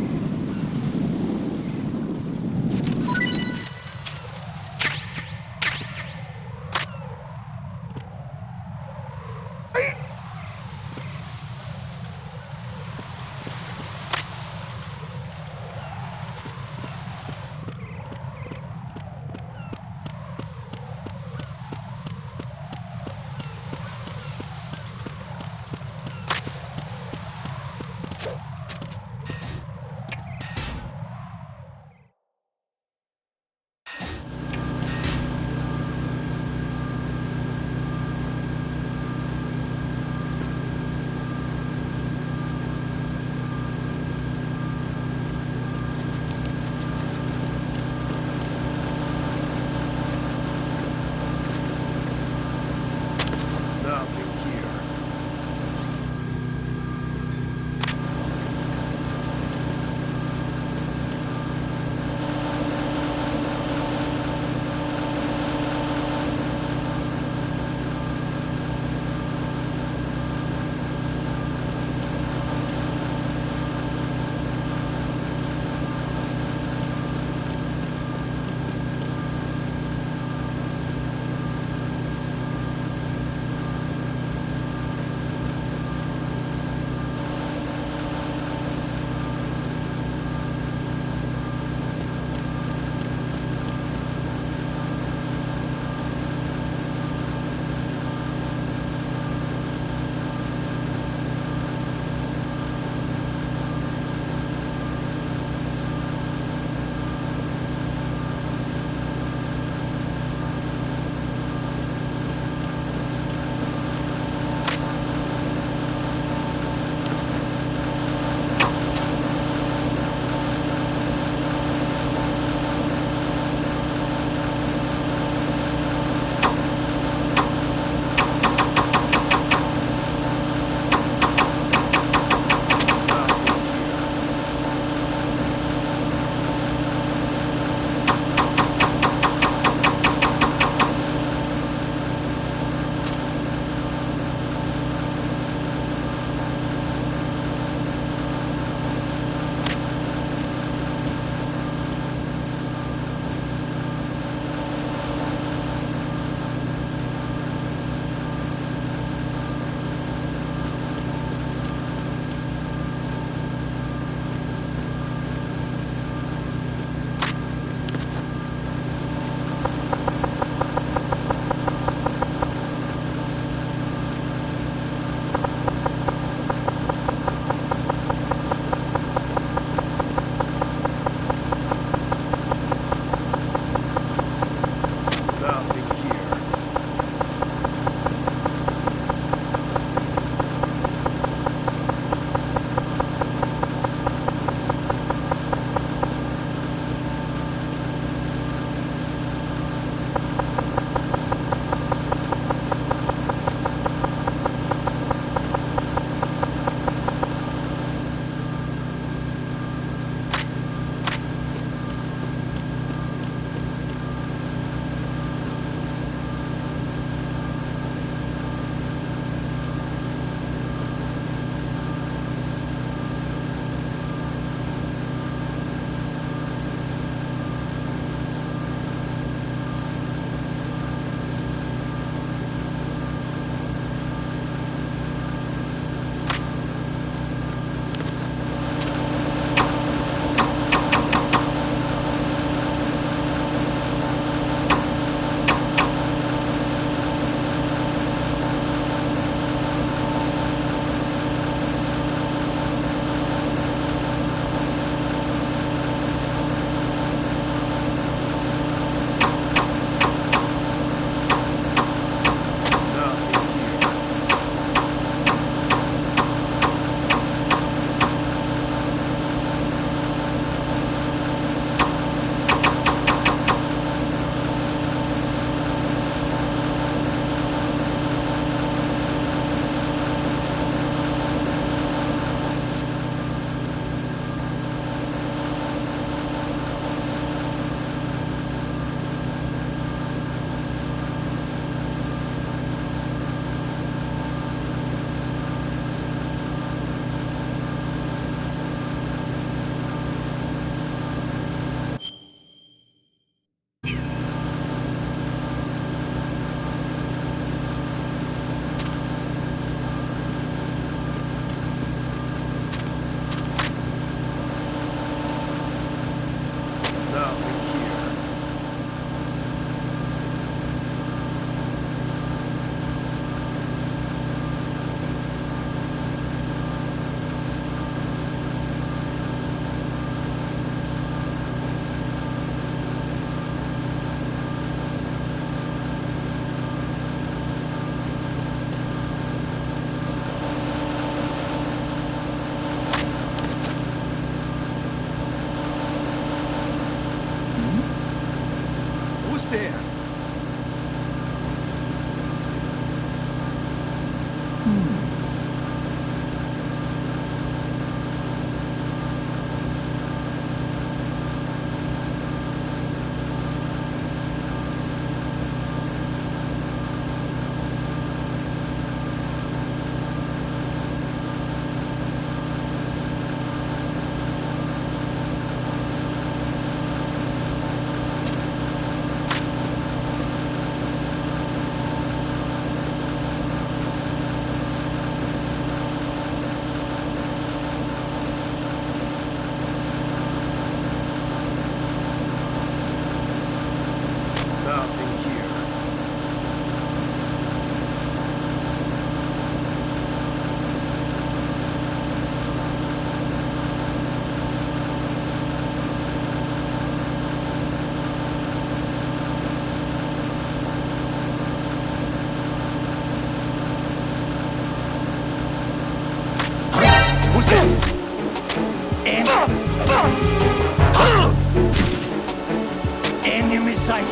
sight!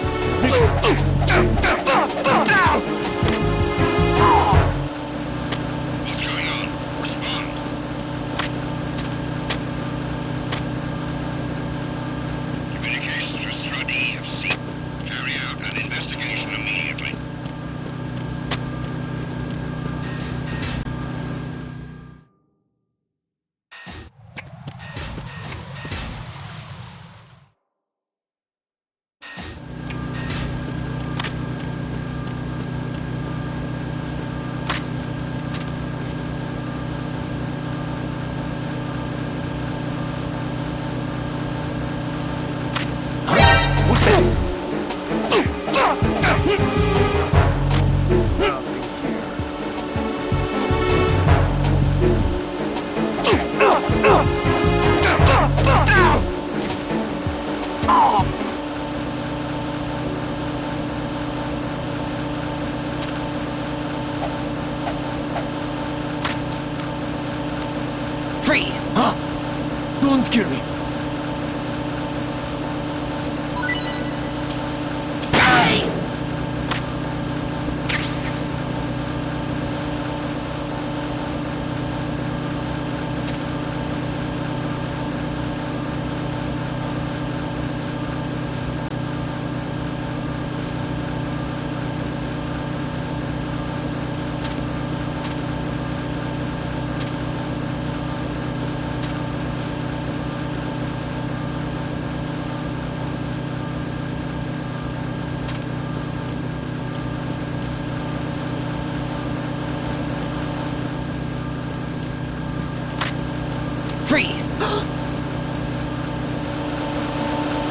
What's going on? Respond. Communications with Strut EFC. Carry out an investigation immediately. Freeze! Huh? Don't kill me. Freeze!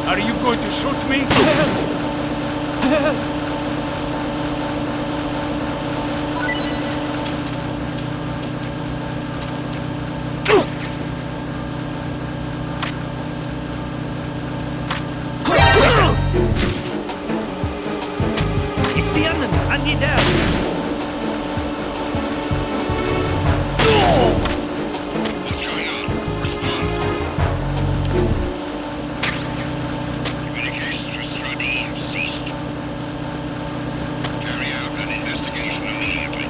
Are you going to shoot me? It's the enemy! I need help! What's going on? Respond. Communications with Strut E have ceased. Carry out an investigation immediately.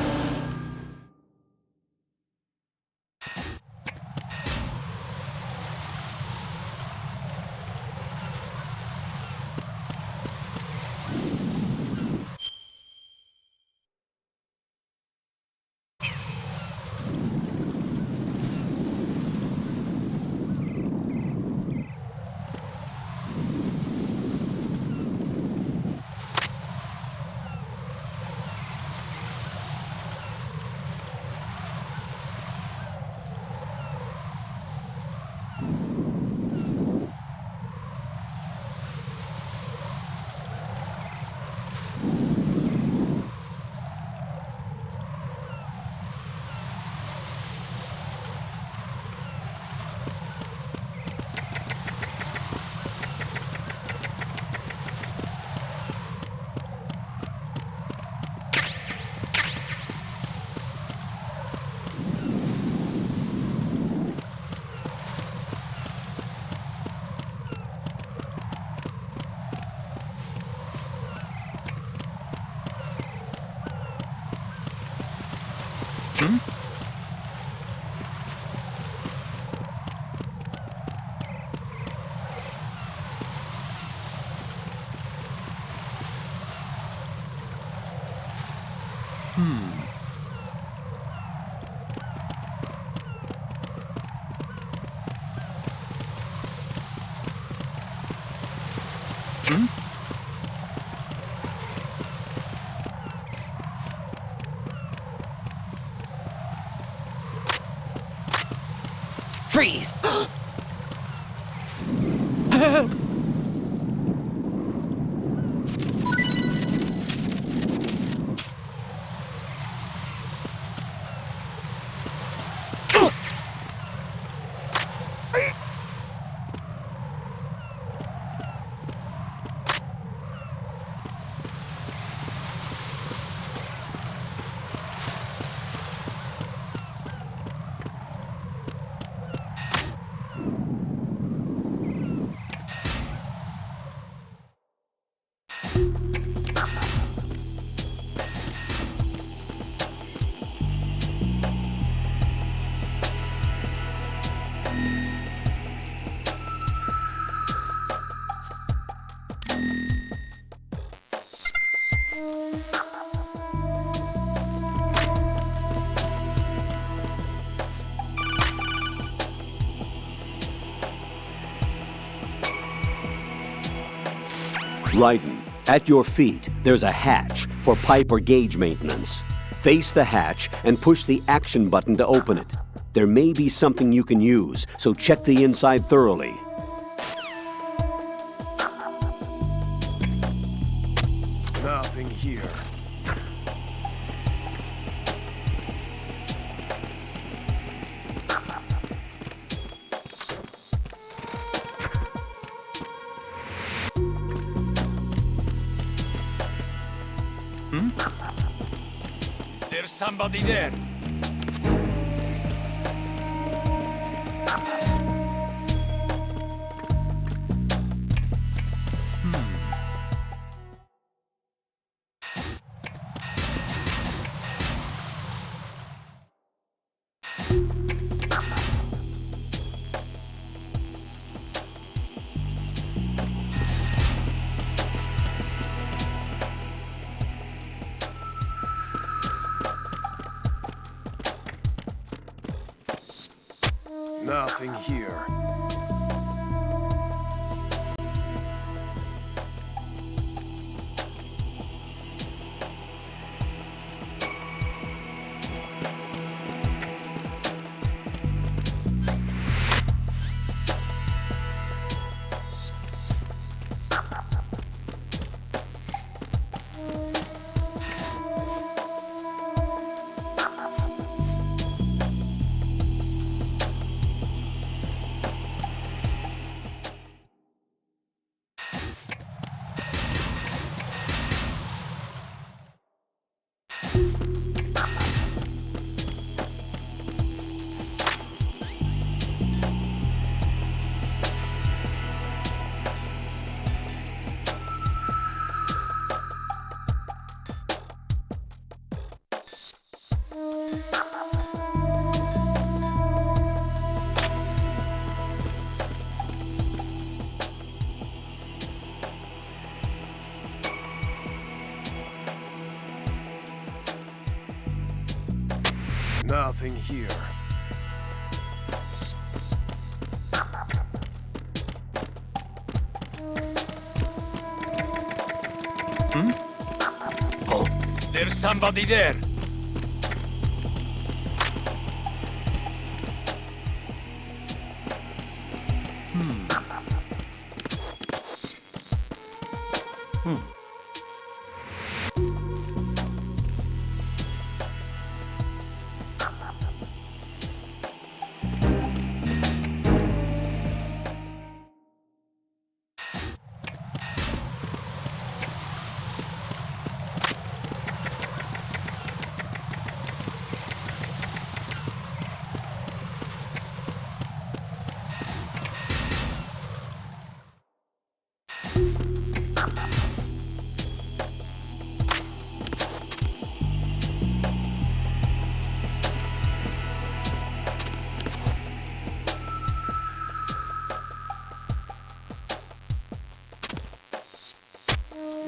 Freeze! Raiden, at your feet, there's a hatch for pipe or gauge maintenance. Face the hatch and push the action button to open it. There may be something you can use, so check the inside thoroughly. Nothing here. Is there somebody there? Nothing here. Nothing here. Oh, there's somebody there.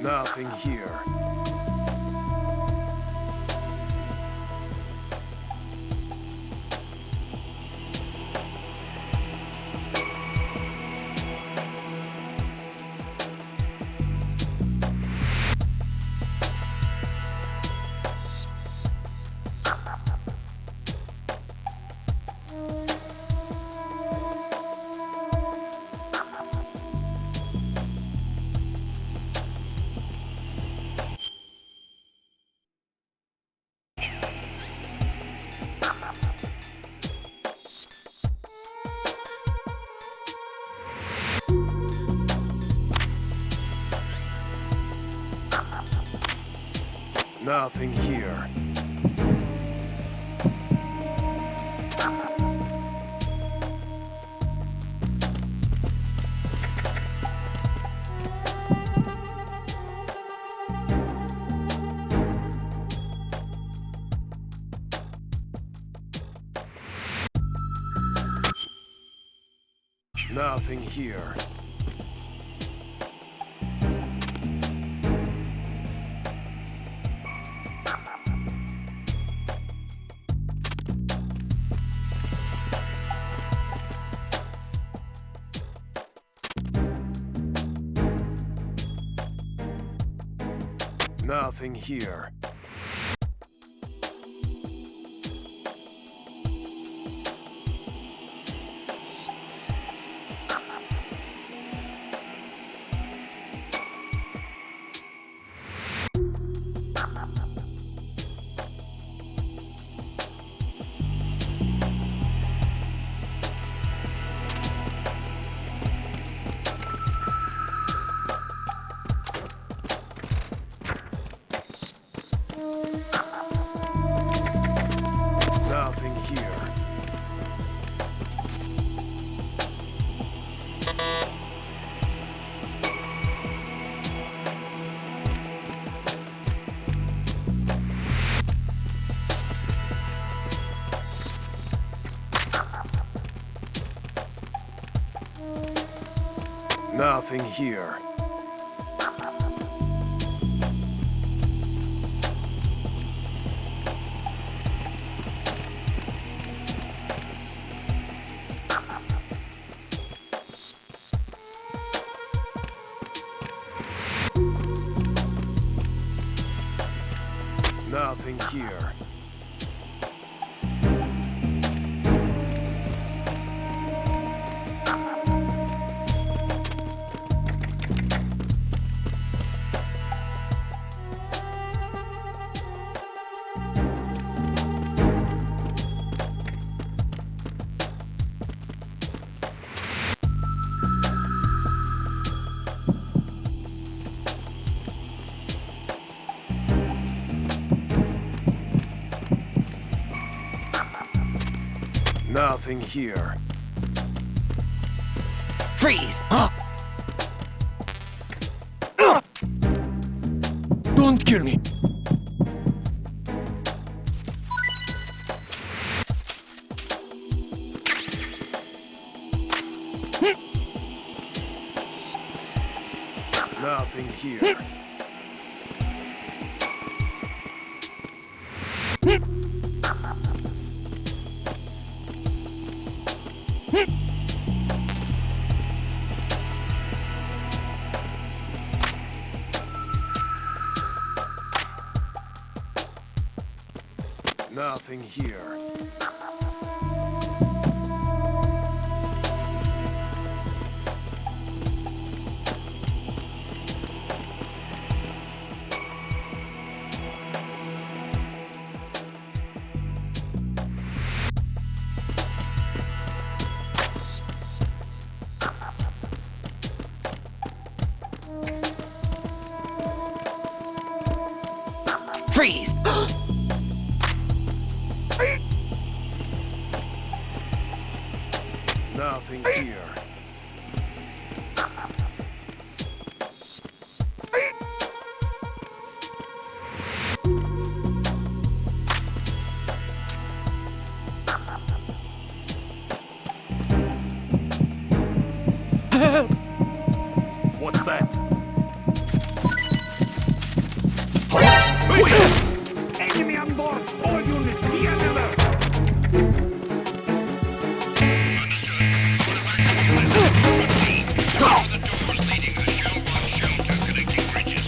Nothing here. Nothing here. Nothing here. Nothing here. Nothing here. Nothing here. Nothing here. Nothing here. Freeze! Don't kill me. Nothing here. Nothing here. Freeze! Nothing here. What's that? Enemy on board! All units, be on alert! Secure the doors leading to the Shell 1, Shell 2 connecting bridges.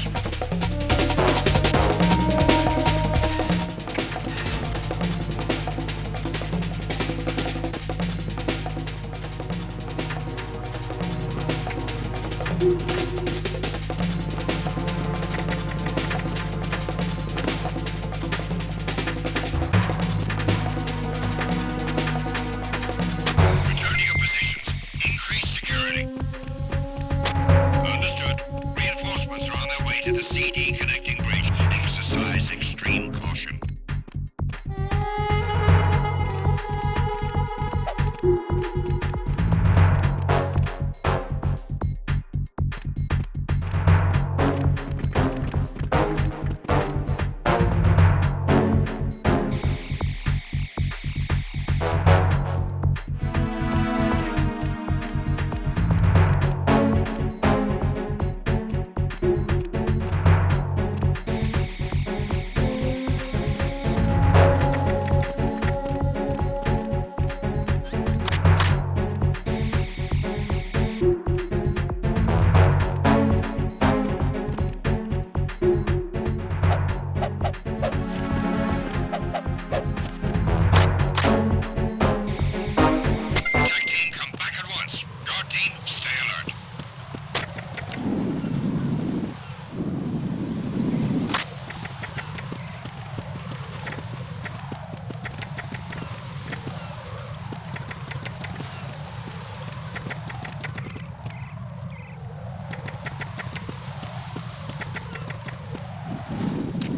Return to your positions. Increase security. Understood. Reinforcements are on their way to the CD connecting bridge. Exercise extreme caution.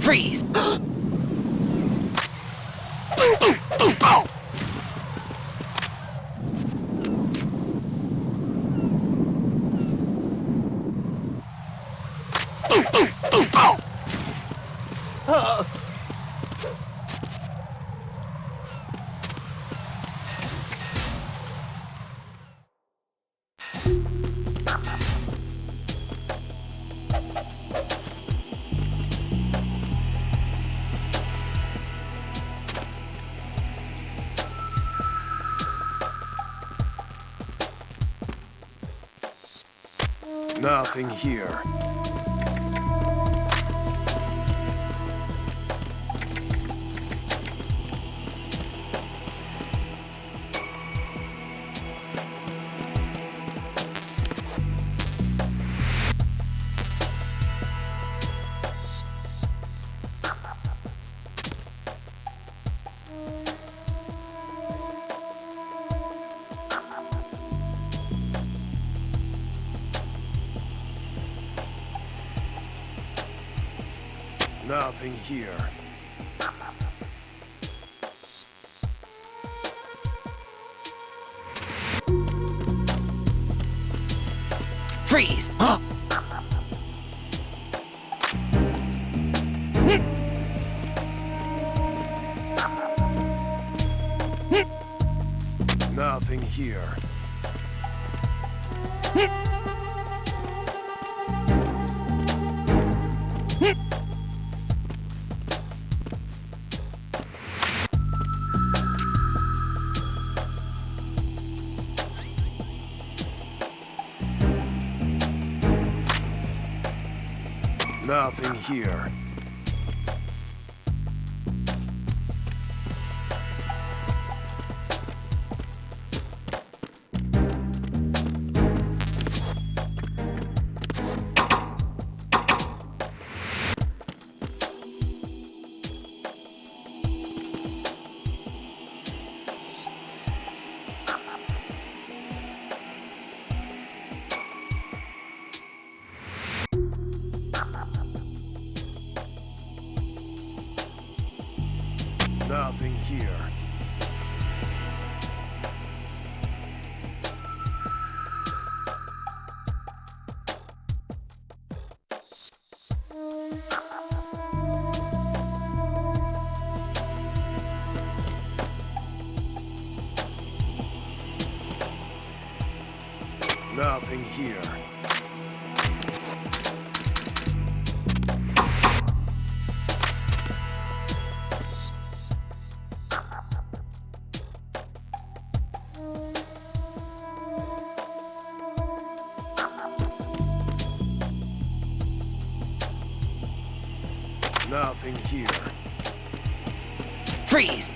Freeze! Nothing here. Nothing here. Freeze! Nothing here. Nothing here. Nothing here. Nothing here. Nothing here. Freeze!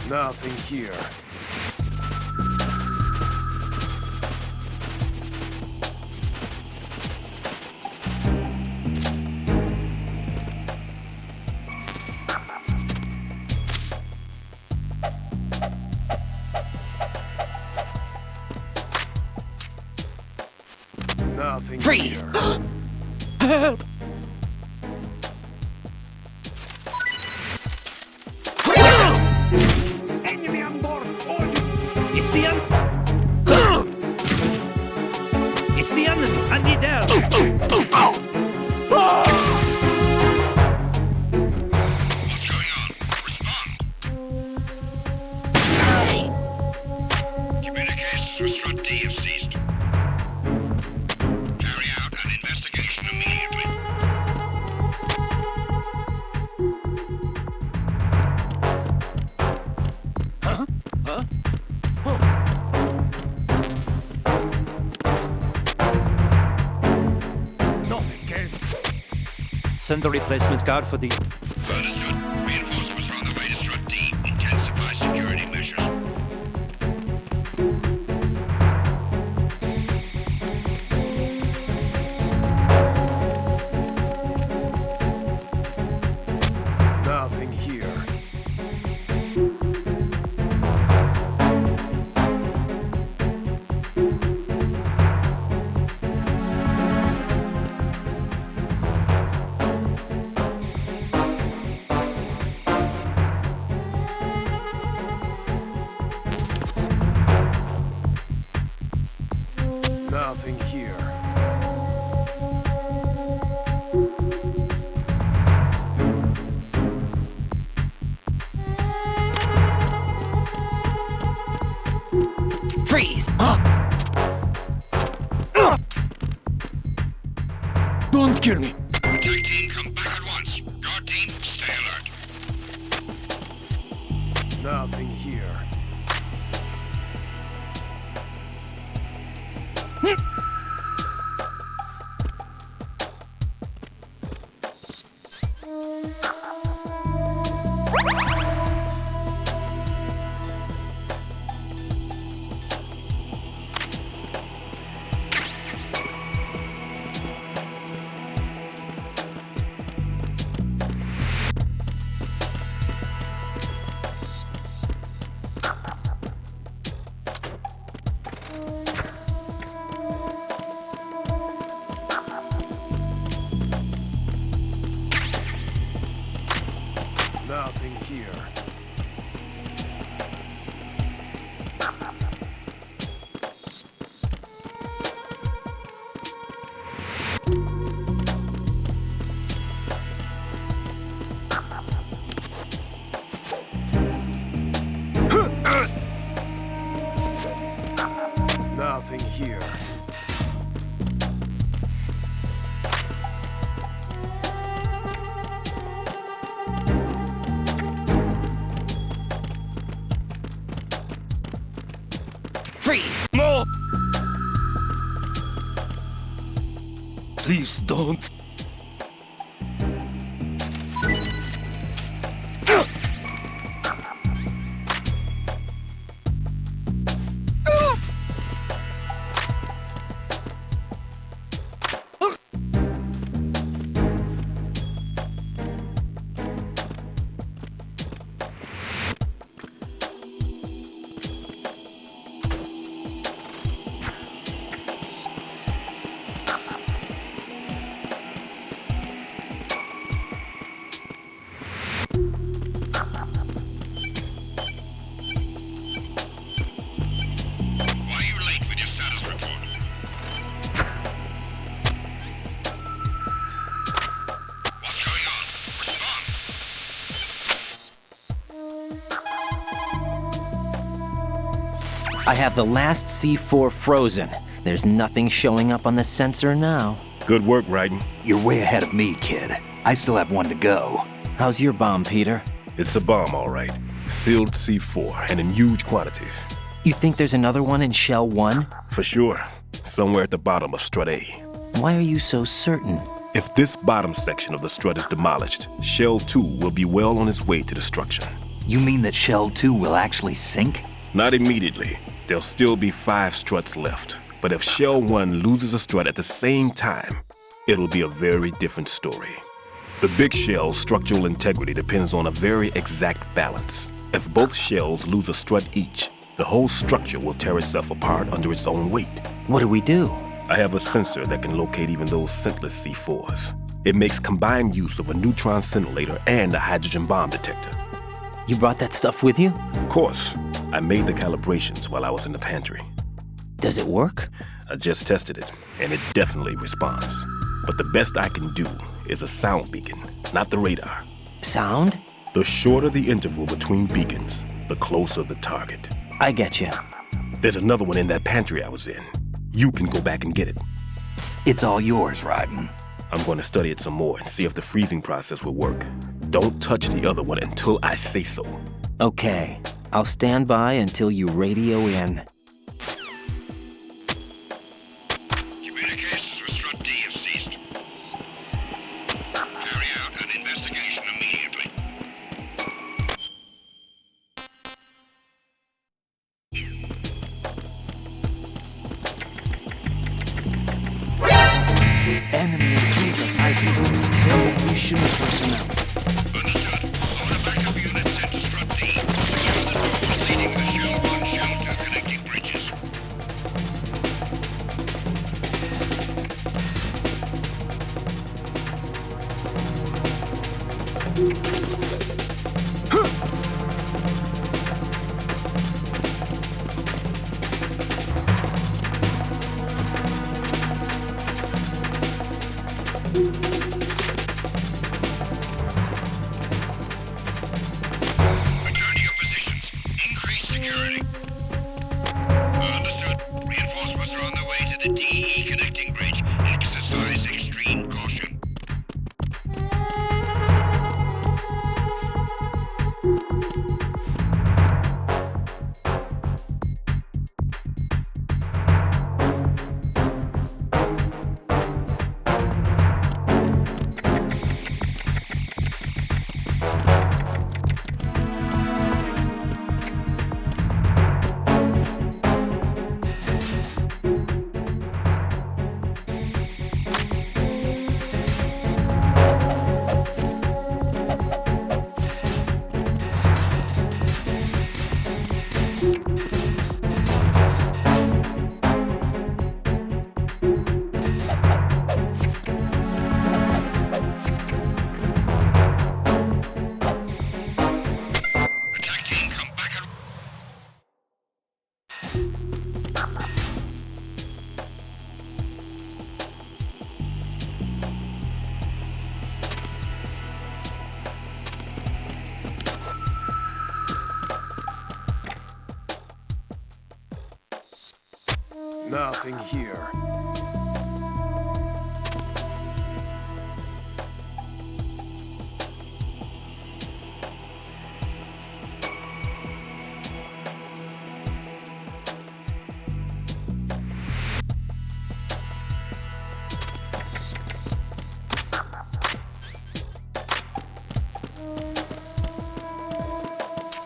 Nothing here. Nothing Freeze! here. Help! Enemy on board! It's the It's the enemy! I need help! What's going on? Respond. Communications with Strut D have ceased. Carry out an investigation immediately. Huh? Huh? No, ¿qué? Send a replacement guard for the... Understood. Reinforcements are on the way to Strut D. Intensify security measures. Nothing here. Nothing here. Freeze! Don't kill me. Attack team, come back at once. Guard team, stay alert. Nothing here. Nothing here. Nothing here. Freeze! No! Please don't. I have the last C4 frozen. There's nothing showing up on the sensor now. Good work, Raiden. You're way ahead of me, kid. I still have one to go. How's your bomb, Peter? It's a bomb, all right. Sealed C4, and in huge quantities. You think there's another one in Shell 1? For sure. Somewhere at the bottom of Strut A. Why are you so certain? If this bottom section of the strut is demolished, Shell 2 will be well on its way to destruction. You mean that Shell 2 will actually sink? Not immediately. There'll still be 5 struts left. But if Shell 1 loses a strut at the same time, it'll be a very different story. The big shell's structural integrity depends on a very exact balance. If both shells lose a strut each, the whole structure will tear itself apart under its own weight. What do we do? I have a sensor that can locate even those scentless C4s. It makes combined use of a neutron scintillator and a hydrogen bomb detector. You brought that stuff with you? Of course. I made the calibrations while I was in the pantry. Does it work? I just tested it, and it definitely responds. But the best I can do is a sound beacon, not the radar. Sound? The shorter the interval between beacons, the closer the target. I get you. There's another one in that pantry I was in. You can go back and get it. It's all yours, Raiden. I'm going to study it some more and see if the freezing process will work. Don't touch the other one until I say so. Okay. I'll stand by until you radio in. Communications with Strut D have ceased. Carry mission personnel. Understood. Order backup units sent to Strut D. Secure the doors leading to the Shell 1, Shell 2 connecting bridges. Return to your positions. Increase security. Understood. Reinforcements are on their way to the DE connecting bridge. Exercise extreme caution. Attack team, come back and... Nothing here.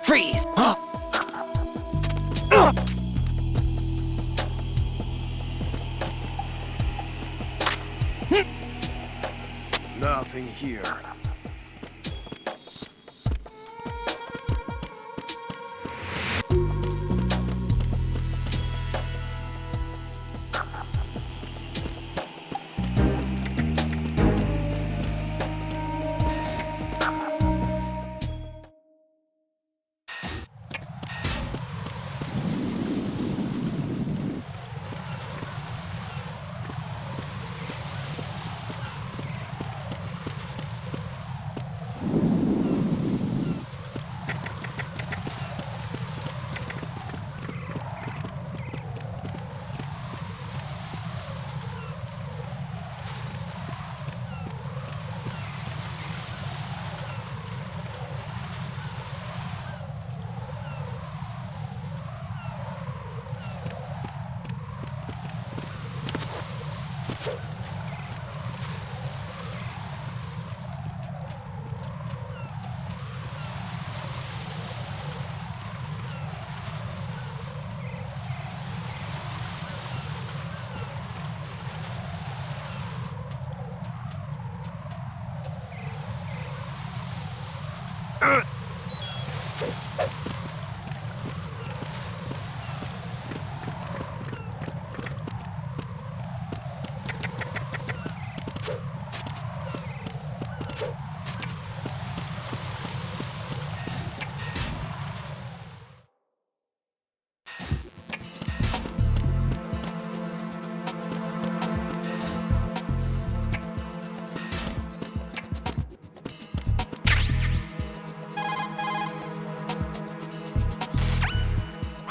Freeze! Nothing here.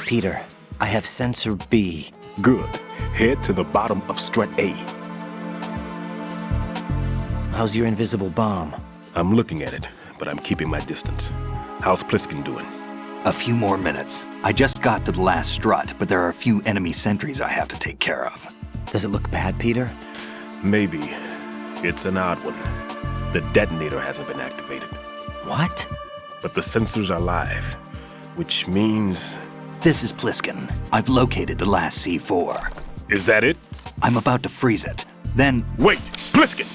Peter, I have sensor B. Good. Head to the bottom of Strut A. How's your invisible bomb? I'm looking at it, but I'm keeping my distance. How's Pliskin doing? A few more minutes. I just got to the last strut, but there are a few enemy sentries I have to take care of. Does it look bad, Peter? Maybe. It's an odd one. The detonator hasn't been activated. What? But the sensors are live, which means... This is Pliskin. I've located the last C4. Is that it? I'm about to freeze it. Then... Wait! Pliskin!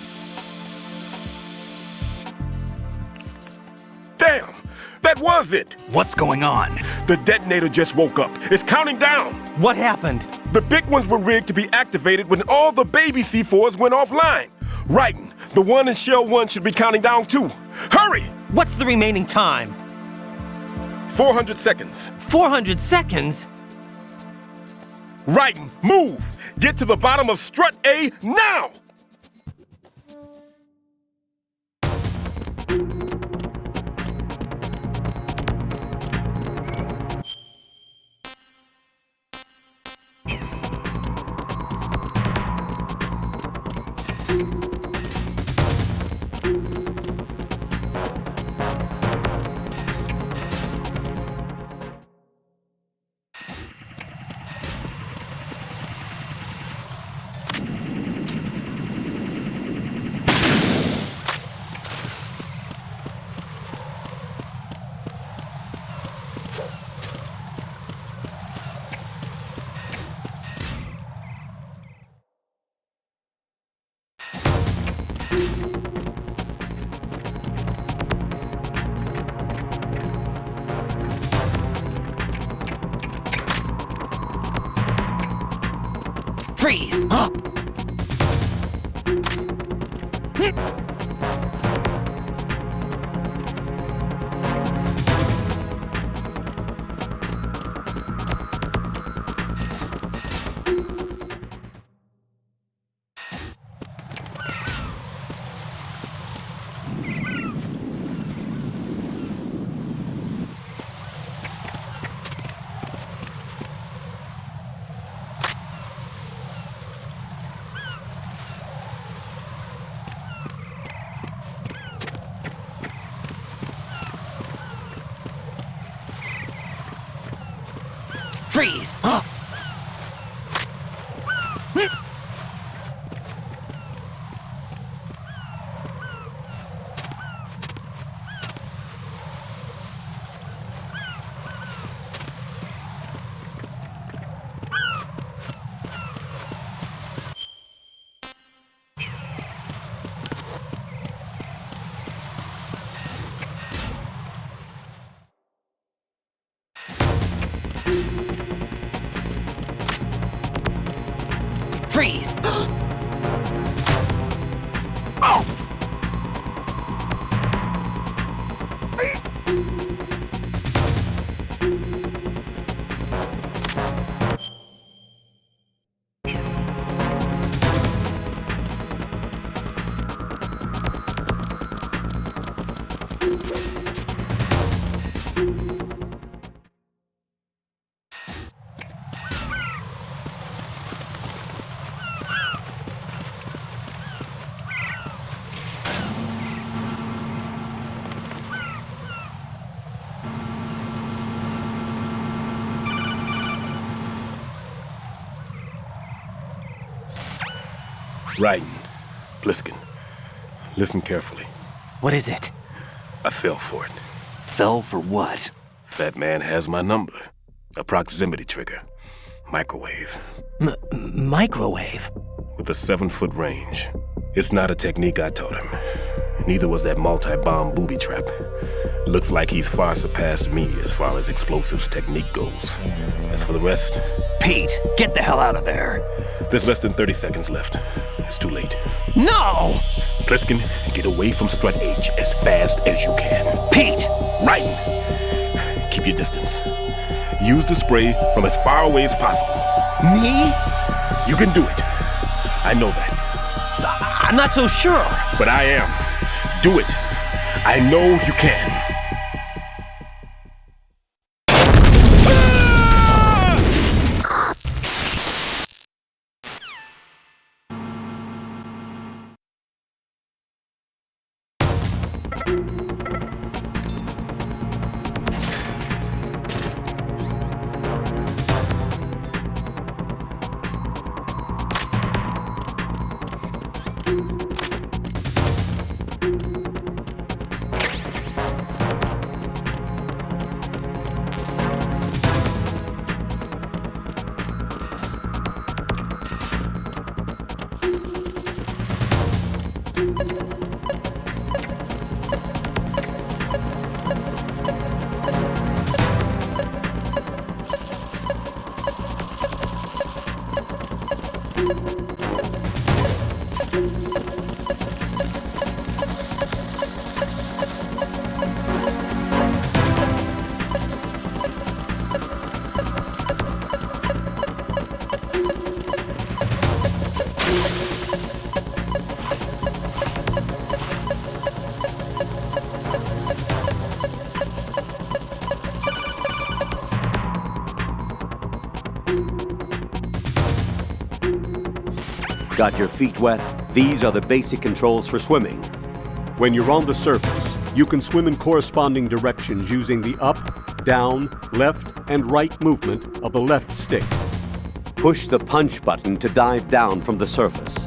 was it? What's going on? The detonator just woke up. It's counting down. What happened? The big ones were rigged to be activated when all the baby C4s went offline. Right. The one in Shell 1 should be counting down too. Hurry! What's the remaining time? 400 seconds. 400 seconds? Right. Move! Get to the bottom of strut A now! Freeze! Huh? Freeze! Huh? Freeze! Oh! Raiden, Bliskin, listen carefully. What is it? I fell for it. Fell for what? Fat man has my number. A proximity trigger. Microwave. Microwave? With a 7-foot range. It's not a technique I taught him. Neither was that multi-bomb booby trap. Looks like he's far surpassed me as far as explosives technique goes. As for the rest... Pete, get the hell out of there. There's less than 30 seconds left. It's too late. No! Pliskin, get away from strut H as fast as you can. Pete! Raiden, keep your distance. Use the spray from as far away as possible. Me? You can do it. I know that. I'm not so sure. But I am. Do it. I know you can. Got your feet wet? These are the basic controls for swimming. When you're on the surface, you can swim in corresponding directions using the up, down, left, and right movement of the left stick. Push the punch button to dive down from the surface.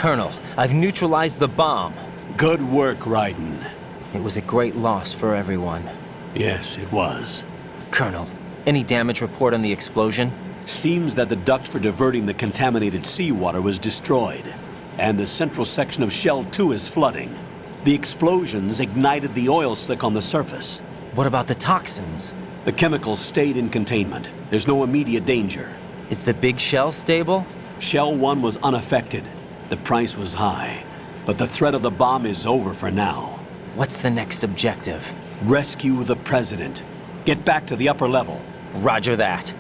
Colonel, I've neutralized the bomb. Good work, Raiden. It was a great loss for everyone. Yes, it was. Colonel, any damage report on the explosion? Seems that the duct for diverting the contaminated seawater was destroyed, and the central section of Shell 2 is flooding. The explosions ignited the oil slick on the surface. What about the toxins? The chemicals stayed in containment. There's no immediate danger. Is the big shell stable? Shell 1 was unaffected. The price was high, but the threat of the bomb is over for now. What's the next objective? Rescue the President. Get back to the upper level. Roger that.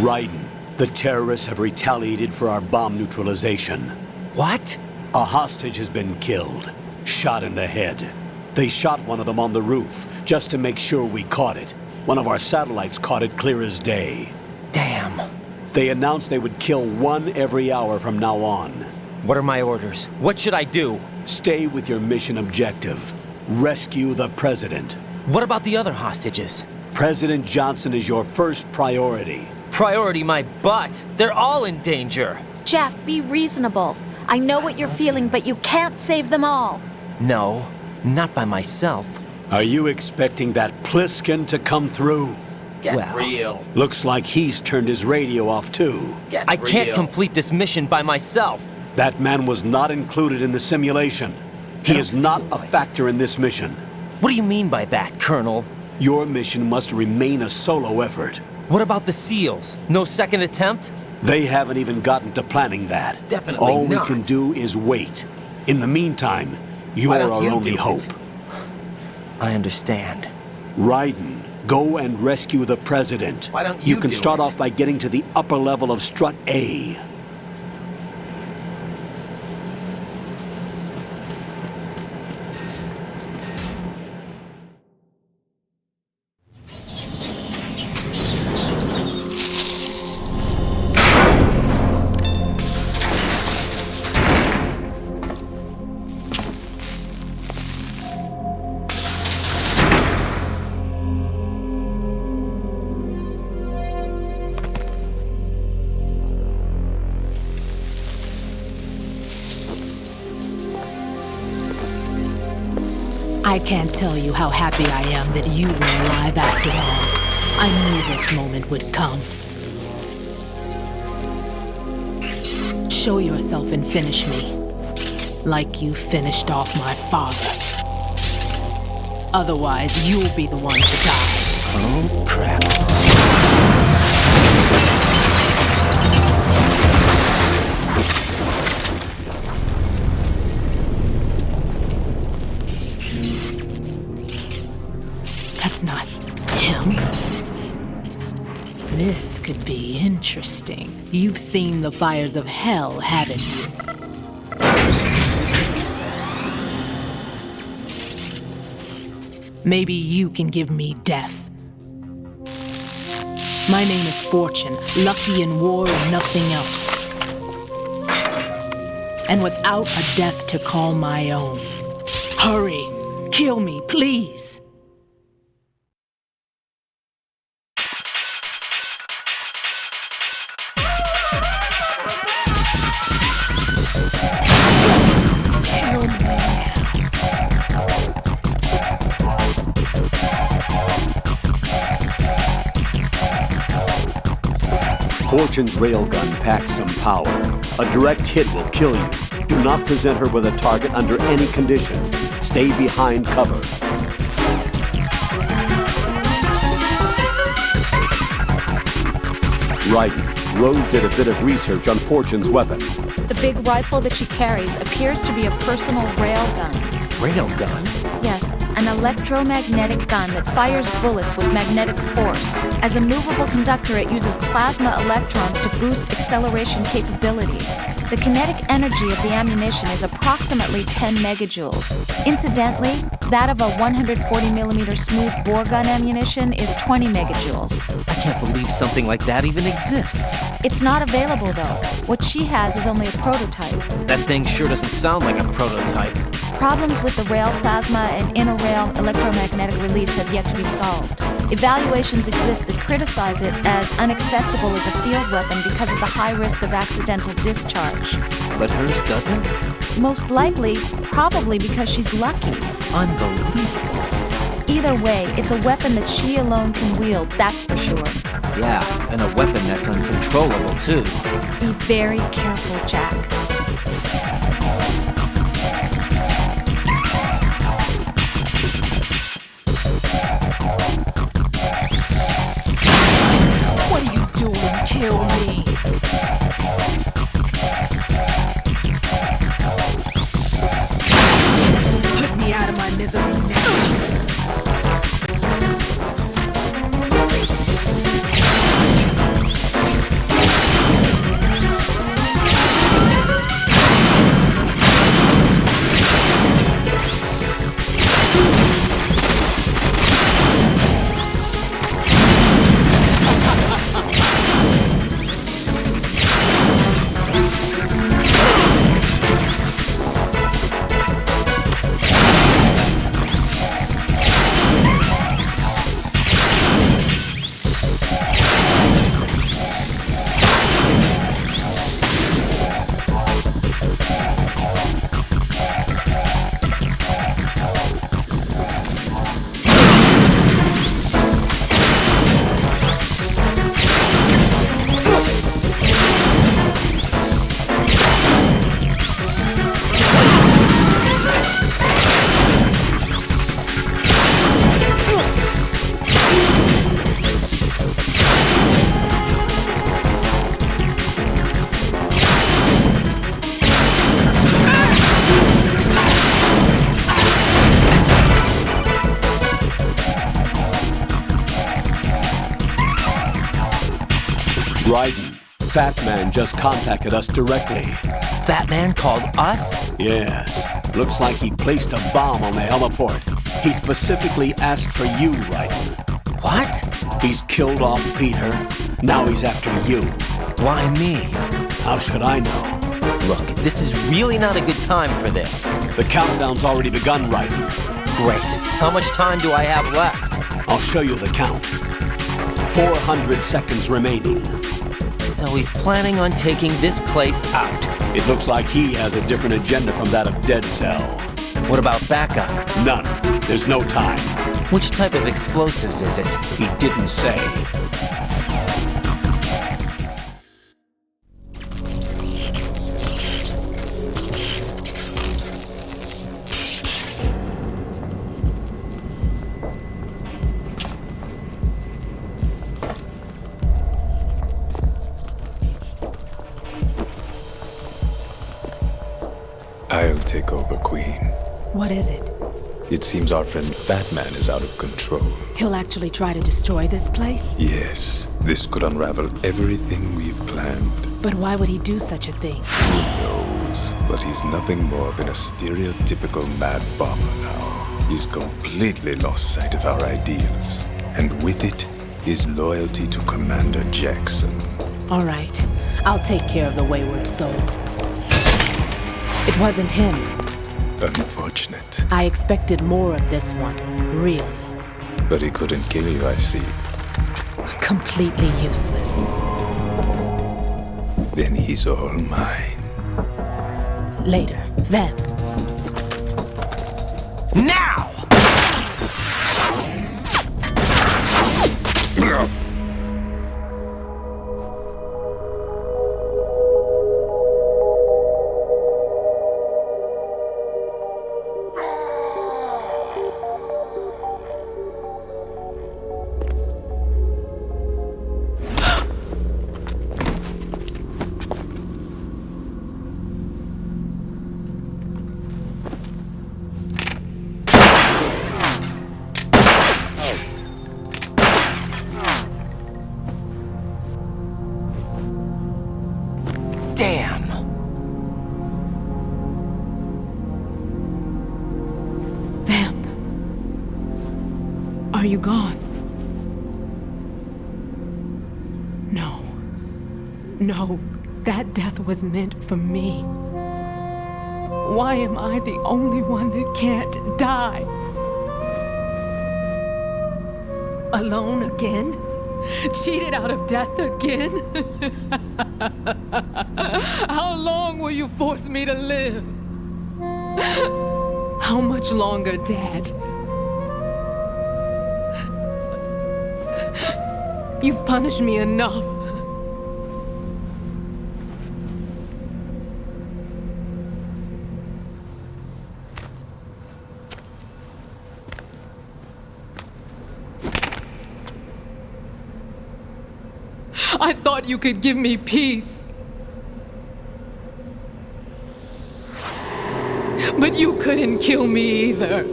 Raiden, the terrorists have retaliated for our bomb neutralization. What? A hostage has been killed, shot in the head. They shot one of them on the roof, just to make sure we caught it. One of our satellites caught it clear as day. Damn. They announced they would kill one every hour from now on. What are my orders? What should I do? Stay with your mission objective. Rescue the President. What about the other hostages? President Johnson is your first priority. Priority my butt. They're all in danger. Jack, be reasonable. I know what you're feeling, but you can't save them all. No, not by myself. Are you expecting that Pliskin to come through? Get real. Looks like he's turned his radio off too. I can't complete this mission by myself. That man was not included in the simulation. He is not a factor in this mission. What do you mean by that, Colonel? Your mission must remain a solo effort. What about the SEALs? No second attempt? They haven't even gotten to planning that. Definitely All not. we can do is wait. In the meantime, you're our only hope. I understand. Raiden, go and rescue the President. Why don't You you can do start it? off by getting to the upper level of Strut A. I can't tell you how happy I am that you were alive after all. I knew this moment would come. Show yourself and finish me. Like you finished off my father. Otherwise, you'll be the one to die. Oh, crap. That's not him. This could be interesting. You've seen the fires of hell, haven't you? Maybe you can give me death. My name is Fortune, lucky in war and nothing else. And without a death to call my own. Hurry, kill me, please. Fortune's railgun packs some power. A direct hit will kill you. Do not present her with a target under any condition. Stay behind cover. Raiden, Rose did a bit of research on Fortune's weapon. The big rifle that she carries appears to be a personal railgun. Railgun? Yes, an electromagnetic gun that fires bullets with magnetic force. As a movable conductor, it uses plasma electrons to boost acceleration capabilities. The kinetic energy of the ammunition is approximately 10 megajoules. Incidentally, that of a 140mm smooth bore gun ammunition is 20 megajoules. I can't believe something like that even exists. It's not available, though. What she has is only a prototype. That thing sure doesn't sound like a prototype. Problems with the rail plasma and inter-rail electromagnetic release have yet to be solved. Evaluations exist that criticize it as unacceptable as a field weapon because of the high risk of accidental discharge. But hers doesn't? Most likely, probably because she's lucky. Unbelievable. Either way, it's a weapon that she alone can wield, that's for sure. Yeah, and a weapon that's uncontrollable, too. Be very careful, Jack. What are you doing? Kill me. Put me out of my misery now. Raiden, Fat Man just contacted us directly. Fat Man called us? Yes. Looks like he placed a bomb on the heliport. He specifically asked for you, Raiden. What? He's killed off Peter. Now he's after you. Why me? How should I know? Look, this is really not a good time for this. The countdown's already begun, Raiden. Great. How much time do I have left? I'll show you the count. 400 seconds remaining. So he's planning on taking this place out. It looks like he has a different agenda from that of Dead Cell. What about backup? None. There's no time. Which type of explosives is it? He didn't say. I'll take over, Queen. What is it? It seems our friend Fat Man is out of control. He'll actually try to destroy this place? Yes, this could unravel everything we've planned. But why would he do such a thing? Who knows? But he's nothing more than a stereotypical mad bomber now. He's completely lost sight of our ideals. And with it, his loyalty to Commander Jackson. All right, I'll take care of the wayward soul. It wasn't him. Unfortunate. I expected more of this one, really. But he couldn't kill you, I see. Completely useless. Then he's all mine. Later, then. Now! Damn! Vamp. Are you gone? No. No, that death was meant for me. Why am I the only one that can't die? Alone again? Cheated out of death again? How long will you force me to live? How much longer, Dad? You've punished me enough. I thought you could give me peace. But you couldn't kill me either.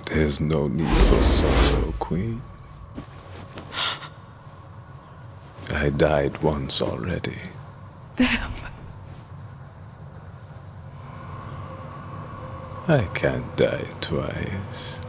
There's no need for sorrow, Queen. I died once already. Vamp. I can't die twice.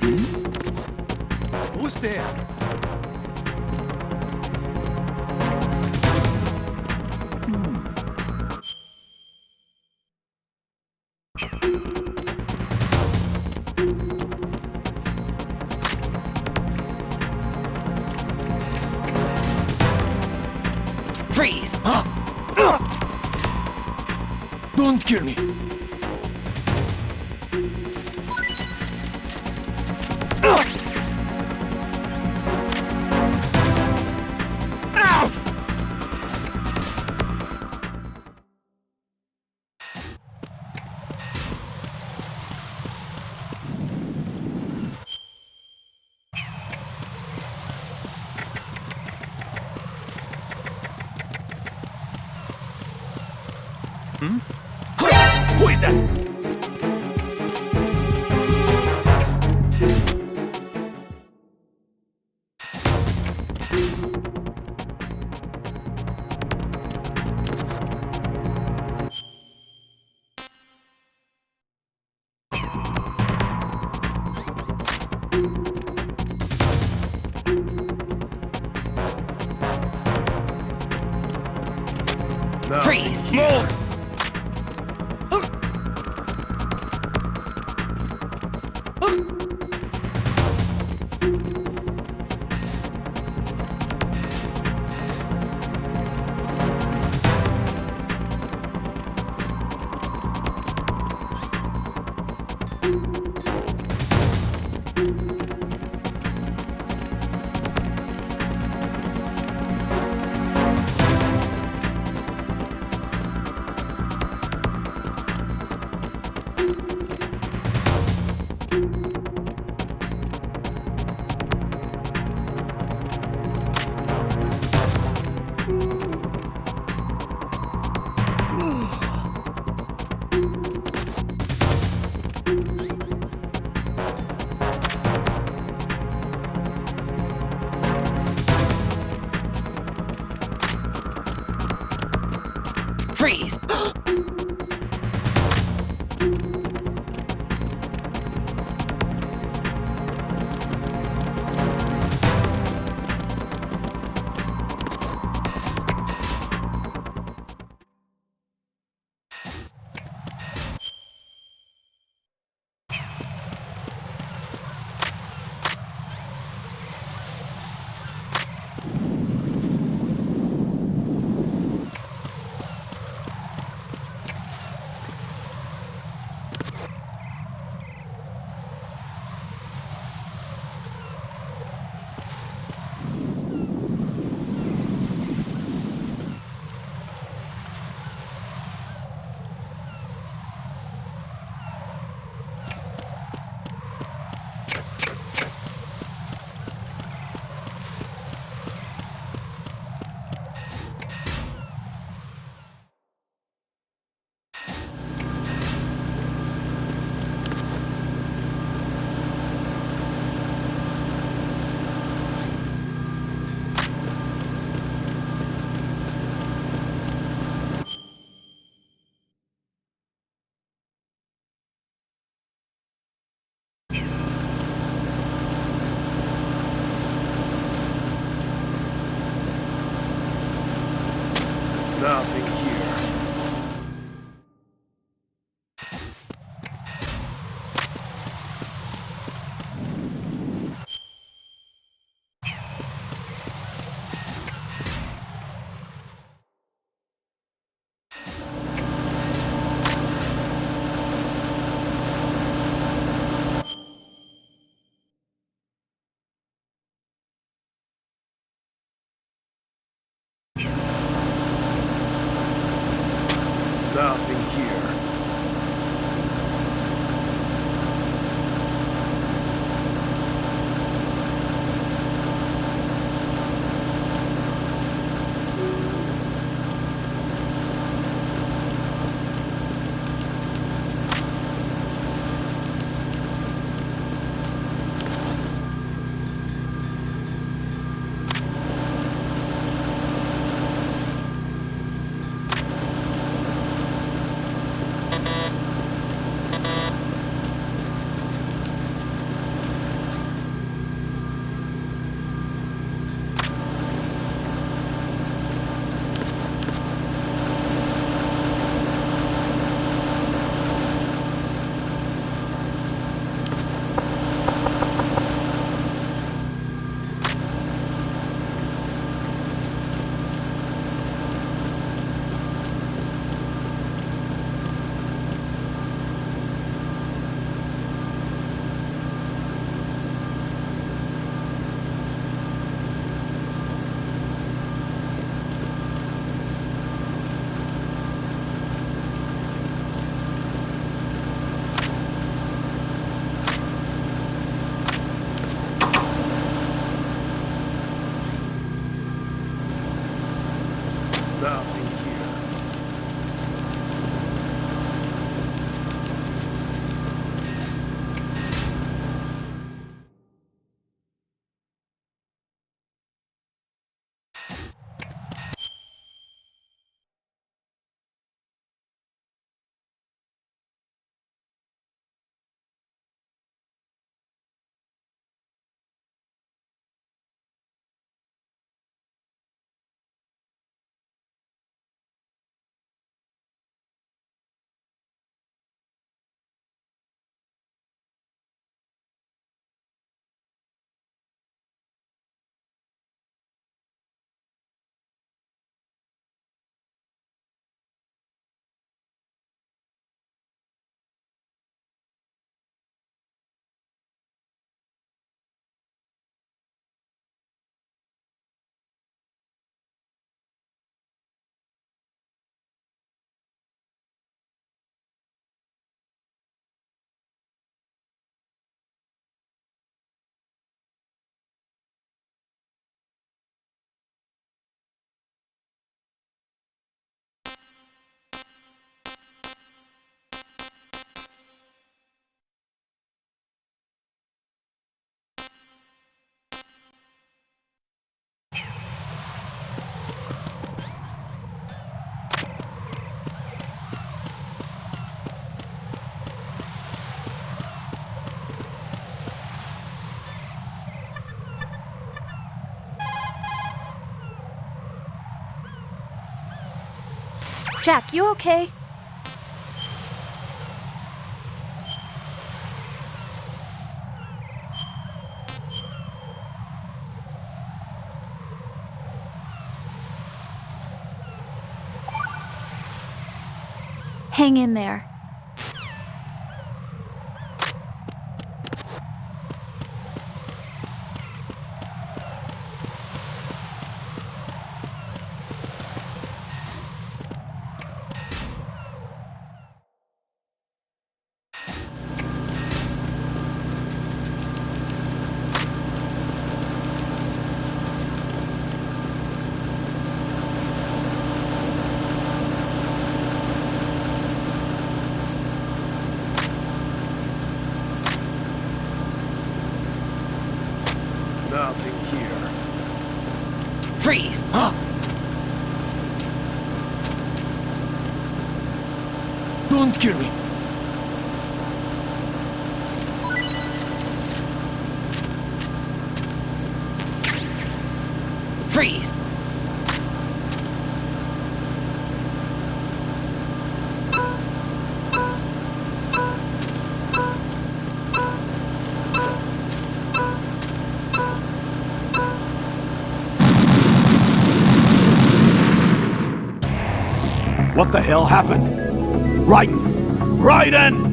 Who's there? Freeze! Don't kill me. Who is that? Freeze! More! Freeze! Jack, you okay? Hang in there. Nothing here. Freeze! Don't kill me. Freeze! What the hell happened? Raiden!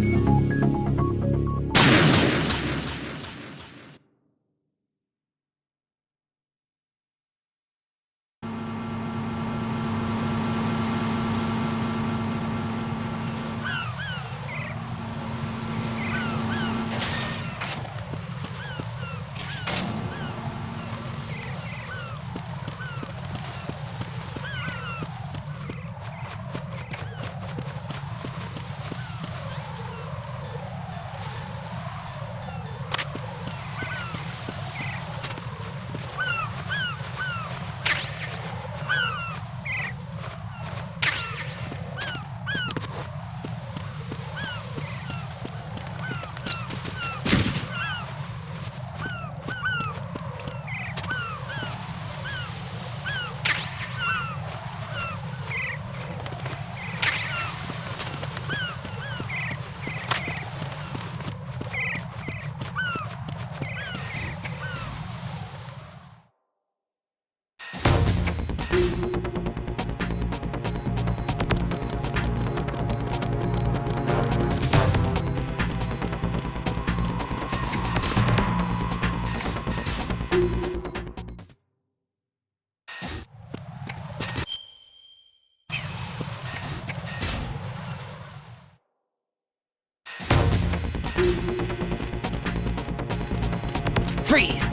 Freeze!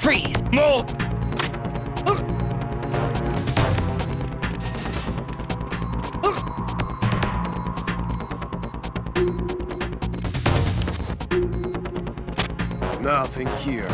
Freeze! No! Nothing here.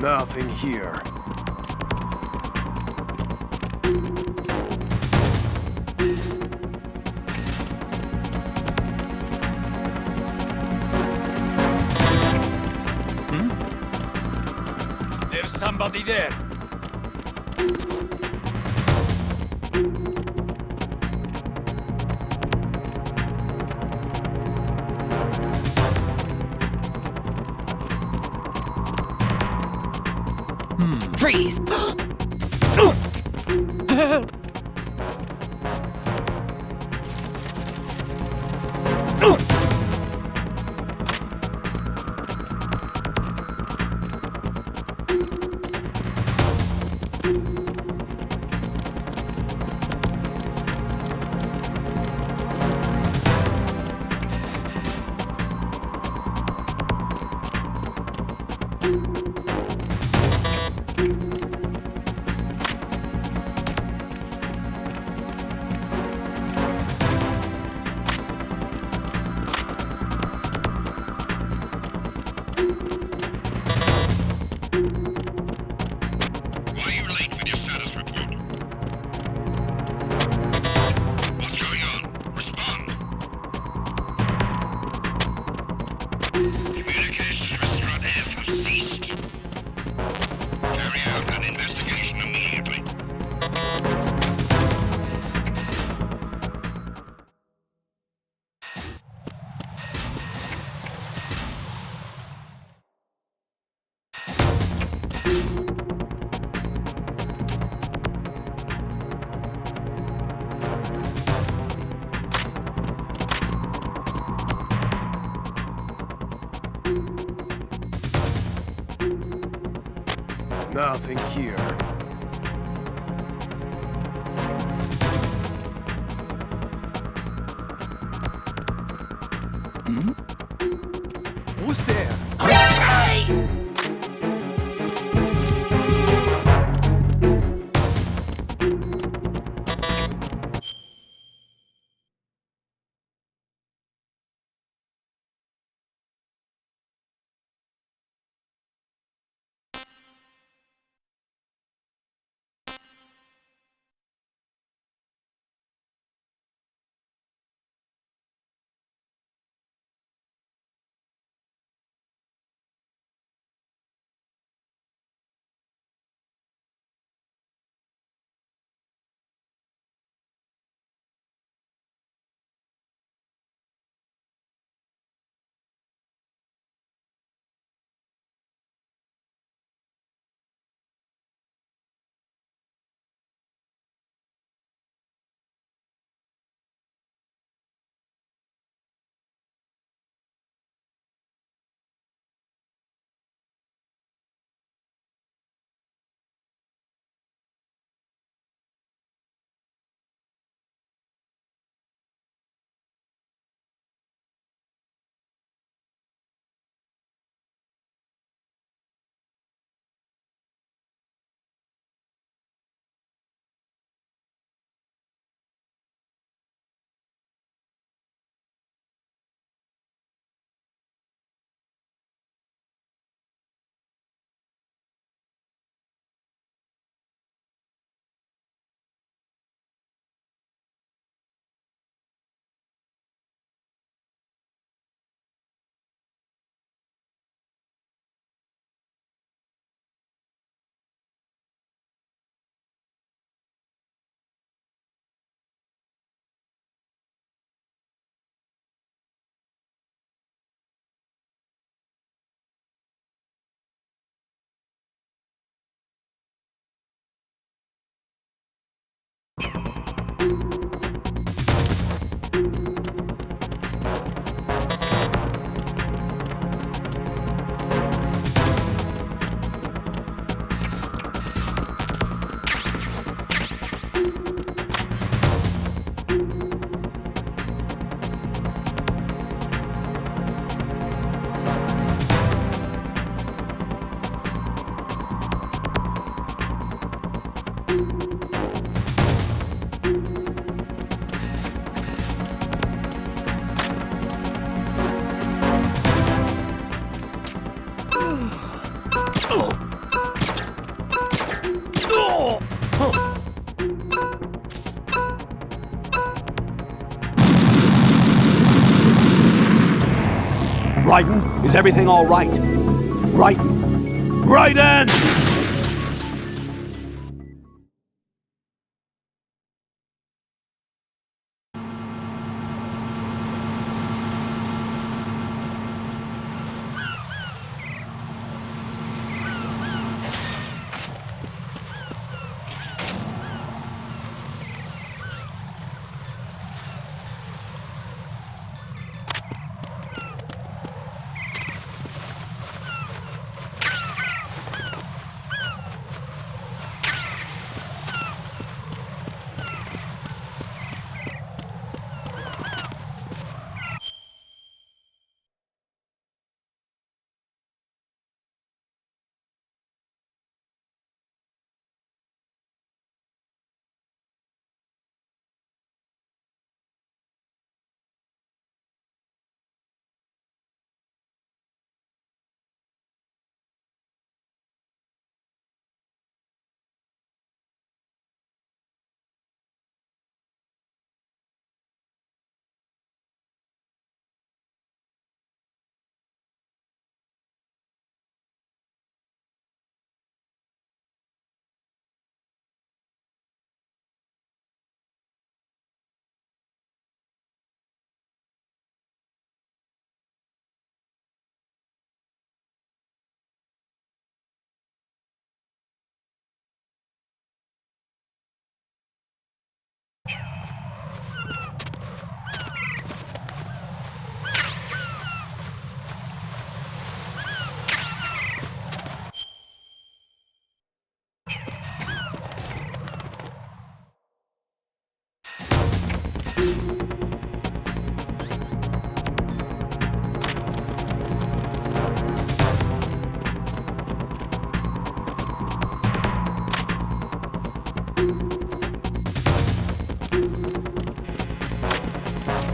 Nothing here. There's somebody there. Freeze! Nothing here. Who's there? Raiden, is everything all right? Raiden! Raiden!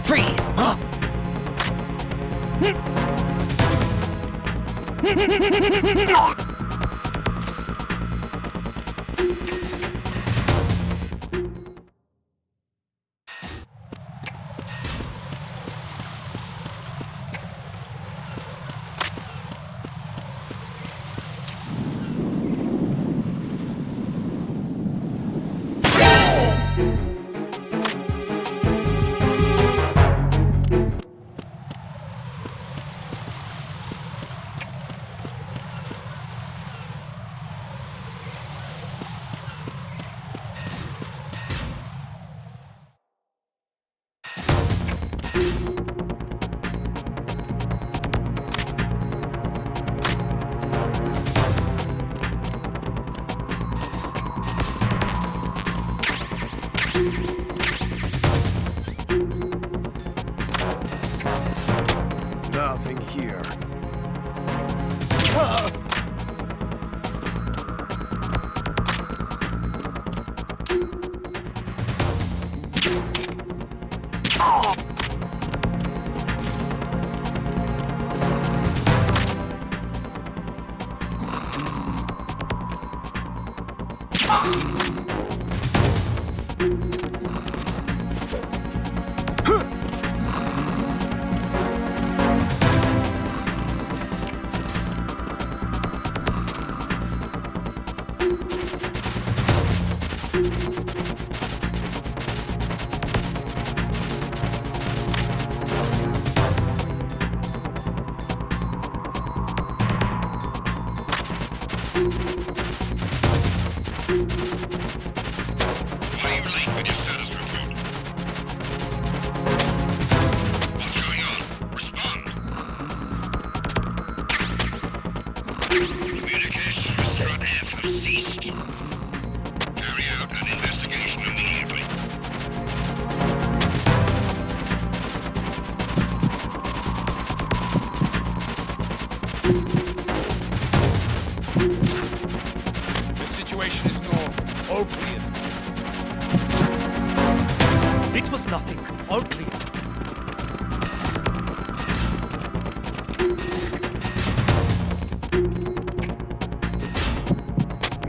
Freeze! Huh? Nothing here. Why are you late with your status report? What's going on? Respond. Communications with Strut F have ceased. Carry out an investigation immediately. The situation is normal. All clear. It was nothing. All clear.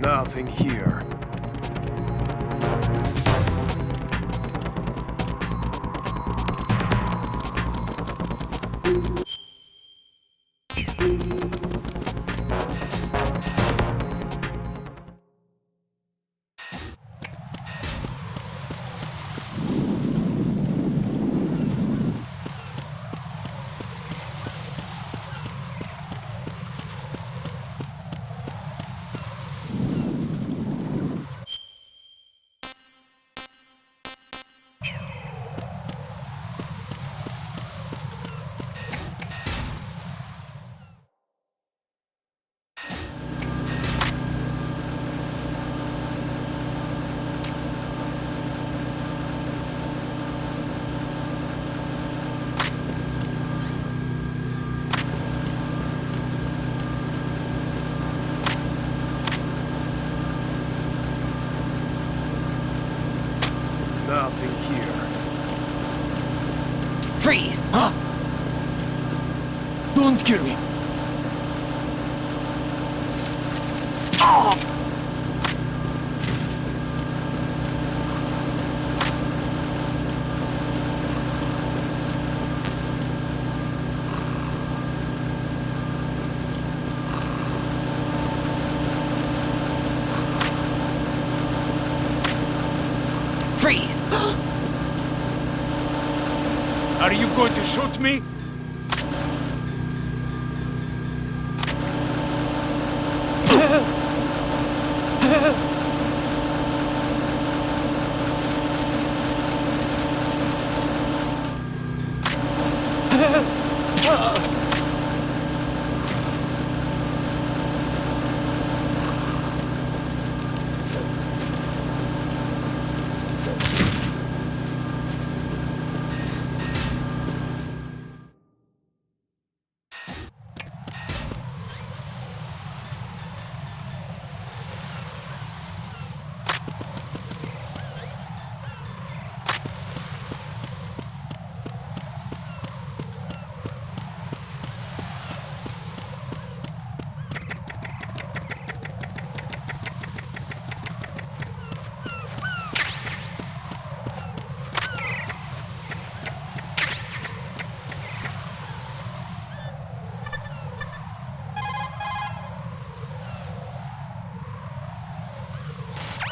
Nothing here. Freeze! Huh? Don't kill me. Freeze! Are you going to shoot me?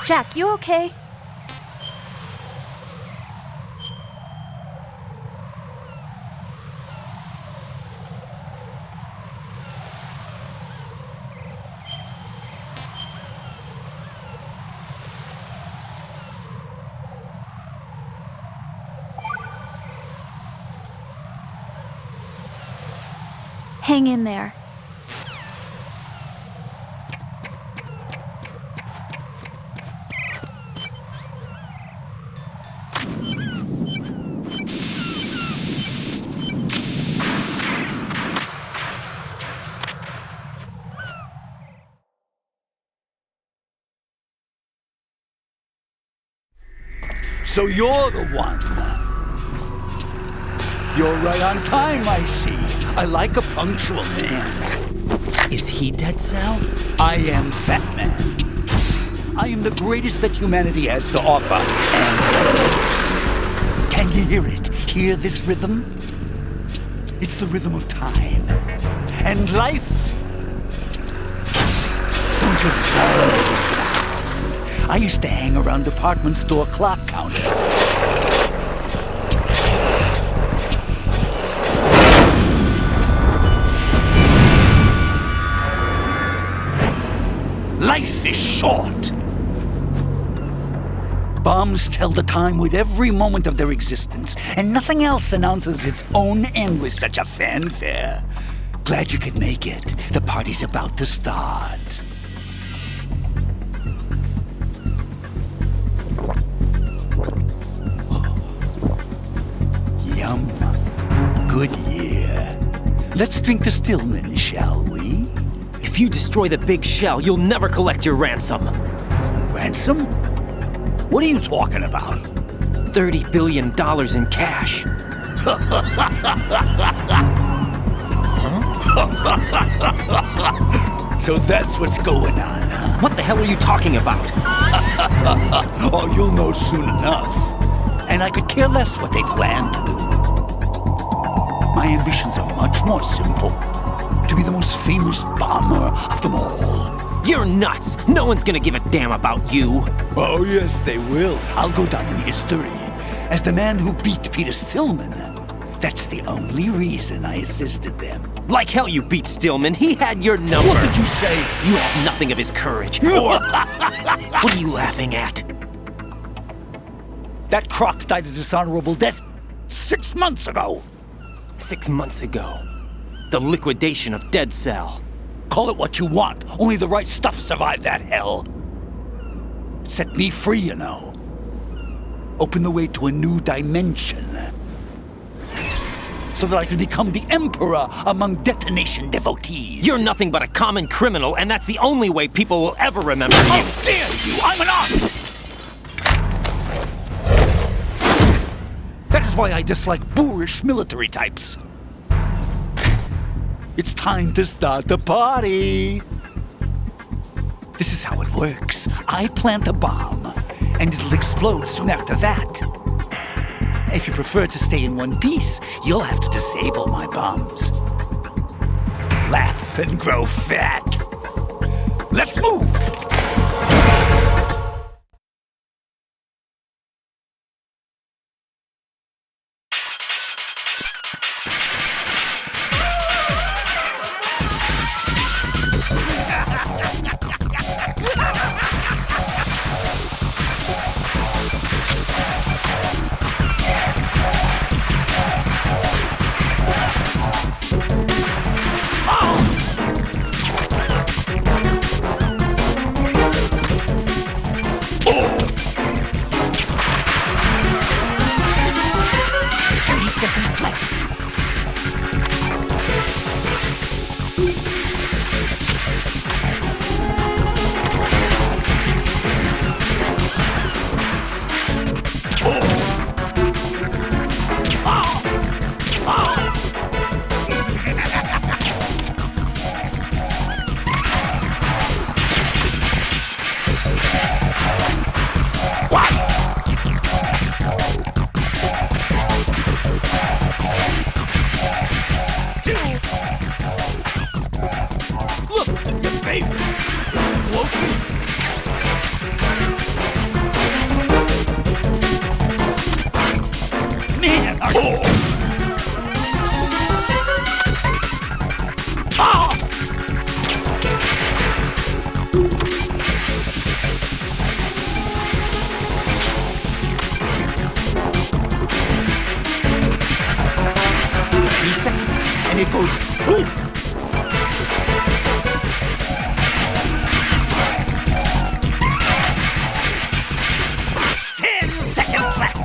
Jack, you okay? Hang in there. So you're the one. You're right on time, I see. I like a punctual man. Is he Dead Sal? I am Fat Man. I am the greatest that humanity has to offer, and the most. Can you hear it? Hear this rhythm? It's the rhythm of time. And life. Don't you love this sound? I used to hang around department store clock counters. Life is short. Bombs tell the time with every moment of their existence, and nothing else announces its own end with such a fanfare. Glad you could make it. The party's about to start. Yum. Good year. Let's drink the Stillman, shall we? If you destroy the big shell, you'll never collect your ransom. Ransom? What are you talking about? $30 billion in cash. So that's what's going on, huh? What the hell are you talking about? Oh, you'll know soon enough. And I could care less what they plan to do. My ambitions are much more simple. To be the most famous bomber of them all. You're nuts! No one's gonna give a damn about you. Oh, yes, they will. I'll go down in history as the man who beat Peter Stillman. That's the only reason I assisted them. Like hell you beat Stillman. He had your number. What did you say? You have nothing of his courage. Or... What are you laughing at? That croc died a dishonorable death 6 months ago. 6 months ago. The liquidation of Dead Cell. Call it what you want. Only the right stuff survived that hell. It set me free, you know. Opened the way to a new dimension. So that I could become the emperor among detonation devotees. You're nothing but a common criminal, and that's the only way people will ever remember you. How dare you! I'm an artist! That is That's why I dislike boorish military types. It's time to start the party. This is how it works. I plant a bomb, and it'll explode soon after that. If you prefer to stay in one piece, you'll have to disable my bombs. Laugh and grow fat. Let's move! And it goes boom! 10 seconds left!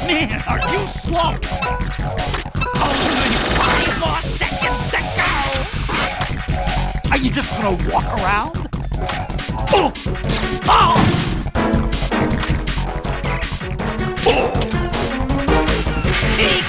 Man, are you slow? Only 5 more seconds to go! Are you just gonna walk around? Oh! Oh! Oh! Eat!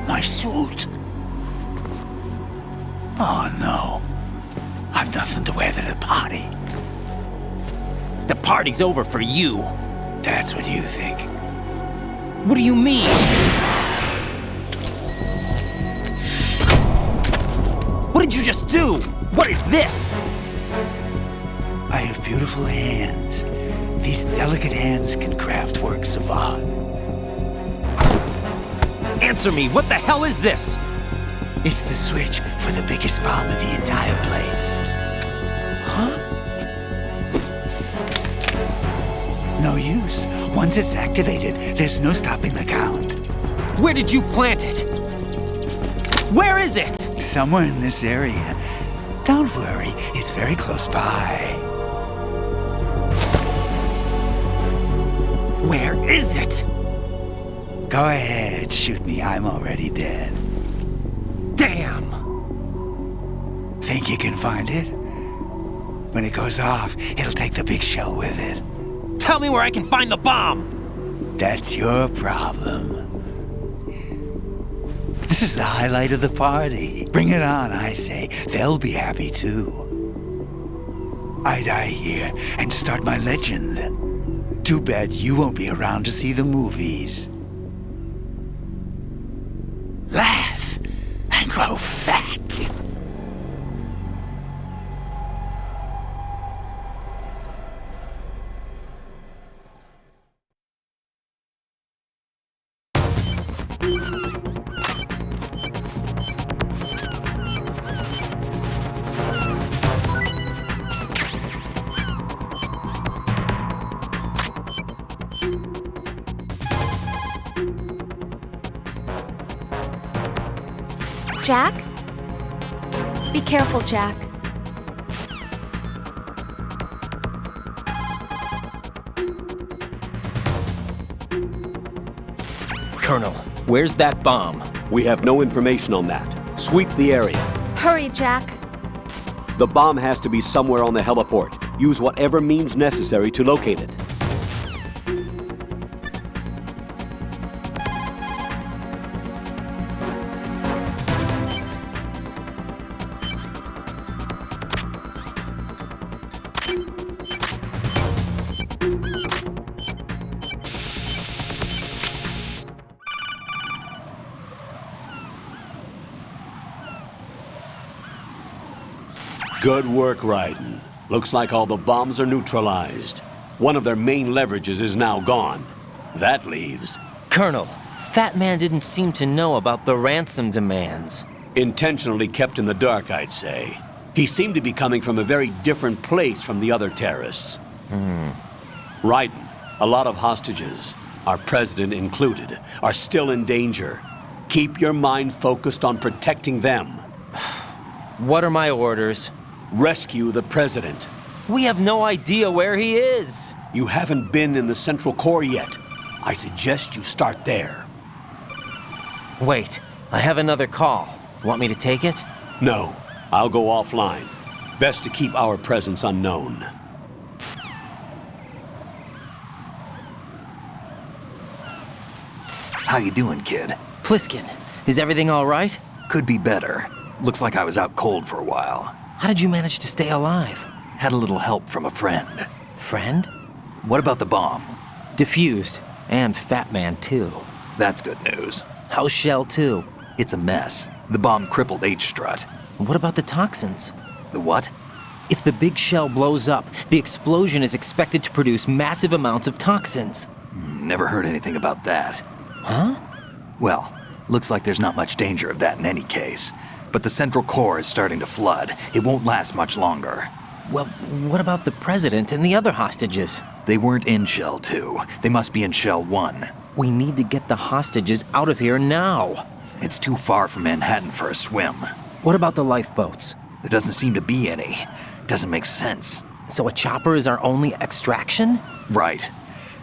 My suit. Oh no. I've nothing to wear to the party. The party's over for you. That's what you think. What do you mean? What did you just do? What is this? I have beautiful hands. These delicate hands can craft works of art. Answer me, what the hell is this? It's the switch for the biggest bomb in the entire place. Huh? No use. Once it's activated, there's no stopping the count. Where did you plant it? Where is it? Somewhere in this area. Don't worry, it's very close by. Where is it? Go ahead, shoot me. I'm already dead. Damn! Think you can find it? When it goes off, it'll take the big shell with it. Tell me where I can find the bomb! That's your problem. This is the highlight of the party. Bring it on, I say. They'll be happy too. I die here and start my legend. Too bad you won't be around to see the movies. Laugh and grow fat. Jack? Be careful, Jack. Colonel, where's that bomb? We have no information on that. Sweep the area. Hurry, Jack. The bomb has to be somewhere on the heliport. Use whatever means necessary to locate it. Good work, Raiden. Looks like all the bombs are neutralized. One of their main leverages is now gone. That leaves... Colonel, Fat Man didn't seem to know about the ransom demands. Intentionally kept in the dark, I'd say. He seemed to be coming from a very different place from the other terrorists. Raiden, a lot of hostages, our president included, are still in danger. Keep your mind focused on protecting them. What are my orders? Rescue the president. We have no idea where he is. You haven't been in the Central Core yet. I suggest you start there. Wait, I have another call. Want me to take it? No, I'll go offline. Best to keep our presence unknown. How you doing, kid? Pliskin, is everything all right? Could be better. Looks like I was out cold for a while. How did you manage to stay alive? Had a little help from a friend. Friend? What about the bomb? Defused. And Fat Man, too. That's good news. How's Shell 2? It's a mess. The bomb crippled H-Strut. What about the toxins? The what? If the big shell blows up, the explosion is expected to produce massive amounts of toxins. Never heard anything about that. Huh? Well, looks like there's not much danger of that in any case. But the Central Core is starting to flood. It won't last much longer. Well, what about the president and the other hostages? They weren't in Shell 2. They must be in Shell 1. We need to get the hostages out of here now. It's too far from Manhattan for a swim. What about the lifeboats? There doesn't seem to be any. Doesn't make sense. So a chopper is our only extraction? Right.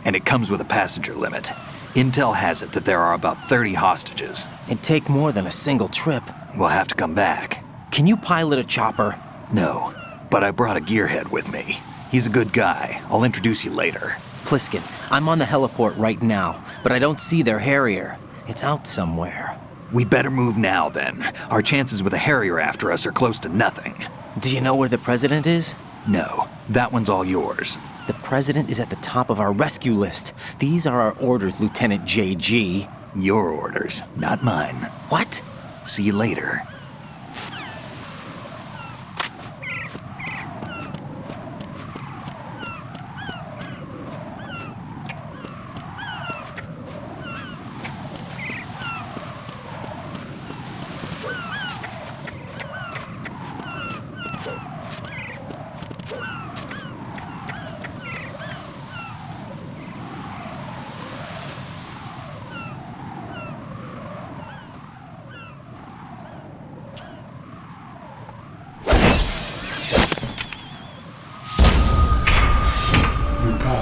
And it comes with a passenger limit. Intel has it that there are about 30 hostages. It'd take more than a single trip. We'll have to come back. Can you pilot a chopper? No, but I brought a gearhead with me. He's a good guy. I'll introduce you later. Pliskin, I'm on the heliport right now, but I don't see their Harrier. It's out somewhere. We better move now, then. Our chances with a Harrier after us are close to nothing. Do you know where the president is? No, that one's all yours. The president is at the top of our rescue list. These are our orders, Lieutenant JG. Your orders, not mine. What? See you later.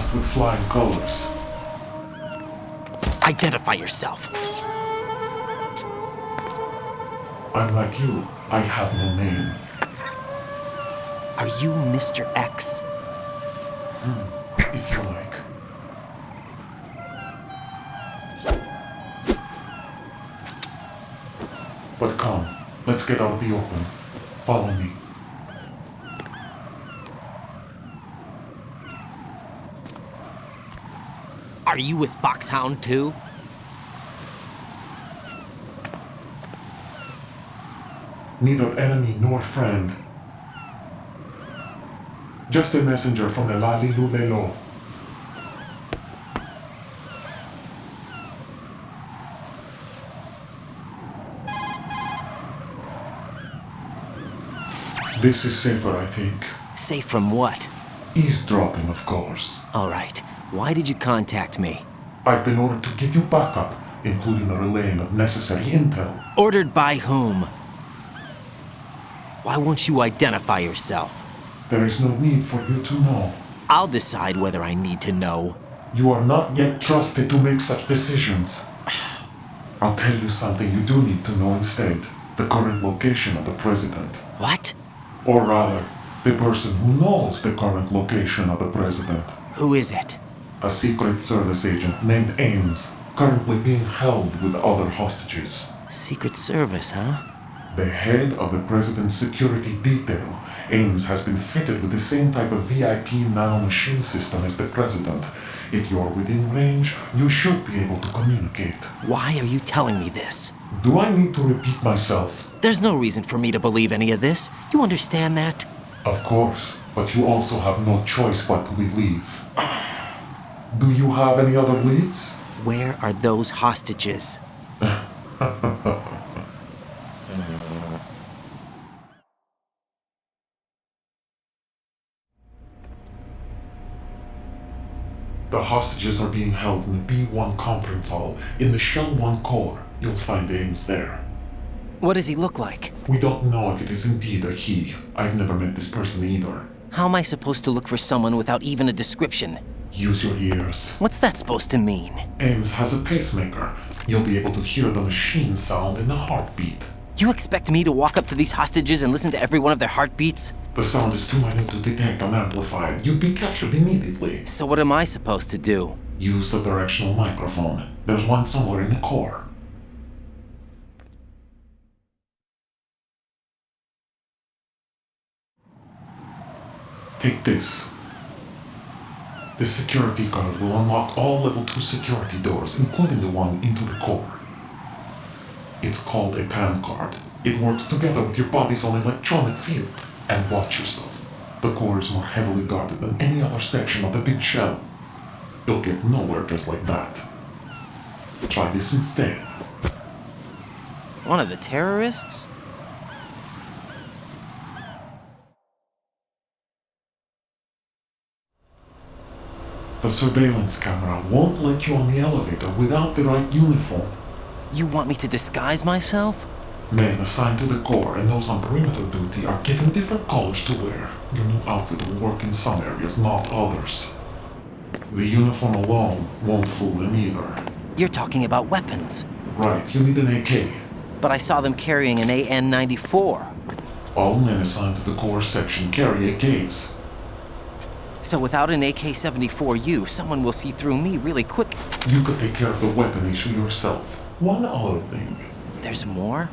fast with flying colors. Identify yourself. I'm like you. I have no name. Are you Mr. X? If you like. But come, let's get out of the open. Follow me. Are you with Foxhound too? Neither enemy nor friend. Just a messenger from the Lali Lulelo. This is safer, I think. Safe from what? Eavesdropping, of course. All right. Why did you contact me? I've been ordered to give you backup, including the relaying of necessary intel. Ordered by whom? Why won't you identify yourself? There is no need for you to know. I'll decide whether I need to know. You are not yet trusted to make such decisions. I'll tell you something you do need to know instead. The current location of the president. What? Or rather, the person who knows the current location of the president. Who is it? A Secret Service agent named Ames, currently being held with other hostages. Secret Service, huh? The head of the president's security detail, Ames has been fitted with the same type of VIP nanomachine system as the president. If you're within range, you should be able to communicate. Why are you telling me this? Do I need to repeat myself? There's no reason for me to believe any of this. You understand that? Of course, but you also have no choice but to believe. Do you have any other leads? Where are those hostages? The hostages are being held in the B1 conference hall. In the Shell 1 core, you'll find Ames there. What does he look like? We don't know if it is indeed a he. I've never met this person either. How am I supposed to look for someone without even a description? Use your ears. What's that supposed to mean? Ames has a pacemaker. You'll be able to hear the machine sound in the heartbeat. You expect me to walk up to these hostages and listen to every one of their heartbeats? The sound is too minute to detect unamplified. You'd be captured immediately. So what am I supposed to do? Use the directional microphone. There's one somewhere in the core. Take this. This security card will unlock all level 2 security doors, including the one into the core. It's called a PAN card. It works together with your body's own electronic field. And watch yourself. The core is more heavily guarded than any other section of the big shell. You'll get nowhere just like that. Try this instead. One of the terrorists? The surveillance camera won't let you on the elevator without the right uniform. You want me to disguise myself? Men assigned to the core and those on perimeter duty are given different colors to wear. Your new outfit will work in some areas, not others. The uniform alone won't fool them either. You're talking about weapons. Right, you need an AK. But I saw them carrying an AN-94. All men assigned to the core section carry AKs. So without an AK-74U, someone will see through me really quick. You could take care of the weapon issue yourself. One other thing. There's more?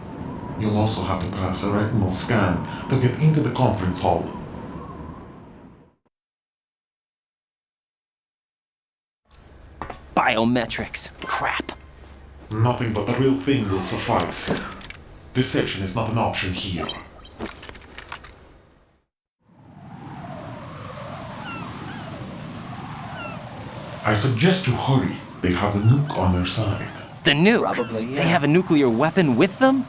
You'll also have to pass a retinal scan to get into the conference hall. Biometrics. Crap. Nothing but the real thing will suffice. Deception is not an option here. I suggest you hurry. They have the nuke on their side. The nuke? Probably, yeah. They have a nuclear weapon with them?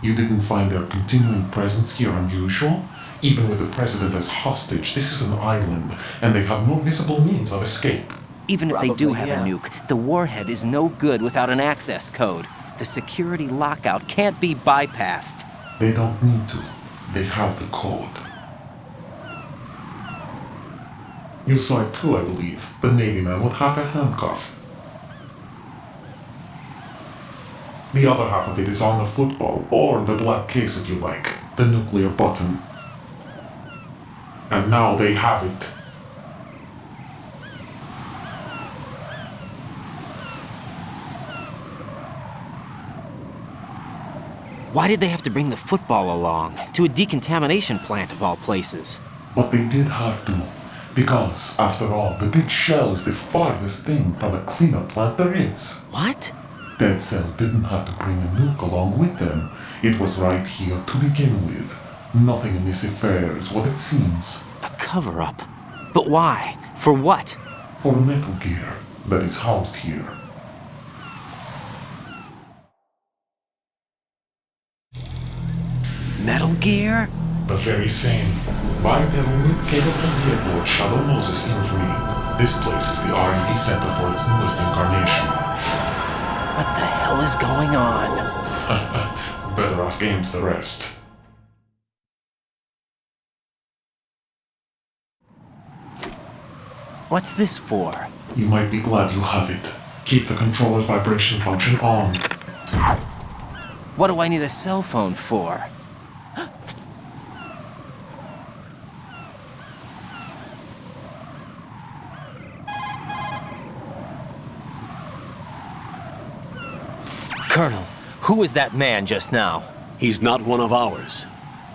You didn't find their continuing presence here unusual? Even with the president as hostage, this is an island, and they have no visible means of escape. Even if they do have yeah. a nuke, the warhead is no good without an access code. The security lockout can't be bypassed. They don't need to. They have the code. You saw it too, I believe. The Navy man with half a handcuff. The other half of it is on the football, or the black case if you like. The nuclear button. And now they have it. Why did they have to bring the football along? To a decontamination plant of all places. But they did have to. Because, after all, the big shell is the farthest thing from a cleanup plant there is. What? Dead Cell didn't have to bring a nuke along with them. It was right here to begin with. Nothing in this affair is what it seems. A cover-up? But why? For what? For Metal Gear that is housed here. Metal Gear? The very same. Bipedal nuke-capable headboard Shadow Moses infamy. This place is the R&D center for its newest incarnation. What the hell is going on? Better ask Ames the rest. What's this for? You might be glad you have it. Keep the controller's vibration function on. What do I need a cell phone for? Colonel, who is that man just now? He's not one of ours.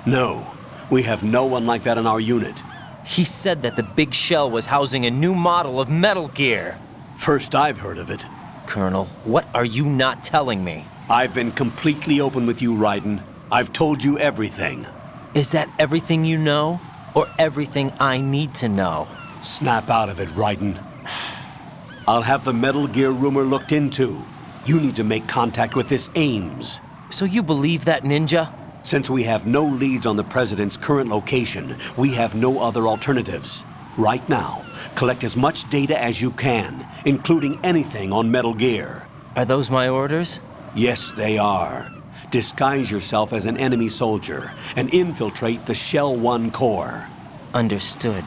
No, we have no one like that in our unit. He said that the big shell was housing a new model of Metal Gear. First I've heard of it. Colonel, what are you not telling me? I've been completely open with you, Raiden. I've told you everything. Is that everything you know? Or everything I need to know? Snap out of it, Raiden. I'll have the Metal Gear rumor looked into. You need to make contact with this Ames. So you believe that ninja? Since we have no leads on the President's current location, we have no other alternatives. Right now, collect as much data as you can, including anything on Metal Gear. Are those my orders? Yes, they are. Disguise yourself as an enemy soldier and infiltrate the Shell 1 core. Understood.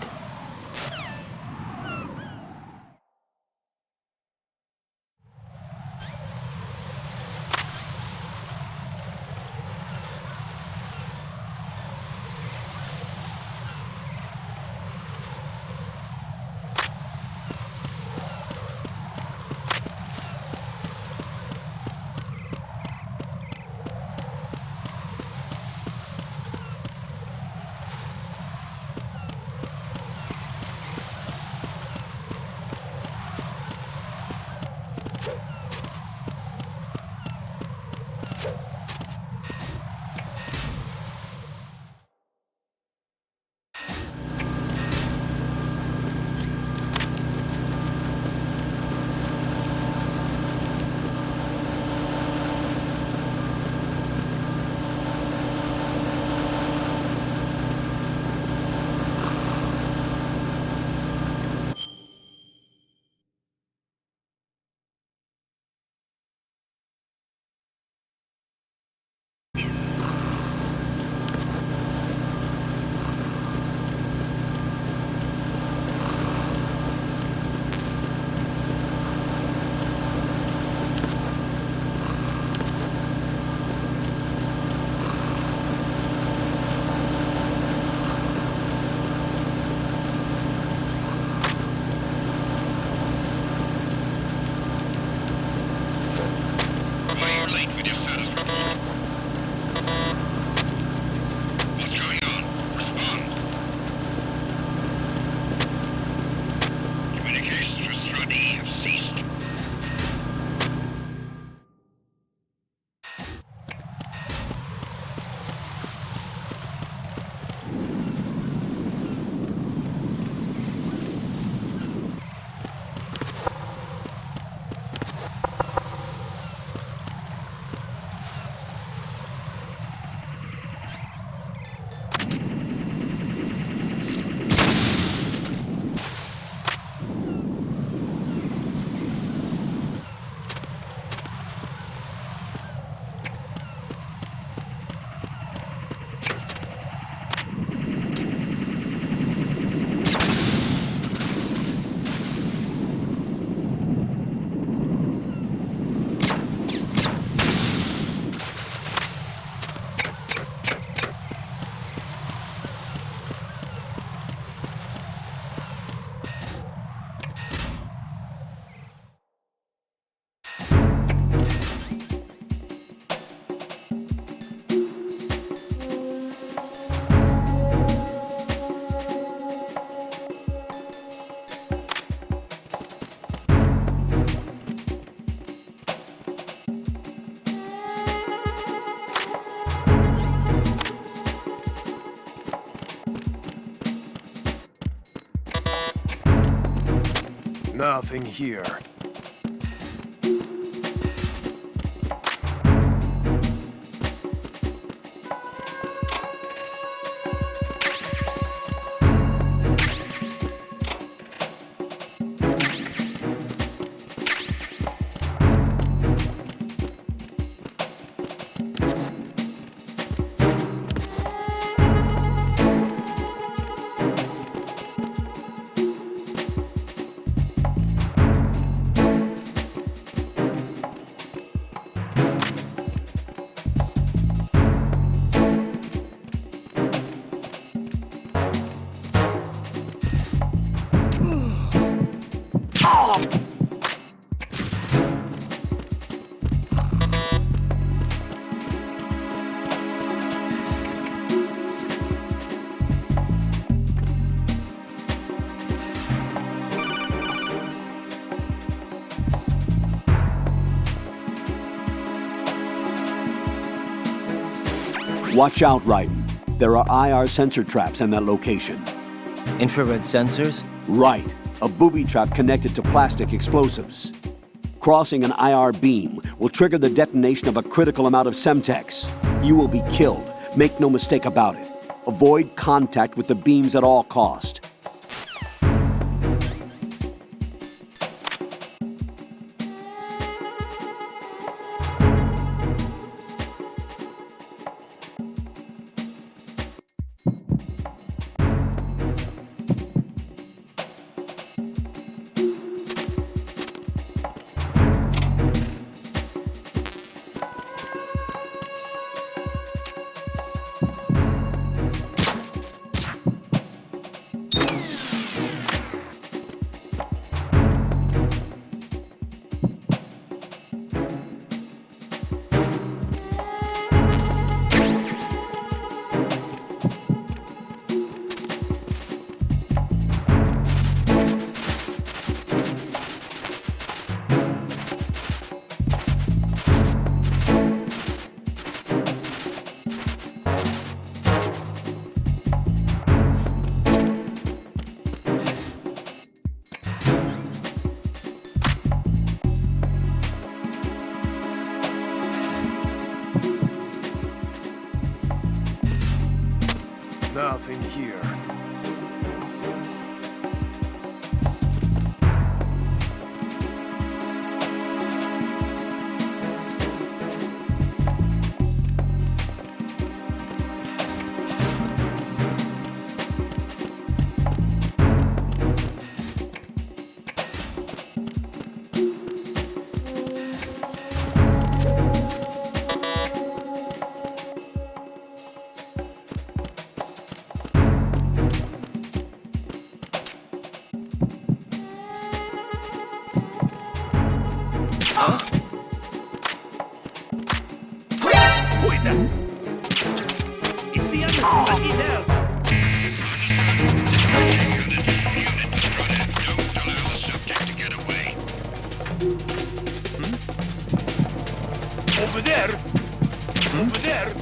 Nothing here. Watch out, Raiden. There are IR sensor traps in that location. Infrared sensors? Right. A booby trap connected to plastic explosives. Crossing an IR beam will trigger the detonation of a critical amount of Semtex. You will be killed. Make no mistake about it. Avoid contact with the beams at all cost. Nothing here. Who is that? It's the other. I need help. Don't allow the subject to get away. Over there. Over there.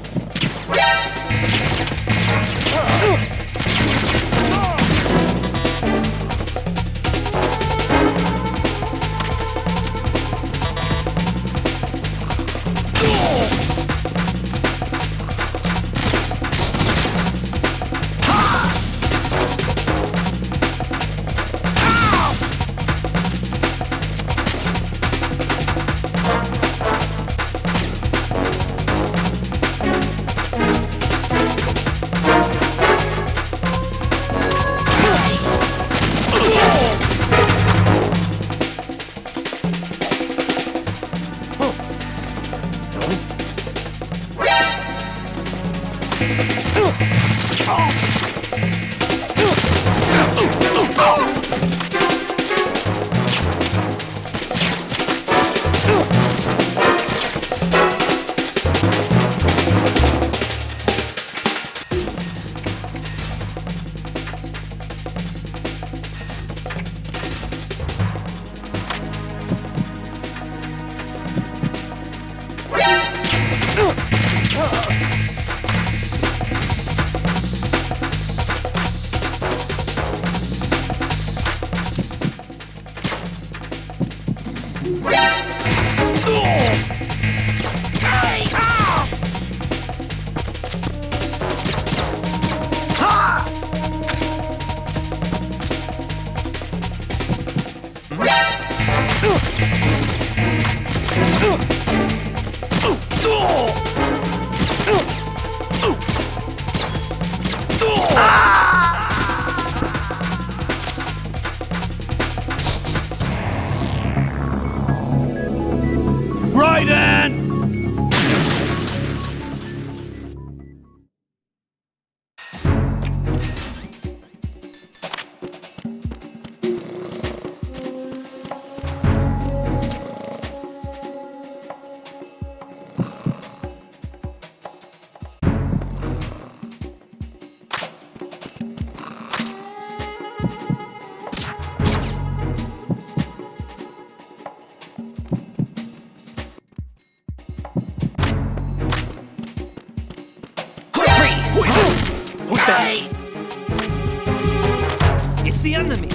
It's the enemy!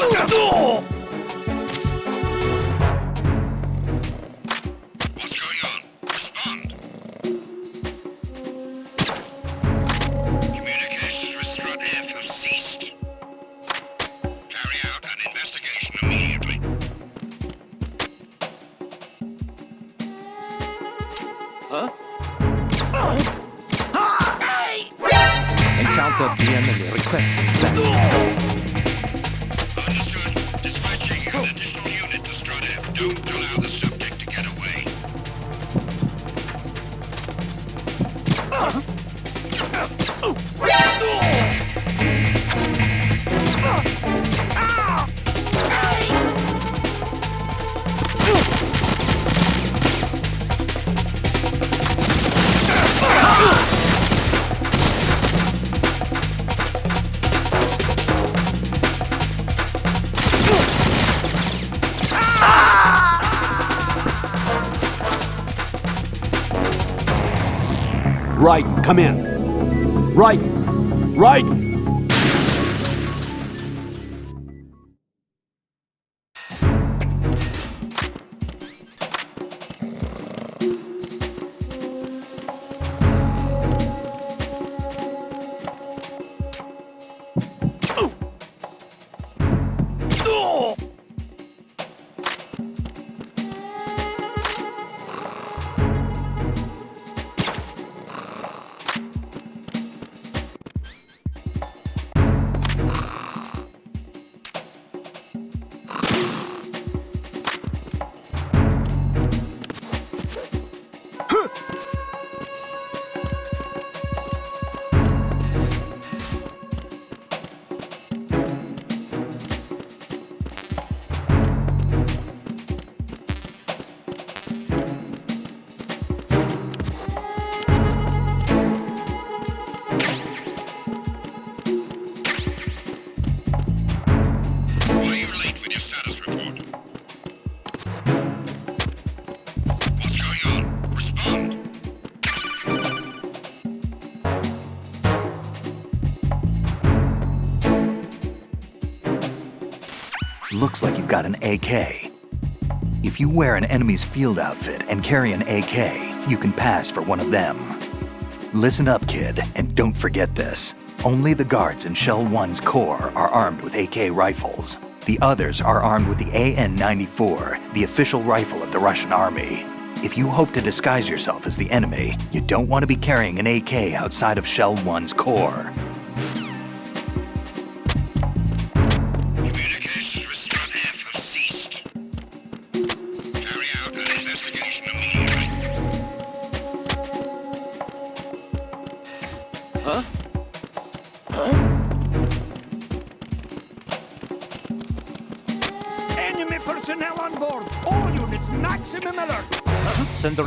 What's going on? Respond. Communications with Strut F have ceased. Carry out an investigation immediately. Huh? Encounter the enemy requesting backup. Understood. Dispatching an additional unit to Strut F. Don't allow the subject to get away. Right, come in. Right, right. Looks like you've got an AK. If you wear an enemy's field outfit and carry an AK, you can pass for one of them. Listen up, kid, and don't forget this. Only the guards in Shell 1's core are armed with AK rifles. The others are armed with the AN-94, the official rifle of the Russian army. If you hope to disguise yourself as the enemy, you don't want to be carrying an AK outside of Shell 1's core. Communications with Strut F have ceased. Carry out an investigation immediately. Huh? Enemy personnel on board. All units, maximum alert. Send the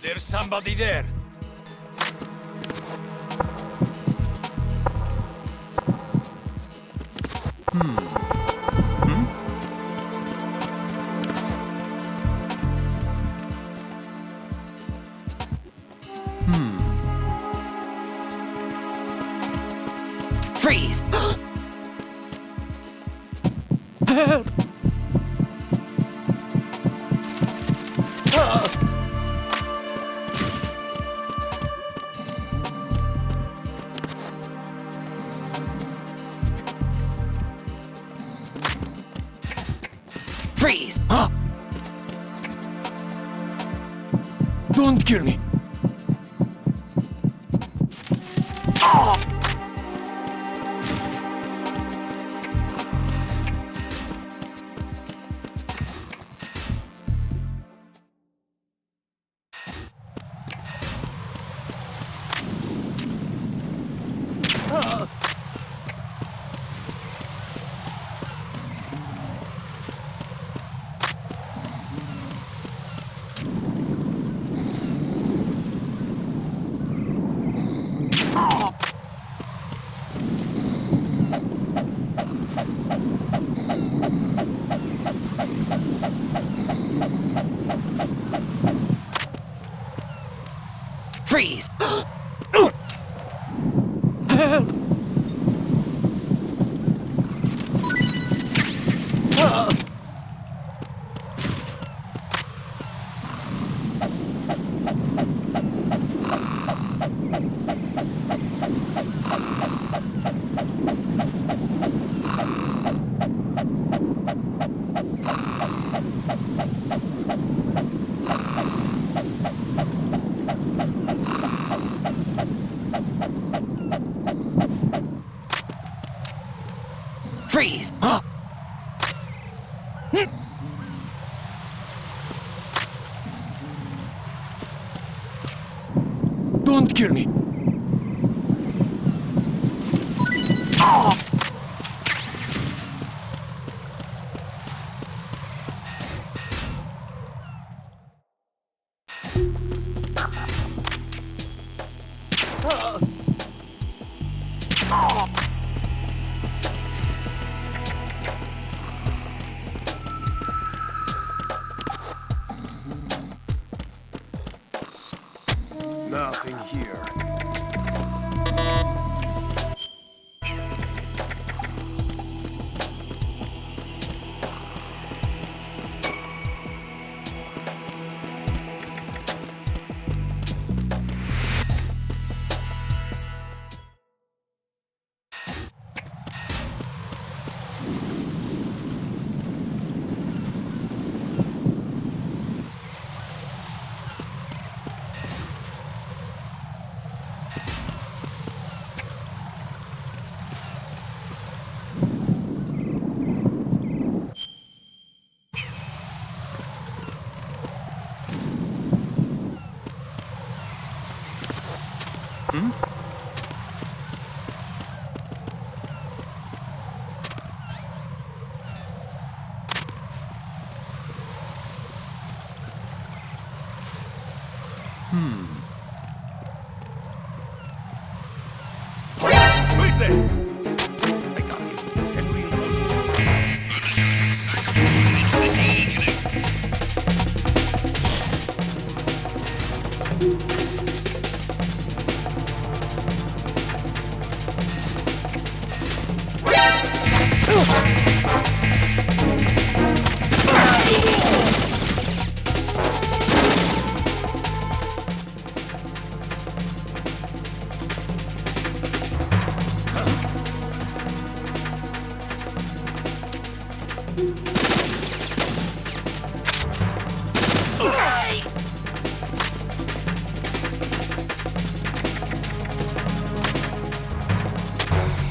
There's somebody there. Freeze! Help! Freeze! Don't kill me. Freeze! Help! Freeze! Don't kill me. Nothing here. Who's there? I got him. He said reinforcements.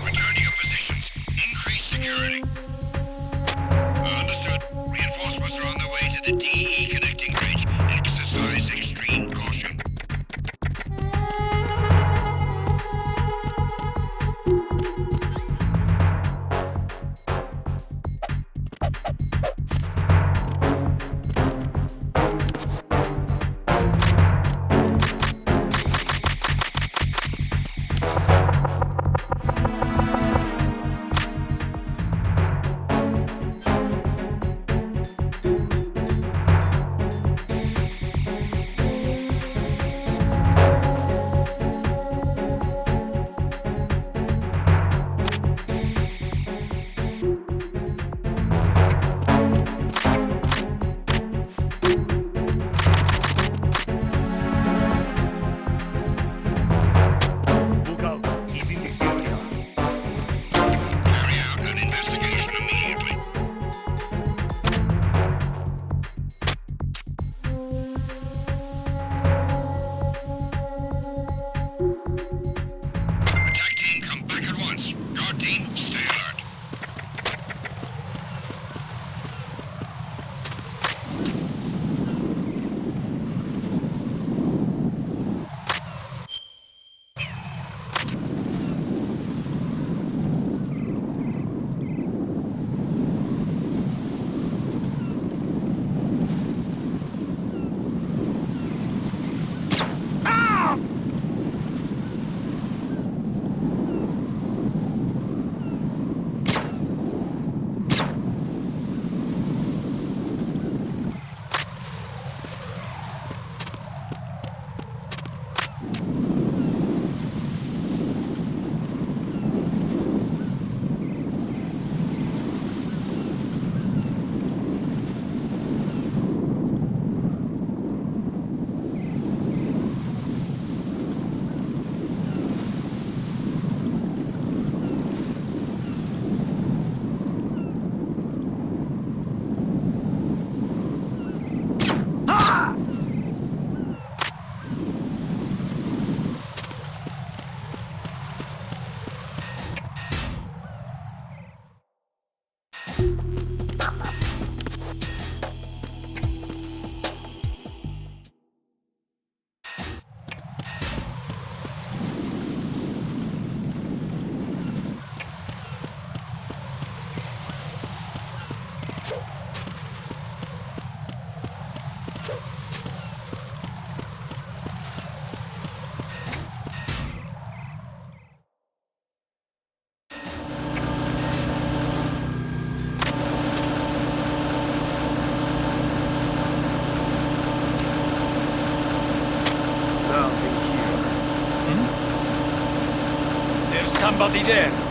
Return to your positions. Increase security. Understood. Reinforcements are on their way to the DE connecting bridge. Exercise extreme caution. somebody there?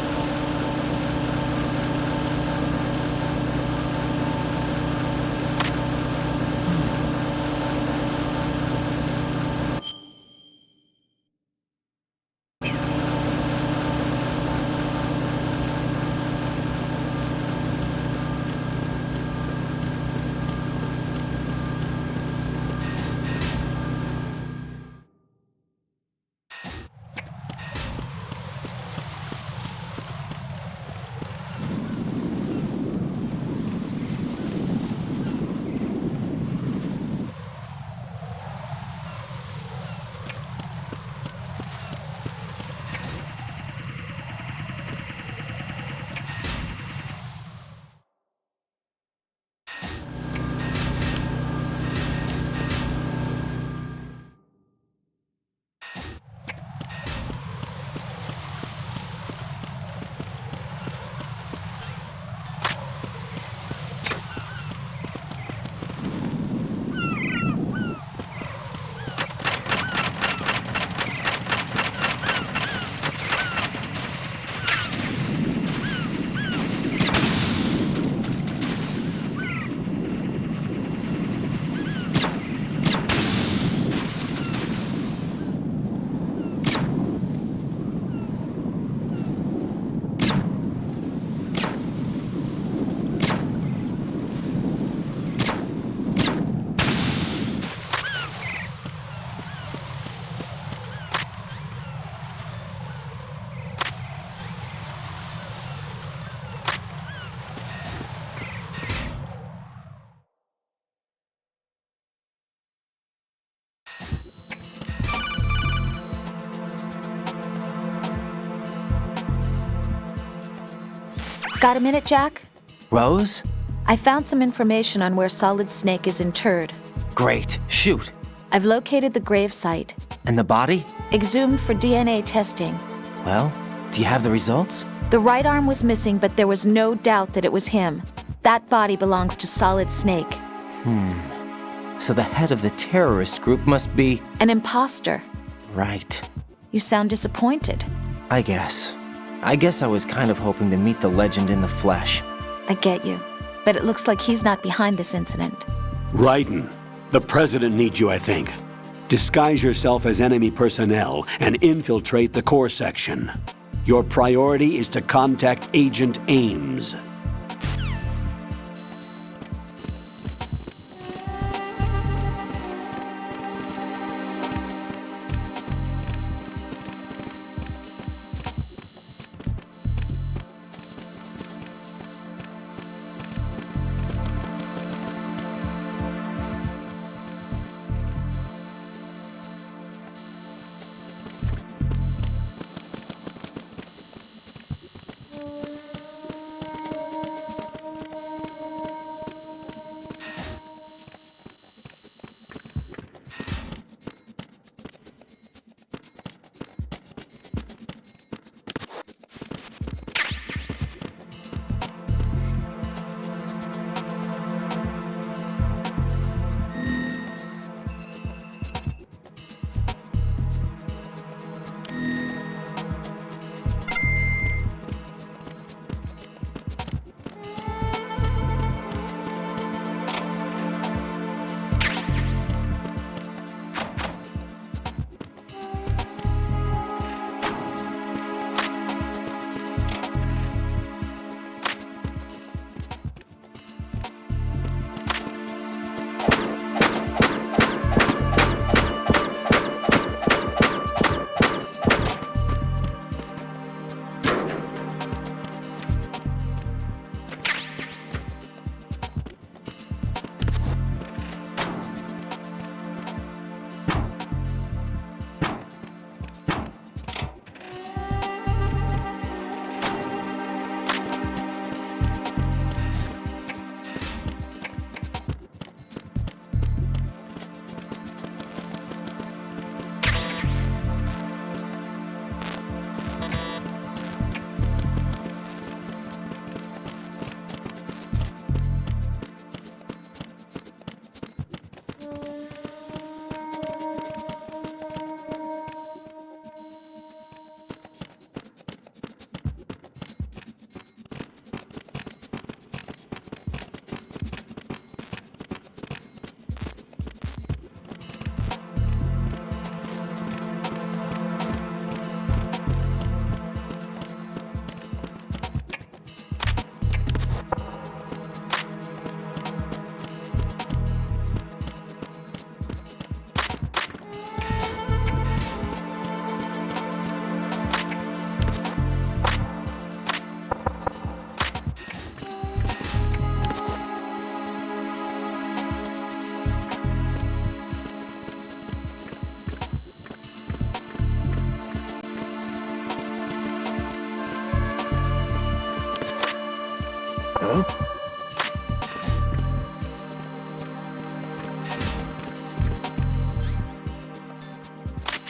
Got a minute, Jack? Rose? I found some information on where Solid Snake is interred. Great. Shoot. I've located the grave site. And the body? Exhumed for DNA testing. Well, do you have the results? The right arm was missing, but there was no doubt that it was him. That body belongs to Solid Snake. So the head of the terrorist group must be... An imposter. Right. You sound disappointed. I guess I was kind of hoping to meet the legend in the flesh. I get you. But it looks like he's not behind this incident. Raiden, the president needs you, I think. Disguise yourself as enemy personnel and infiltrate the core section. Your priority is to contact Agent Ames.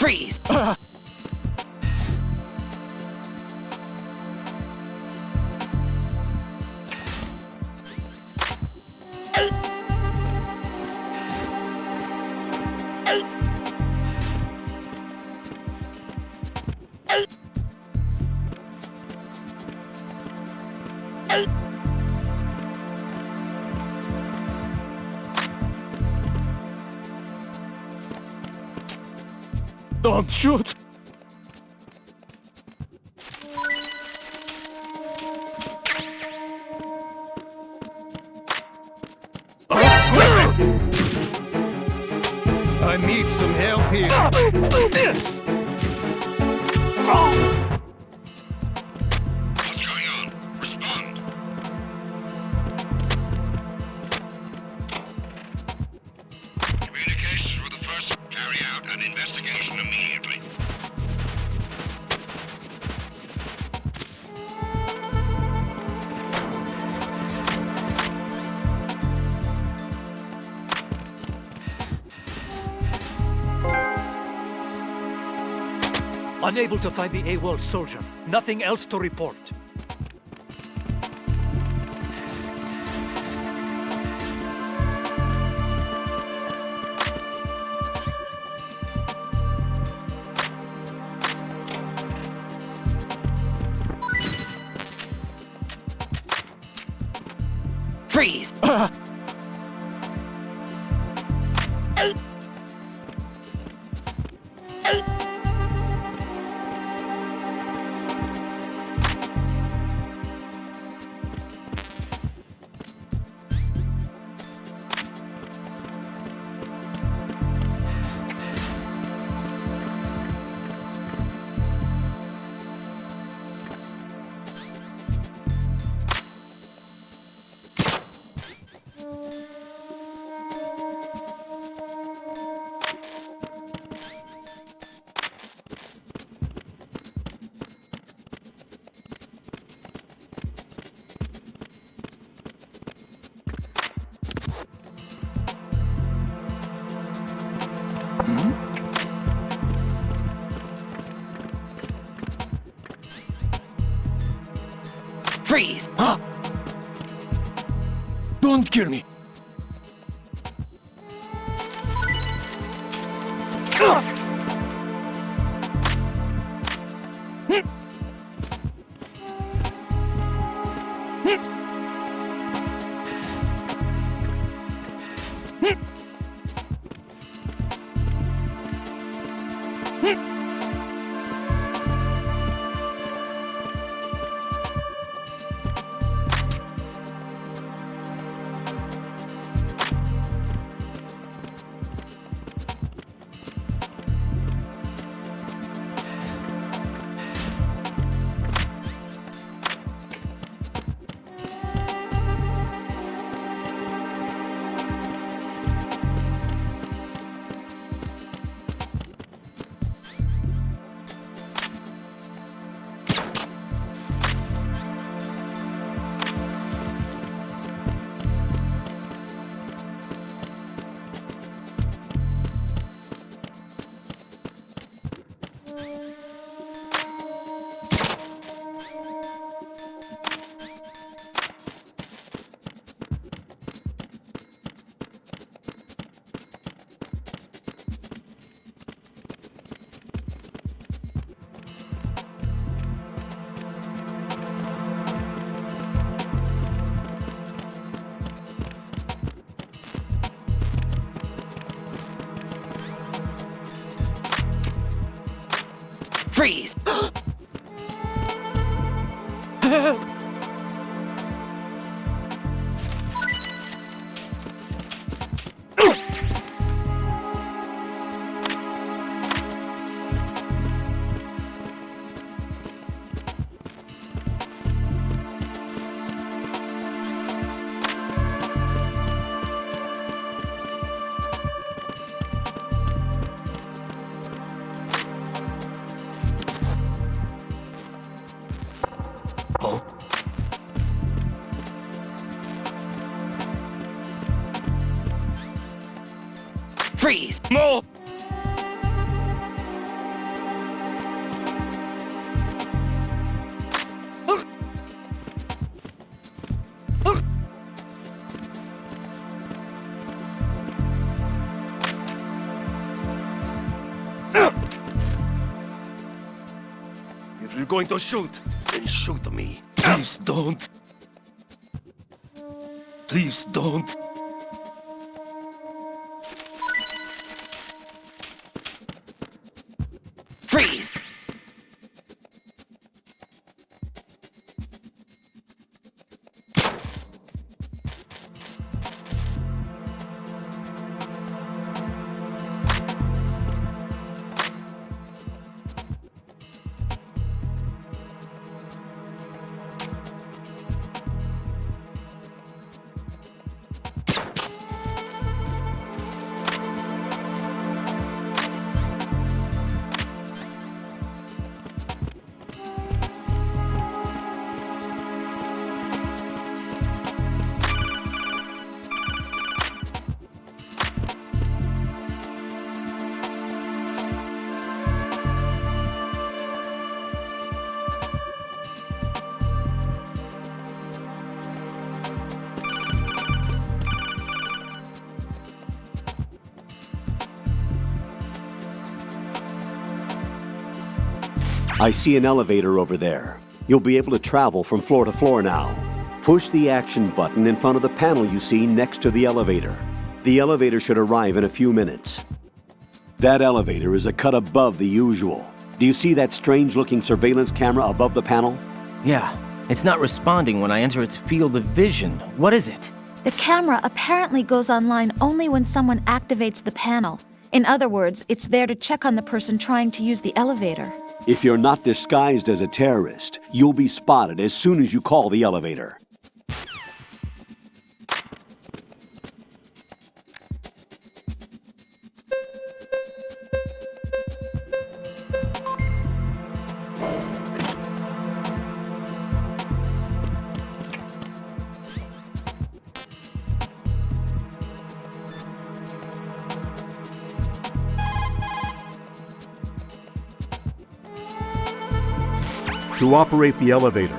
Freeze! Don't shoot! I need some help here. What's going on? Respond. Communications were the first to carry out an investigation immediately. Unable to find the AWOL soldier. Nothing else to report. Freeze! Freeze! Huh? Don't kill me. Freeze! Help! Freeze! No! going to shoot, then shoot me. Please don't. Please don't. Freeze! I see an elevator over there. You'll be able to travel from floor to floor now. Push the action button in front of the panel you see next to the elevator. The elevator should arrive in a few minutes. That elevator is a cut above the usual. Do you see that strange-looking surveillance camera above the panel? Yeah, it's not responding when I enter its field of vision. What is it? The camera apparently goes online only when someone activates the panel. In other words, it's there to check on the person trying to use the elevator. If you're not disguised as a terrorist, you'll be spotted as soon as you call the elevator. To operate the elevator,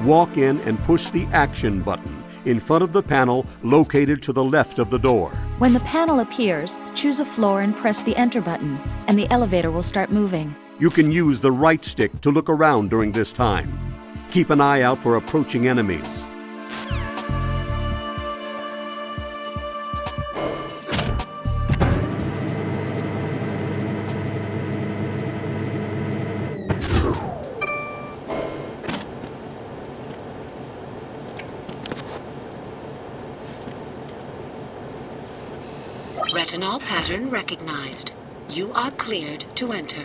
walk in and push the action button in front of the panel located to the left of the door. When the panel appears, choose a floor and press the enter button, and the elevator will start moving. You can use the right stick to look around during this time. Keep an eye out for approaching enemies. Retinol pattern recognized. You are cleared to enter.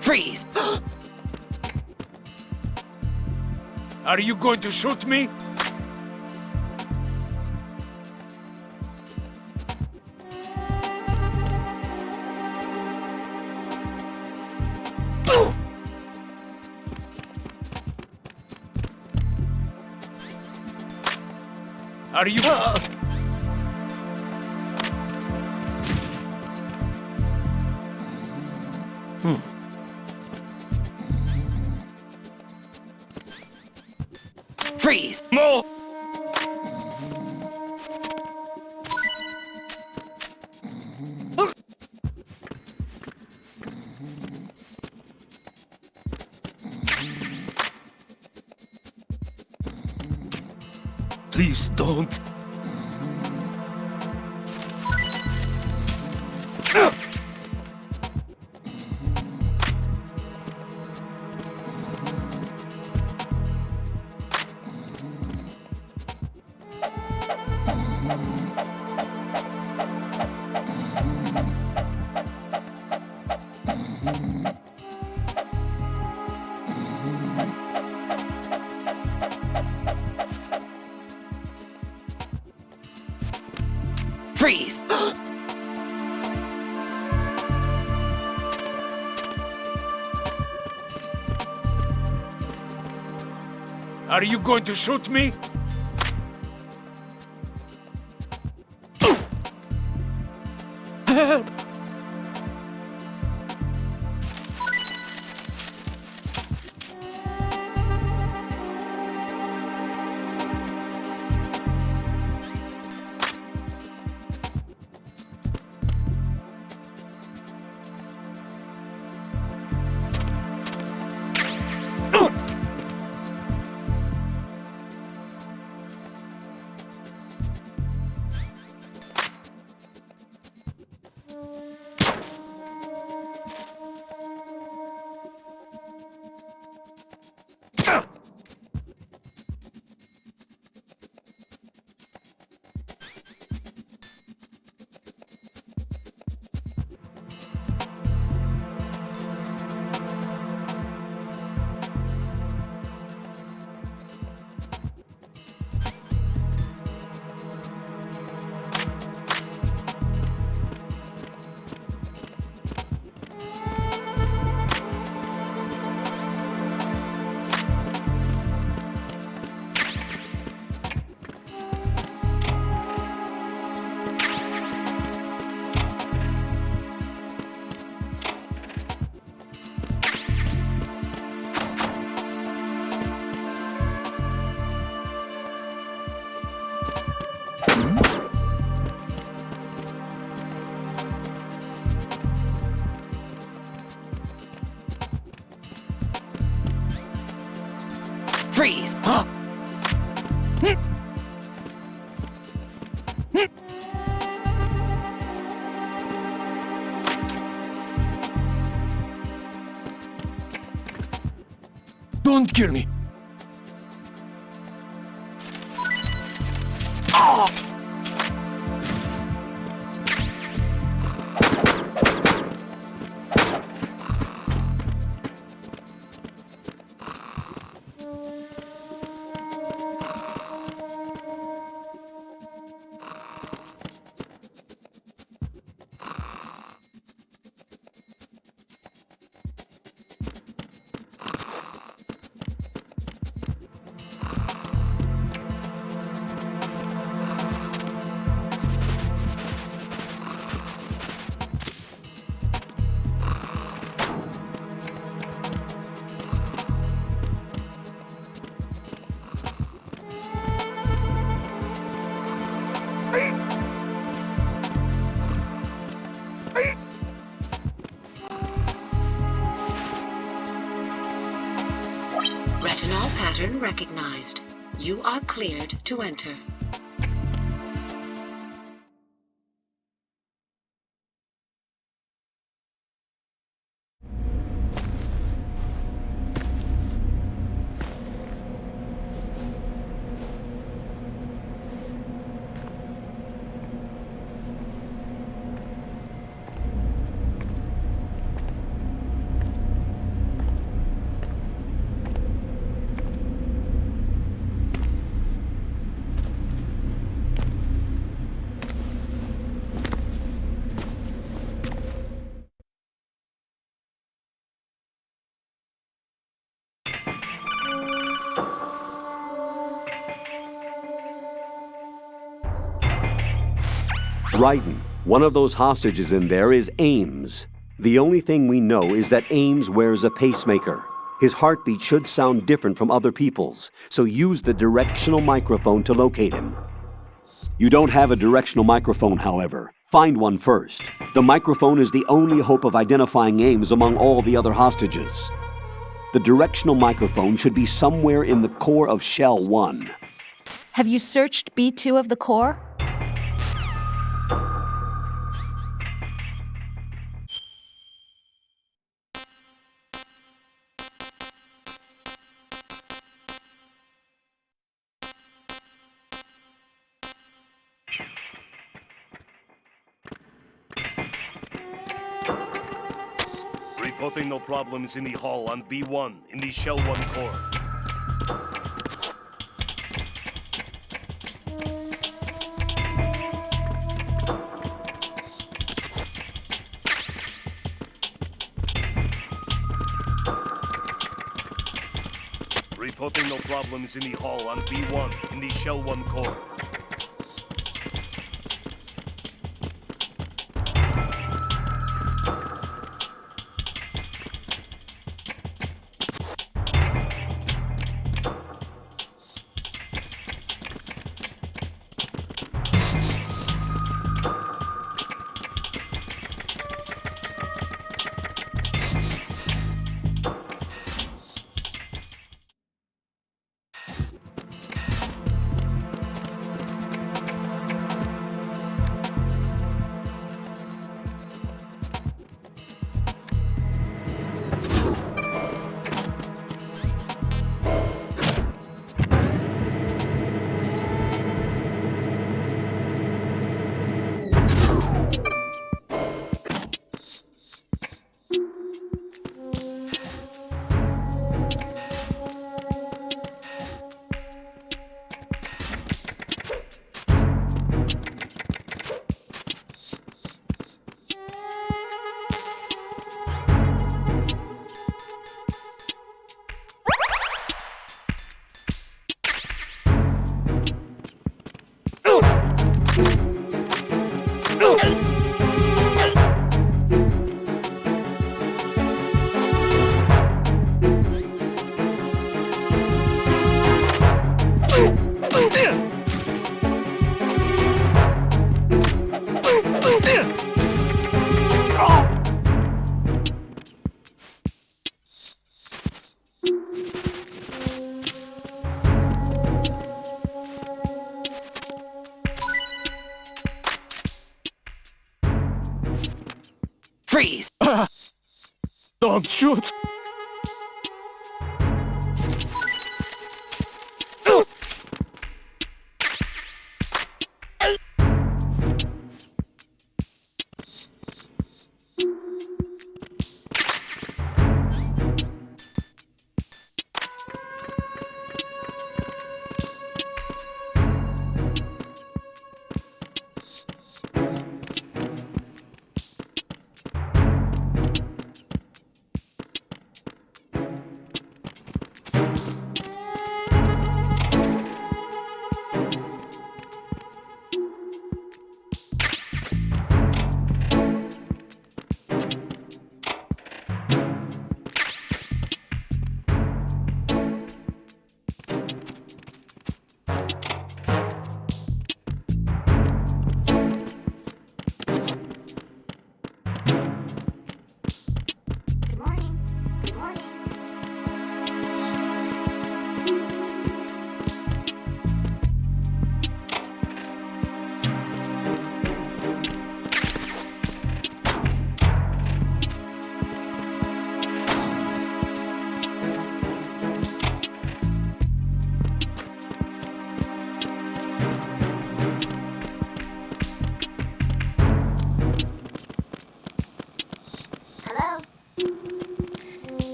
Freeze! Are you going to shoot me? Are you... Freeze! No! Please don't. Freeze! Are you going to shoot me? Help! Freeze! Don't kill me. Retinol pattern recognized. You are cleared to enter. Raiden, one of those hostages in there is Ames. The only thing we know is that Ames wears a pacemaker. His heartbeat should sound different from other people's, so use the directional microphone to locate him. You don't have a directional microphone, however. Find one first. The microphone is the only hope of identifying Ames among all the other hostages. The directional microphone should be somewhere in the core of Shell 1. Have you searched B2 of the core? Reporting no problems in the hall on B1 in the Shell 1 core. Reporting no problems in the hall on B1 in the Shell 1 core. Freeze! Don't shoot!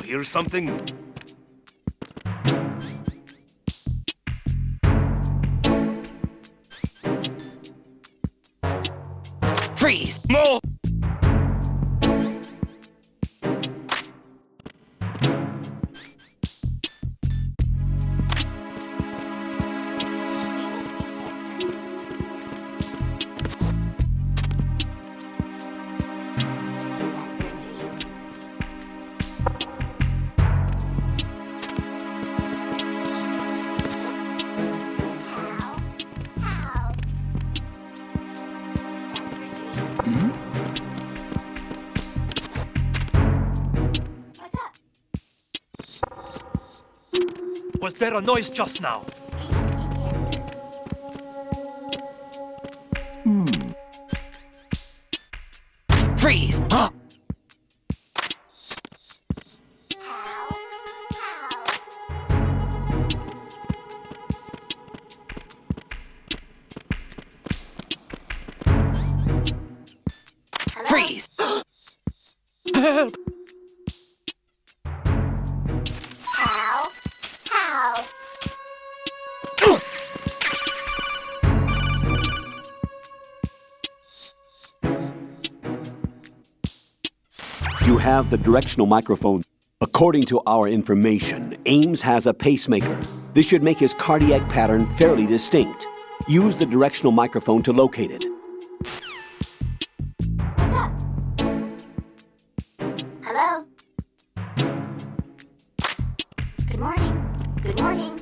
Hear something? Freeze! No! Was there a noise just now? Freeze! Huh? Freeze! Help! You have the directional microphone. According to our information, Ames has a pacemaker. This should make his cardiac pattern fairly distinct. Use the directional microphone to locate it. What's up? Hello? Good morning. Good morning.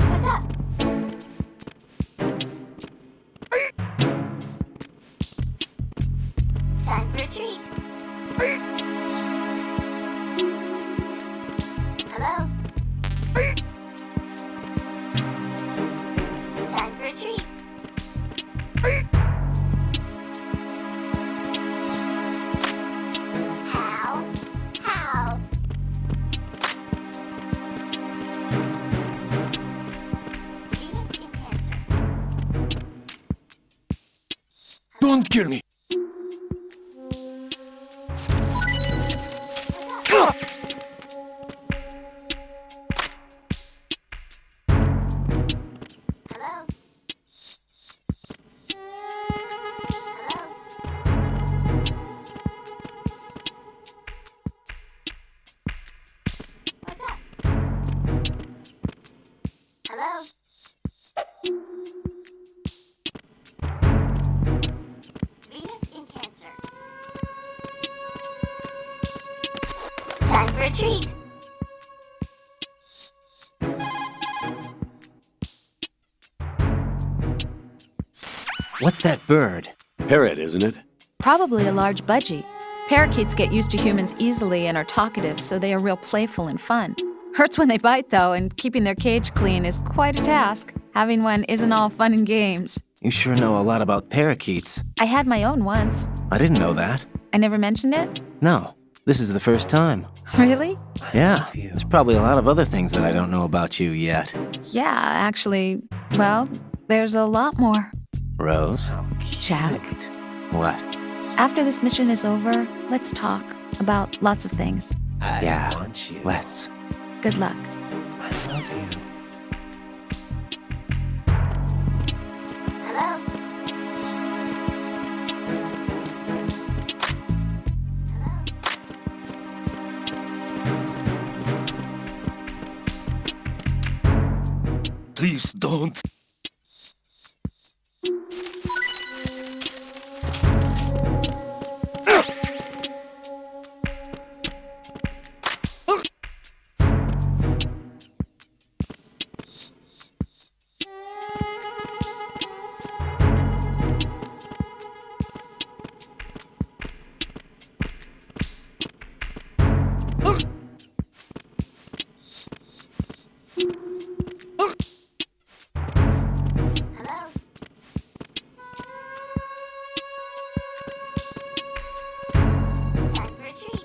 What's up? Time for a treat. Hello? Time for a treat. How? Venus in Cancer. Don't kill me. Hello? What's up? Hello? Venus in Cancer. Time for a treat. What's that bird? Parrot, isn't it? Probably a large budgie. Parakeets get used to humans easily and are talkative, so they are real playful and fun. Hurts when they bite, though, and keeping their cage clean is quite a task. Having one isn't all fun and games. You sure know a lot about parakeets. I had my own once. I didn't know that. I never mentioned it? No, this is the first time. Really? Yeah, there's probably a lot of other things that I don't know about you yet. Yeah, actually, well, there's a lot more. Rose? Jack, What? after this mission is over, let's talk about lots of things. Yeah, let's. Good luck. I love you. Hello? Please don't. Time for a treat.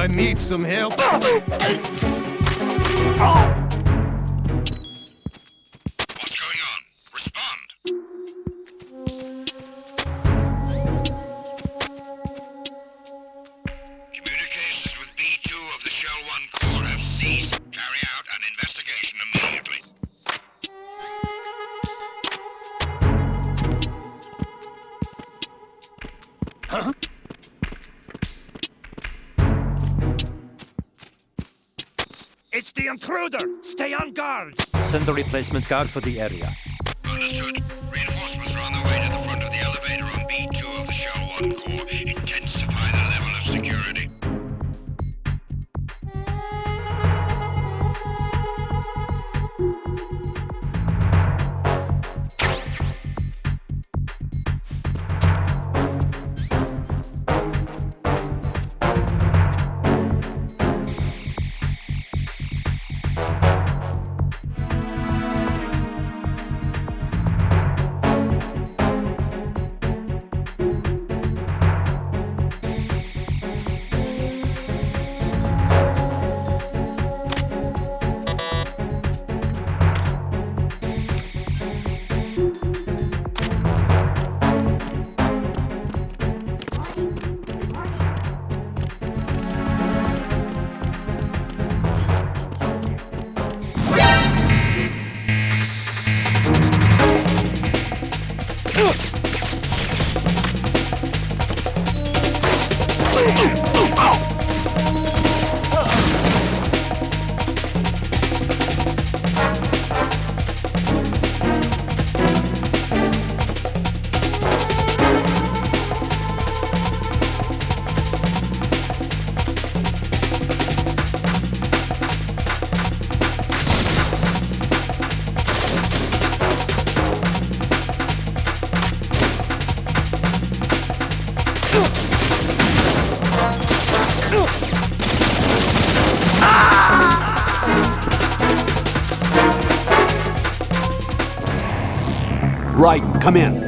I need some help. What's going on? Respond. Communications with B2 of the Shell 1 core have ceased. Carry out an investigation immediately. Huh? It's the intruder! Stay on guard! Send a replacement guard for the area. Understood. Reinforcements are on their way to the front of the elevator on B2 of the Shell 1 core. Intensify the level of security. Right, come in.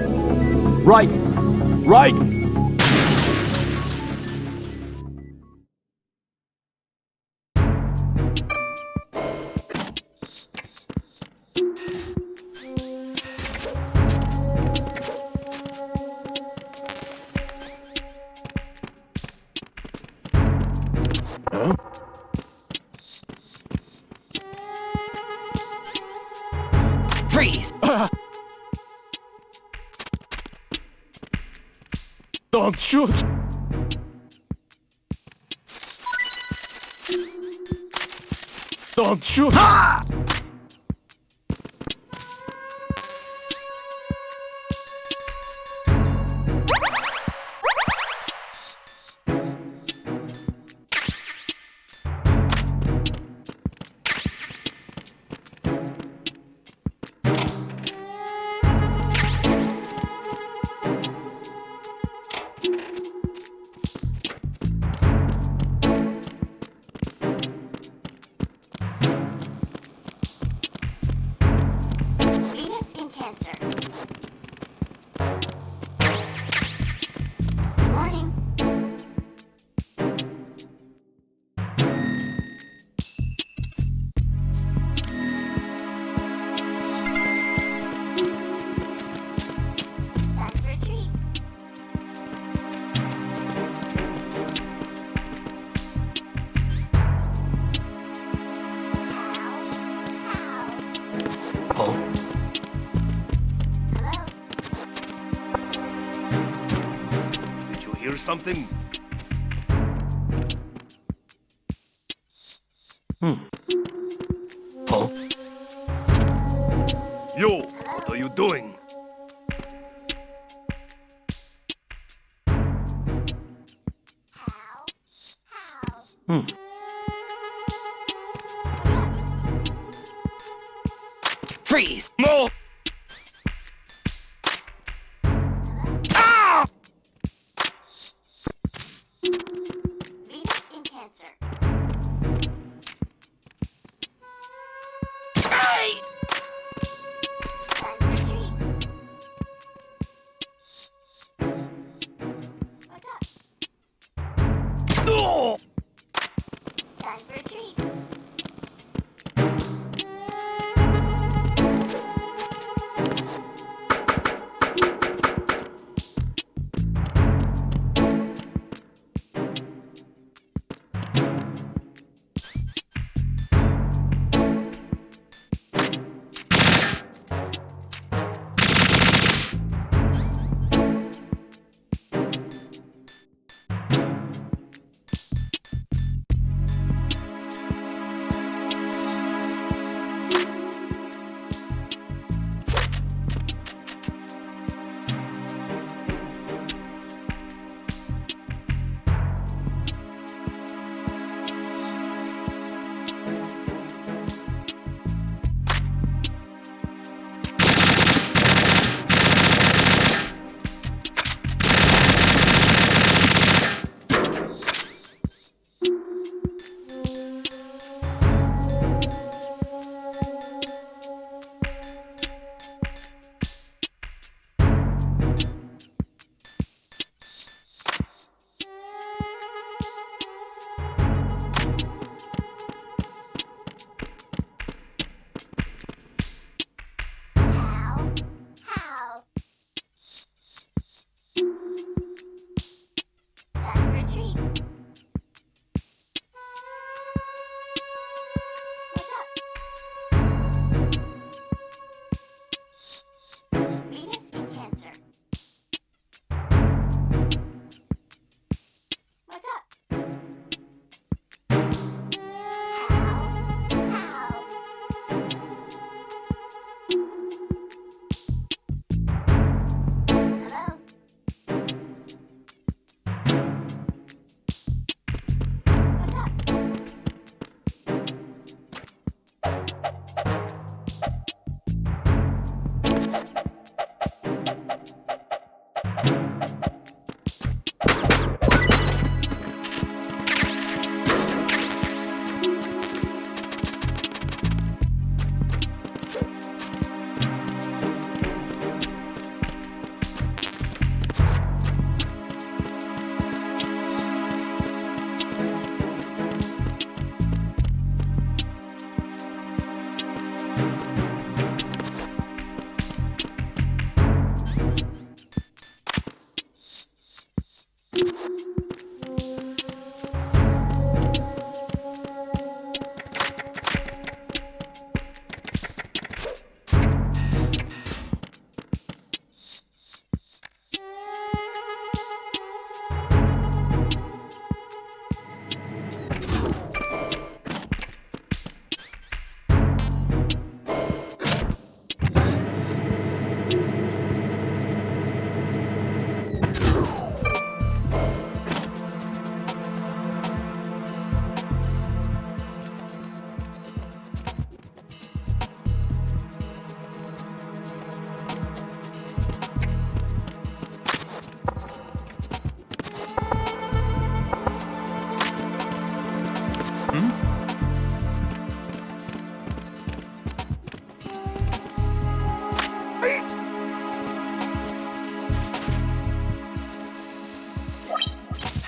Right, right. Huh? Freeze! Don't shoot! Don't shoot! Ah! Venus in Cancer. Warning. Time for retreat. Oh. Did you hear something? Oh. Yo, what are you doing? Freeze! No! Ah! Venus in Cancer. Hey! Time for retreat. What's up? No!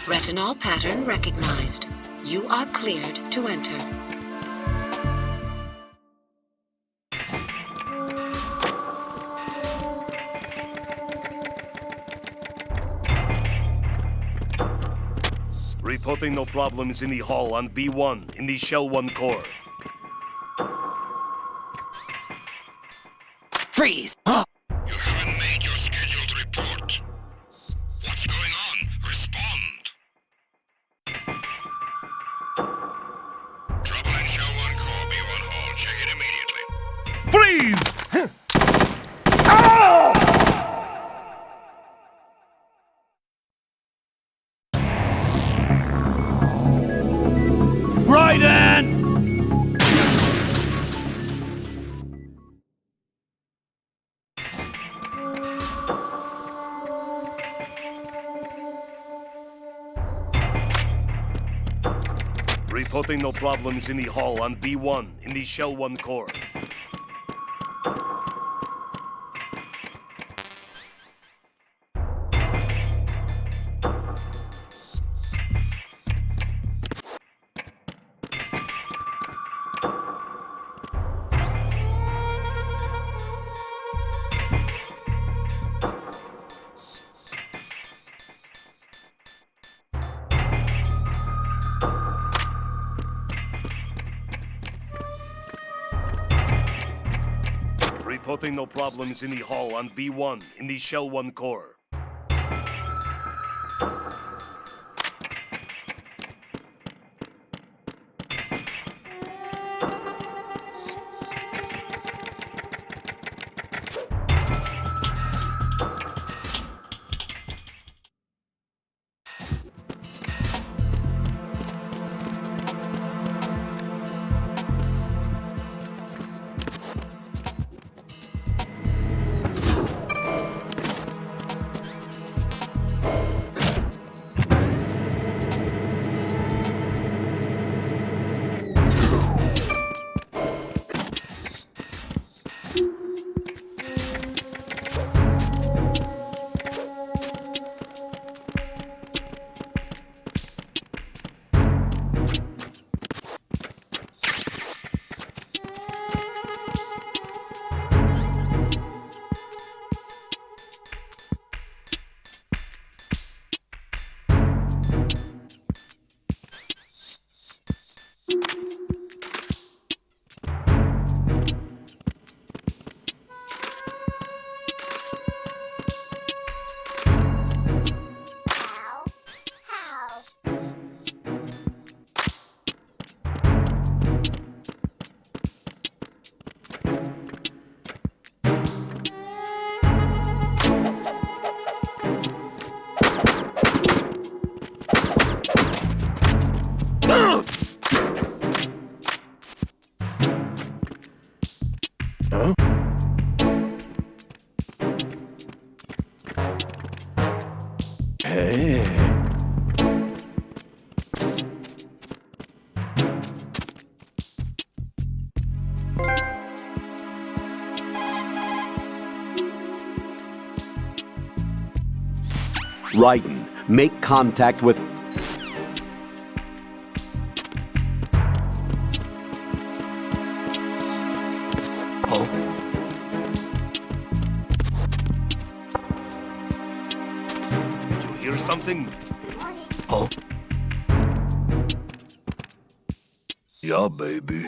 Retinol pattern recognized. You are cleared to enter. Reporting no problems in the hall on B1 in the Shell 1 core. Freeze! You haven't made your scheduled report. What's going on? Respond. Trouble in Shell 1 core, B1 hall. Check it immediately. Freeze! Raiden! Reporting no problems in the hall on B1 in the Shell 1 core. Reporting no problems in the hall on B1 in the Shell 1 core. Raiden, make contact with... Oh? Did you hear something? Oh? Yeah, baby.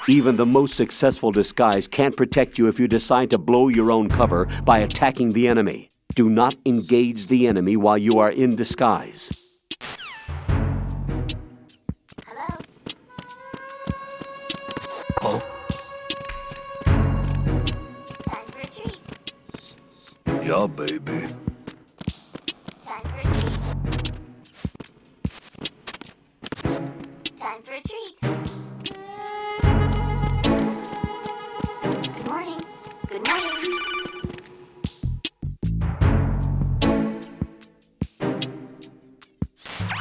Even the most successful disguise can't protect you if you decide to blow your own cover by attacking the enemy. Do not engage the enemy while you are in disguise. Oh? Yeah, baby. Time for a treat. Good morning. Good morning.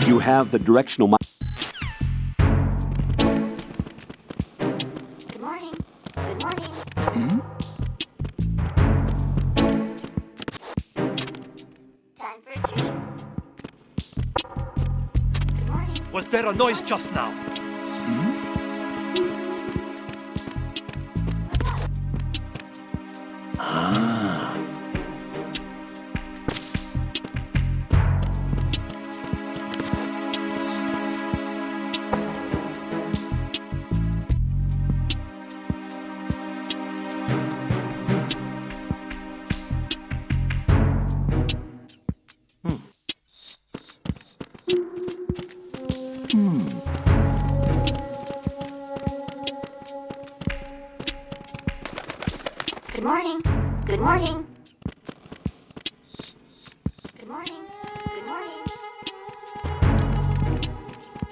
You have the directional map. Good morning. Good morning. Time for a treat. Good morning. Was there a noise just now? Good morning. Good morning. Good morning. Good morning.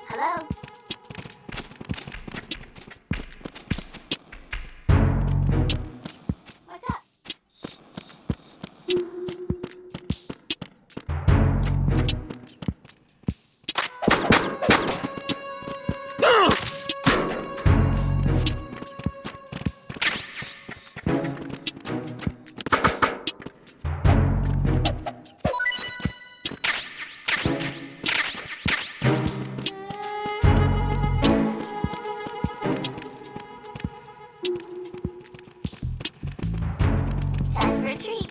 Hello. What's up? Time for a treat.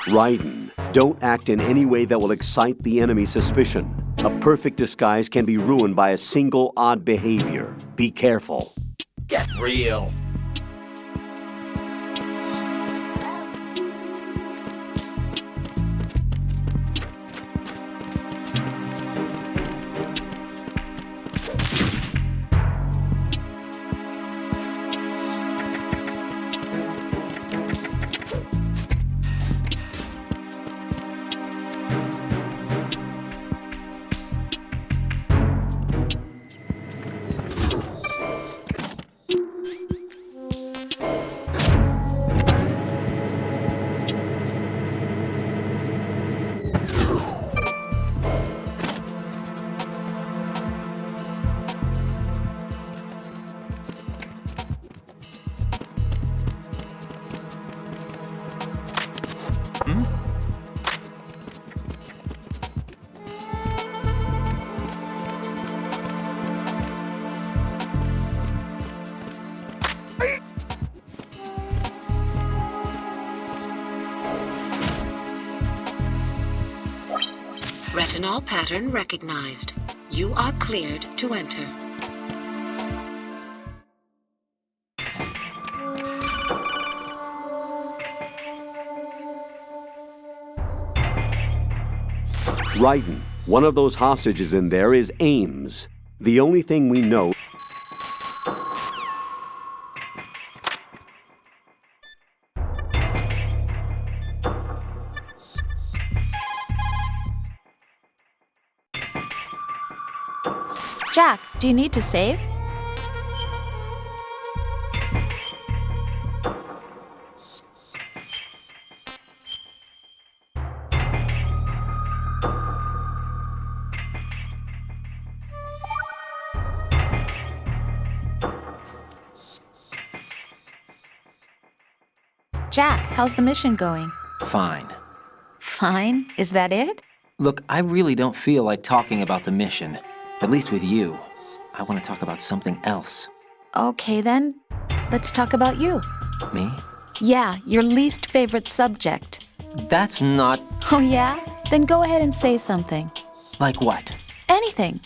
Raiden, don't act in any way that will excite the enemy's suspicion. A perfect disguise can be ruined by a single odd behavior. Be careful. Get real. Retinol pattern recognized. You are cleared to enter. Raiden, one of those hostages in there is Ames. The only thing we know... Jack, do you need to save? Jack, how's the mission going? Fine. Fine? Is that it? Look, I really don't feel like talking about the mission. At least with you. I want to talk about something else. Okay then, let's talk about you. Me? Yeah, your least favorite subject. That's not... Oh yeah? Then go ahead and say something. Like what? Anything.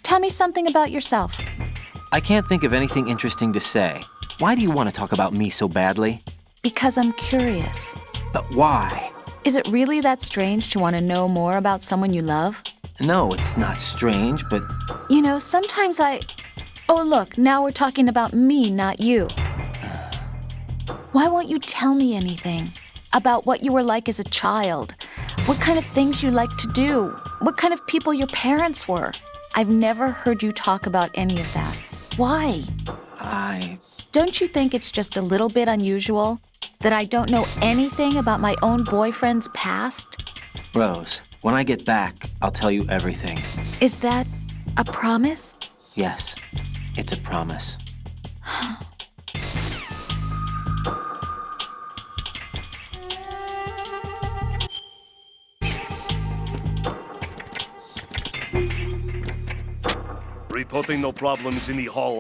Tell me something about yourself. I can't think of anything interesting to say. Why do you want to talk about me so badly? Because I'm curious. But why? Is it really that strange to want to know more about someone you love? No, it's not strange, but... You know, sometimes Oh, look, now we're talking about me, not you. Why won't you tell me anything? About what you were like as a child? What kind of things you liked to do? What kind of people your parents were? I've never heard you talk about any of that. Why? Don't you think it's just a little bit unusual that I don't know anything about my own boyfriend's past? Rose, when I get back, I'll tell you everything. Is that a promise? Yes, it's a promise. Reporting no problems in the hall.